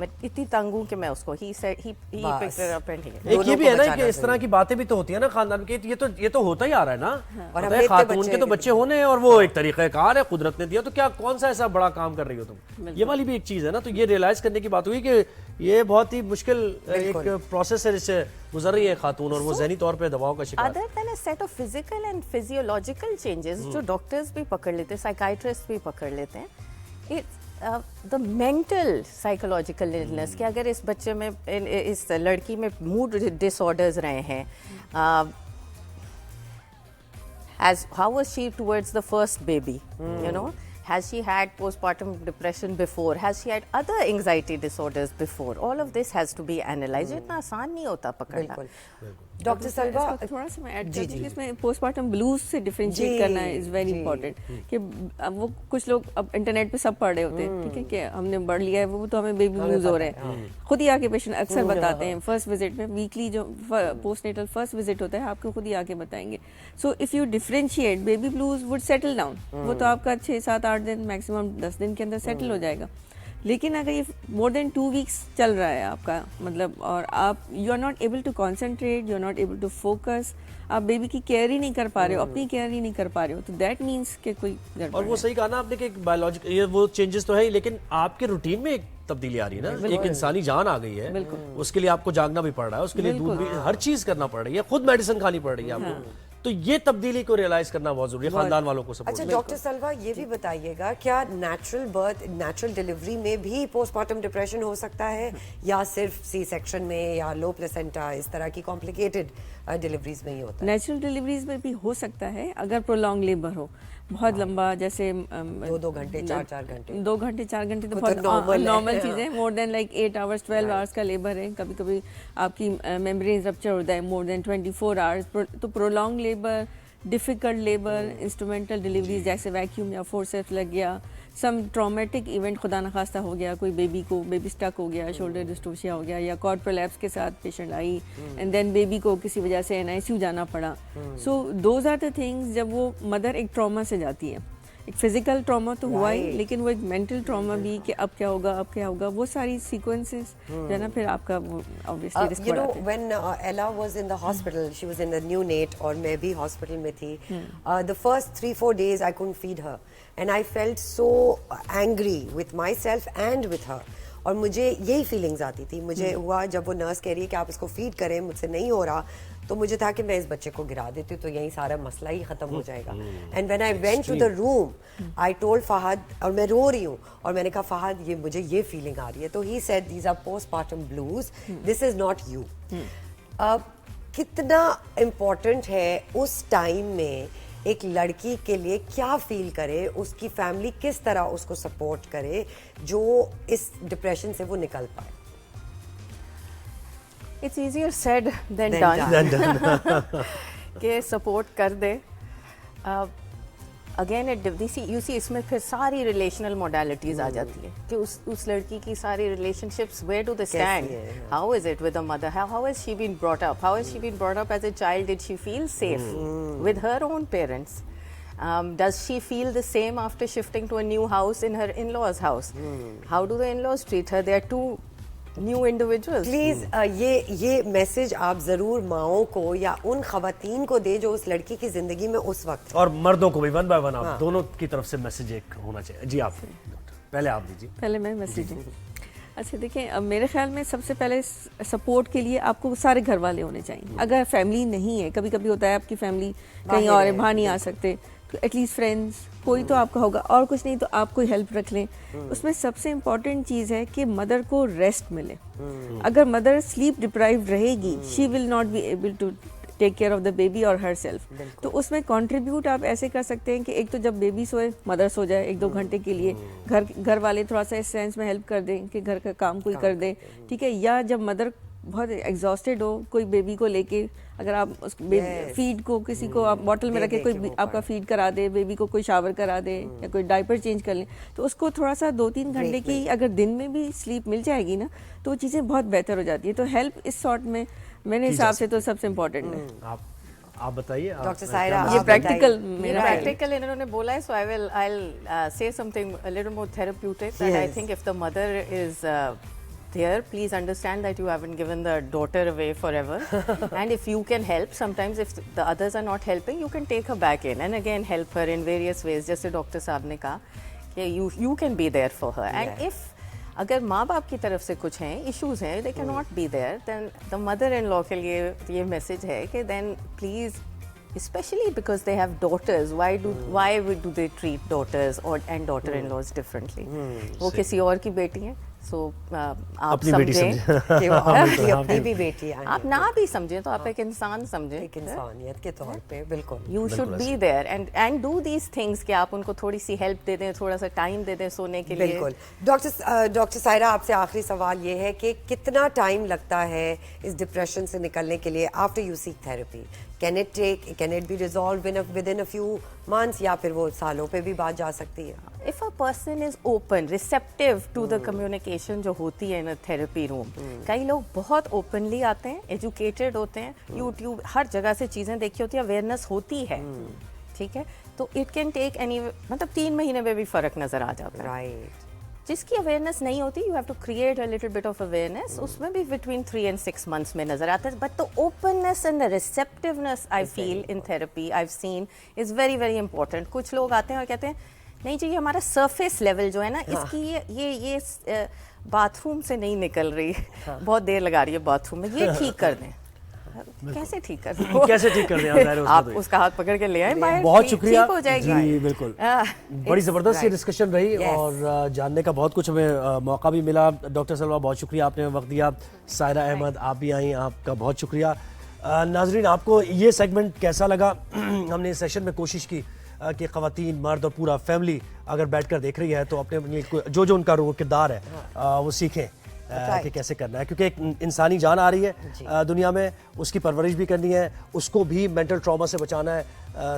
मैं इतनी तंग हूं कि मैं उसको, he said he picked her up and he. एक ये भी है ना कि इस तरह की बातें भी तो होती है ना खानदान के, ये तो होता ही आ रहा है ना. और खातून के तो बच्चे होने हैं और वो एक तरीक़ाकार है, कुदरत ने दिया, तो क्या कौन सा ऐसा बड़ा काम कर रही हो तुम, ये वाली भी एक चीज है ना. तो ये रियलाइज करने की बात हुई कि ये बहुत ही मुश्किल एक प्रोसेस है जिससे गुजर रही है खातून, और वो ज़हनी तौर पे दबाव का शिकार। Other than a set of physical and physiological changes जो डॉक्टर्स भी पकड़ लेते हैं, साइकाइट्रिस्ट भी पकड़ लेते हैं, it's the mental psychological illness कि अगर इस बच्चे में, इस लड़की में मूड डिसऑर्डर्स रहे हैं, as how was she towards the first baby, you know, has she had postpartum depression before, has she had other anxiety disorders before, all of this has to be analyzed. इतना आसान नहीं होता पकड़ना। Doctor सलवा, थोड़ा सा मैं add करती हूँ कि इसमें पोस्टमार्टम ब्लूज से डिफरेंशिएट करना इज वेरी इंपॉर्टेंट, कि अब वो कुछ लोग अब इंटरनेट पे सब पढ़ रहे होते हैं, ठीक है, कि हमने बढ़ लिया है वो तो हमें बेबी ब्लूज हो रहे हैं। खुद ही आके पेशेंट अक्सर बताते हैं फर्स्ट विजिट में, वीकली जो पोस्टनेटल फर्स्ट विजिट होता है आपको खुद ही आके बताएंगे। So if you differentiate, baby blues would settle down, वो तो आपका 6, 7, 8 दिन मैक्सिमम 10 दिन के अंदर सेटल हो जाएगा। लेकिन अगर ये मोर देन 2 वीक्स चल रहा है आपका, मतलब, और आप you are not able to concentrate, you are not able to focus, आप बेबी की केयर ही नहीं कर पा रहे हो, अपनी केयर ही नहीं कर पा रहे हो, तो दैट मीन्स कि कोई गड़बड़। और वो सही कहा ना आपने कि बायोलॉजिकल ये वो चेंजेस तो है ही, लेकिन आपके रूटीन में एक तब्दीली आ रही है ना, एक इंसानी जान आ गई है, उसके लिए आपको जागना भी पड़ रहा है, उसके लिए दूध भी, हर चीज करना पड़ रही है, खुद मेडिसिन खानी पड़ रही है आपको, तो ये तब्दीली को रियलाइज करना बहुत जरूरी है, खानदान वालों को सपोर्ट। अच्छा डॉक्टर सलवा, ये भी बताइएगा, क्या नेचुरल बर्थ, नेचुरल डिलीवरी में भी पोस्टमार्टम डिप्रेशन हो सकता है, या सिर्फ सी सेक्शन में या लो प्लेसेंटा इस तरह की कॉम्प्लिकेटेड डिलीवरीज में ही होता है? नेचुरल डिलीवरीज में भी हो सकता है अगर प्रोलॉन्ग लेबर हो, बहुत लंबा, जैसे 2 घंटे 4 घंटे 2 घंटे 4 घंटे तो बहुत नॉर्मल चीज़ है। More than like 8 hours 12 hours का लेबर है, कभी कभी आपकी मेम्ब्रेन रप्चर होता है मोर देन 24 आवर्स, तो prolong labour, difficult labour, instrumental deliveries जैसे वैक्यूम या फोर्सेप्स लग गया, सम ट्रॉमेटिक इवेंट खुदा न खास्ता हो गया, कोई बेबी स्टक हो गया, शोल्डर डिस्टोशिया हो गया, या कॉर्ड प्रोलैप्स के साथ पेशेंट आई एंड देन बेबी को किसी वजह से NICU जाना पड़ा। So those are the things, जब वो मदर एक ट्रॉमा से जाती है, एक फिजिकल ट्रॉमा तो हुआ ही, लेकिन वो एक मेंटल ट्रॉमा भी कि अब क्या होगा, अब क्या होगा, वो सारी सीक्वेंसेस जो है ना, फिर आपका वो obviously risk you know when Ella was in the hospital, she was in the neonate और मैं भी हॉस्पिटल में थी, the first 3-4 days I couldn't feed her and I felt so angry with myself and with her, और मुझे यही feelings आती थी। मुझे हुआ जब वो नर्स कह रही है कि आप इसको फीड करें, मुझसे नहीं हो रहा, तो मुझे था कि मैं इस बच्चे को गिरा देती हूँ तो यही सारा मसला ही खत्म हो जाएगा। And when I went to the room I told Fahad, और मैं रो रही हूँ, और मैंने कहा फहद ये मुझे ये फीलिंग आ रही है, तो he said these are postmortem blues, this is not you. अब कितना इम्पोर्टेंट है उस टाइम में एक लड़की के लिए, क्या फील करे, उसकी फैमिली किस तरह उसको सपोर्ट करे जो इस डिप्रेशन से वो निकल पाए। It's easier said than done. के सपोर्ट कर दे। अगेन यू सी इसमें फिर सारी रिलेशनल मोडालिटीज आ जाती है कि उस लड़की की सारी relationships, where do they stand, how is it with the mother, how has she been brought up, how has she been brought up as a child, did she feel safe with her own parents, does she feel the same after shifting to a new house in her in-laws house, how do the in-laws treat her, they are two new individuals. Please ये message आप जरूर माओं को या उन खवातीन को दे जो उस लड़की की जिंदगी में उस वक्त, और मर्दों को भी, वन बाय वन आप दोनों की तरफ से मैसेज एक होना चाहिए। जी आप पहले आप दीजिए। पहले मैं मैसेज। अच्छा देखिए, अब मेरे ख्याल में सबसे पहले सपोर्ट के लिए आपको सारे घर वाले होने चाहिए। अगर फैमिली नहीं है, कभी कभी होता है आपकी फैमिली कहीं और है, बाहर नहीं आ सकते, तो एटलीस्ट फ्रेंड्स कोई तो आपका होगा, और कुछ नहीं तो आप कोई हेल्प रख लें। उसमें सबसे इम्पॉर्टेंट चीज़ है कि मदर को रेस्ट मिले। अगर मदर स्लीप डिप्राइव्ड रहेगी, she will not be able to take care of the baby और हर सेल्फ। तो उसमें कंट्रीब्यूट आप ऐसे कर सकते हैं कि एक तो जब बेबी सोए, मदर सो जाए 1-2 घंटे के लिए, घर वाले थोड़ा सा इस सेंस में हेल्प कर दें कि घर का काम कोई कर दे, ठीक है। या जब मदर बहुत एग्जॉस्टेड हो, कोई बेबी को लेके, अगर आप उस फीड को किसी को आप बॉटल में रखे, कोई आपका फीड करा दे, बेबी को कोई शावर करा दे या कोई डायपर चेंज कर ले, तो उसको थोड़ा सा 2-3 घंटे की अगर दिन में भी स्लीप मिल जाएगी ना, तो वो चीज़ें बहुत बेहतर हो जाती है। तो हेल्प इस सॉर्ट में मेरे हिसाब से तो सबसे इम्पोर्टेंट है। आप बताइए डॉक्टर सायरा, ये प्रैक्टिकल इन्होंने बोला है, सो I'll say something a little more therapeutic, that I think if the mother is there, please understand that you haven't given the daughter away forever, and if you can help, sometimes if the others are not helping, you can take her back in and again help her in various ways, just as Dr. Saab ne kaha कि you can be there for her, and if अगर माँ बाप की तरफ से कुछ हैं, issues हैं, they can not be there, then the mother in law के लिए ये मैसेज है कि then please, especially because they have daughters, why do they treat daughters and daughter-in-laws differently? वो किसी और की बेटी हैं, so आप समझें कि वो आपकी अपनी भी बेटी है, आप ना भी समझें तो आप एक इंसान समझें, एक इंसानियत के तौर पे बिल्कुल you should be there and do these things कि आप उनको थोड़ी सी हेल्प दे दें, थोड़ा सा टाइम दे दें सोने के लिए। बिल्कुल। डॉक्टर सायरा, आपसे आखिरी सवाल ये है कि कितना टाइम लगता है इस डिप्रेशन से निकलने के लिए after you seek therapy? Can it be resolve with in a few months, या फिर वो सालों पे भी बात जा सकती है? If a person is open, receptive to the communication जो होती है इन अ थेरेपी रूम, कई लोग बहुत ओपनली आते हैं, एजुकेटेड होते हैं, यूट्यूब हर जगह से चीजें देखी होती है, अवेयरनेस होती है, ठीक है, तो इट कैन टेक एनी, मतलब 3 महीने में भी फर्क नजर आ जाता है। राइट। जिसकी अवेयरनेस नहीं होती, you have to create a little bit of awareness, उसमें भी बिटवीन 3 and 6 months में नजर आता है, but the openness and the receptiveness I feel in therapy, I have seen, is very very important. कुछ लोग आते हैं और कहते हैं नहीं जी, ये हमारा सरफेस लेवल जो है ना, इसकी ये बाथरूम से नहीं निकल रही, बहुत देर लगा रही है बाथरूम में, ये ठीक कर दें। कैसे ठीक कर दें? कैसे ठीक कर दें? आप उसका हाथ पकड़ के ले आए बाहर, बहुत शुक्रिया, ठीक हो जाएगी। जी बिल्कुल, बड़ी जबरदस्त ये डिस्कशन रही और जानने का बहुत कुछ हमें मौका भी मिला। डॉक्टर सलवा, बहुत शुक्रिया, आपने वक्त दिया। सायरा अहमद, आप भी आई, आपका बहुत शुक्रिया। नाजरीन, आपको ये सेगमेंट कैसा लगा? हमने इस सेशन में कोशिश की कि ख़वातीन, मर्द और पूरा फैमिली अगर बैठकर देख रही है तो अपने अपने जो उनका रोल किरदार है वो सीखें कि कैसे करना है, क्योंकि एक इंसानी जान आ रही है दुनिया में, उसकी परवरिश भी करनी है, उसको भी मेंटल ट्रॉमा से बचाना है,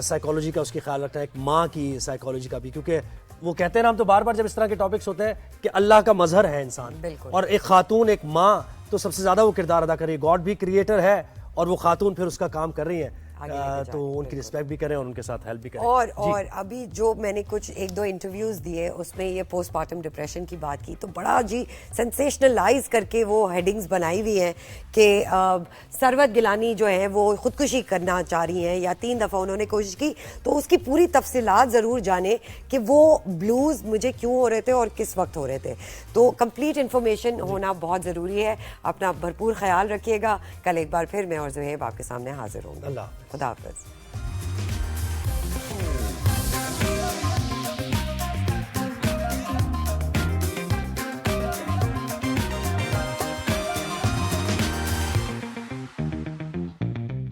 साइकोलॉजी का उसकी ख्याल रखना है, एक माँ की साइकोलॉजी का भी, क्योंकि वो कहते हैं ना, हम तो बार बार जब इस तरह के टॉपिक्स होते हैं कि अल्लाह का मजहर है इंसान, और एक खातून, एक माँ तो सबसे ज्यादा वो किरदार अदा कर रही है। गॉड भी क्रिएटर है और वो खातून फिर उसका काम कर रही है, तो उनकी रिस्पेक्ट भी करें और उनके साथ हेल्प भी करें। और अभी जो मैंने कुछ 1-2 इंटरव्यूज दिए, उसमें ये पोस्टमार्टम डिप्रेशन की बात की, तो बड़ा जी सेंसेशनलाइज करके वो हेडिंग्स बनाई हुई हैं कि सरवत गिलानी जो है वो खुदकुशी करना चाह रही हैं, या 3 दफ़ा उन्होंने कोशिश की, तो उसकी पूरी तफसीलात ज़रूर जाने कि वो ब्लूज़ मुझे क्यों हो रहे थे और किस वक्त हो रहे थे। तो कंप्लीट इन्फॉर्मेशन होना बहुत ज़रूरी है। अपना भरपूर ख्याल रखिएगा। कल एक बार फिर मैं और ज़ुहैब आपके सामने हाजिर होंगे। अल्लाह, खुदा हाफ़िज़।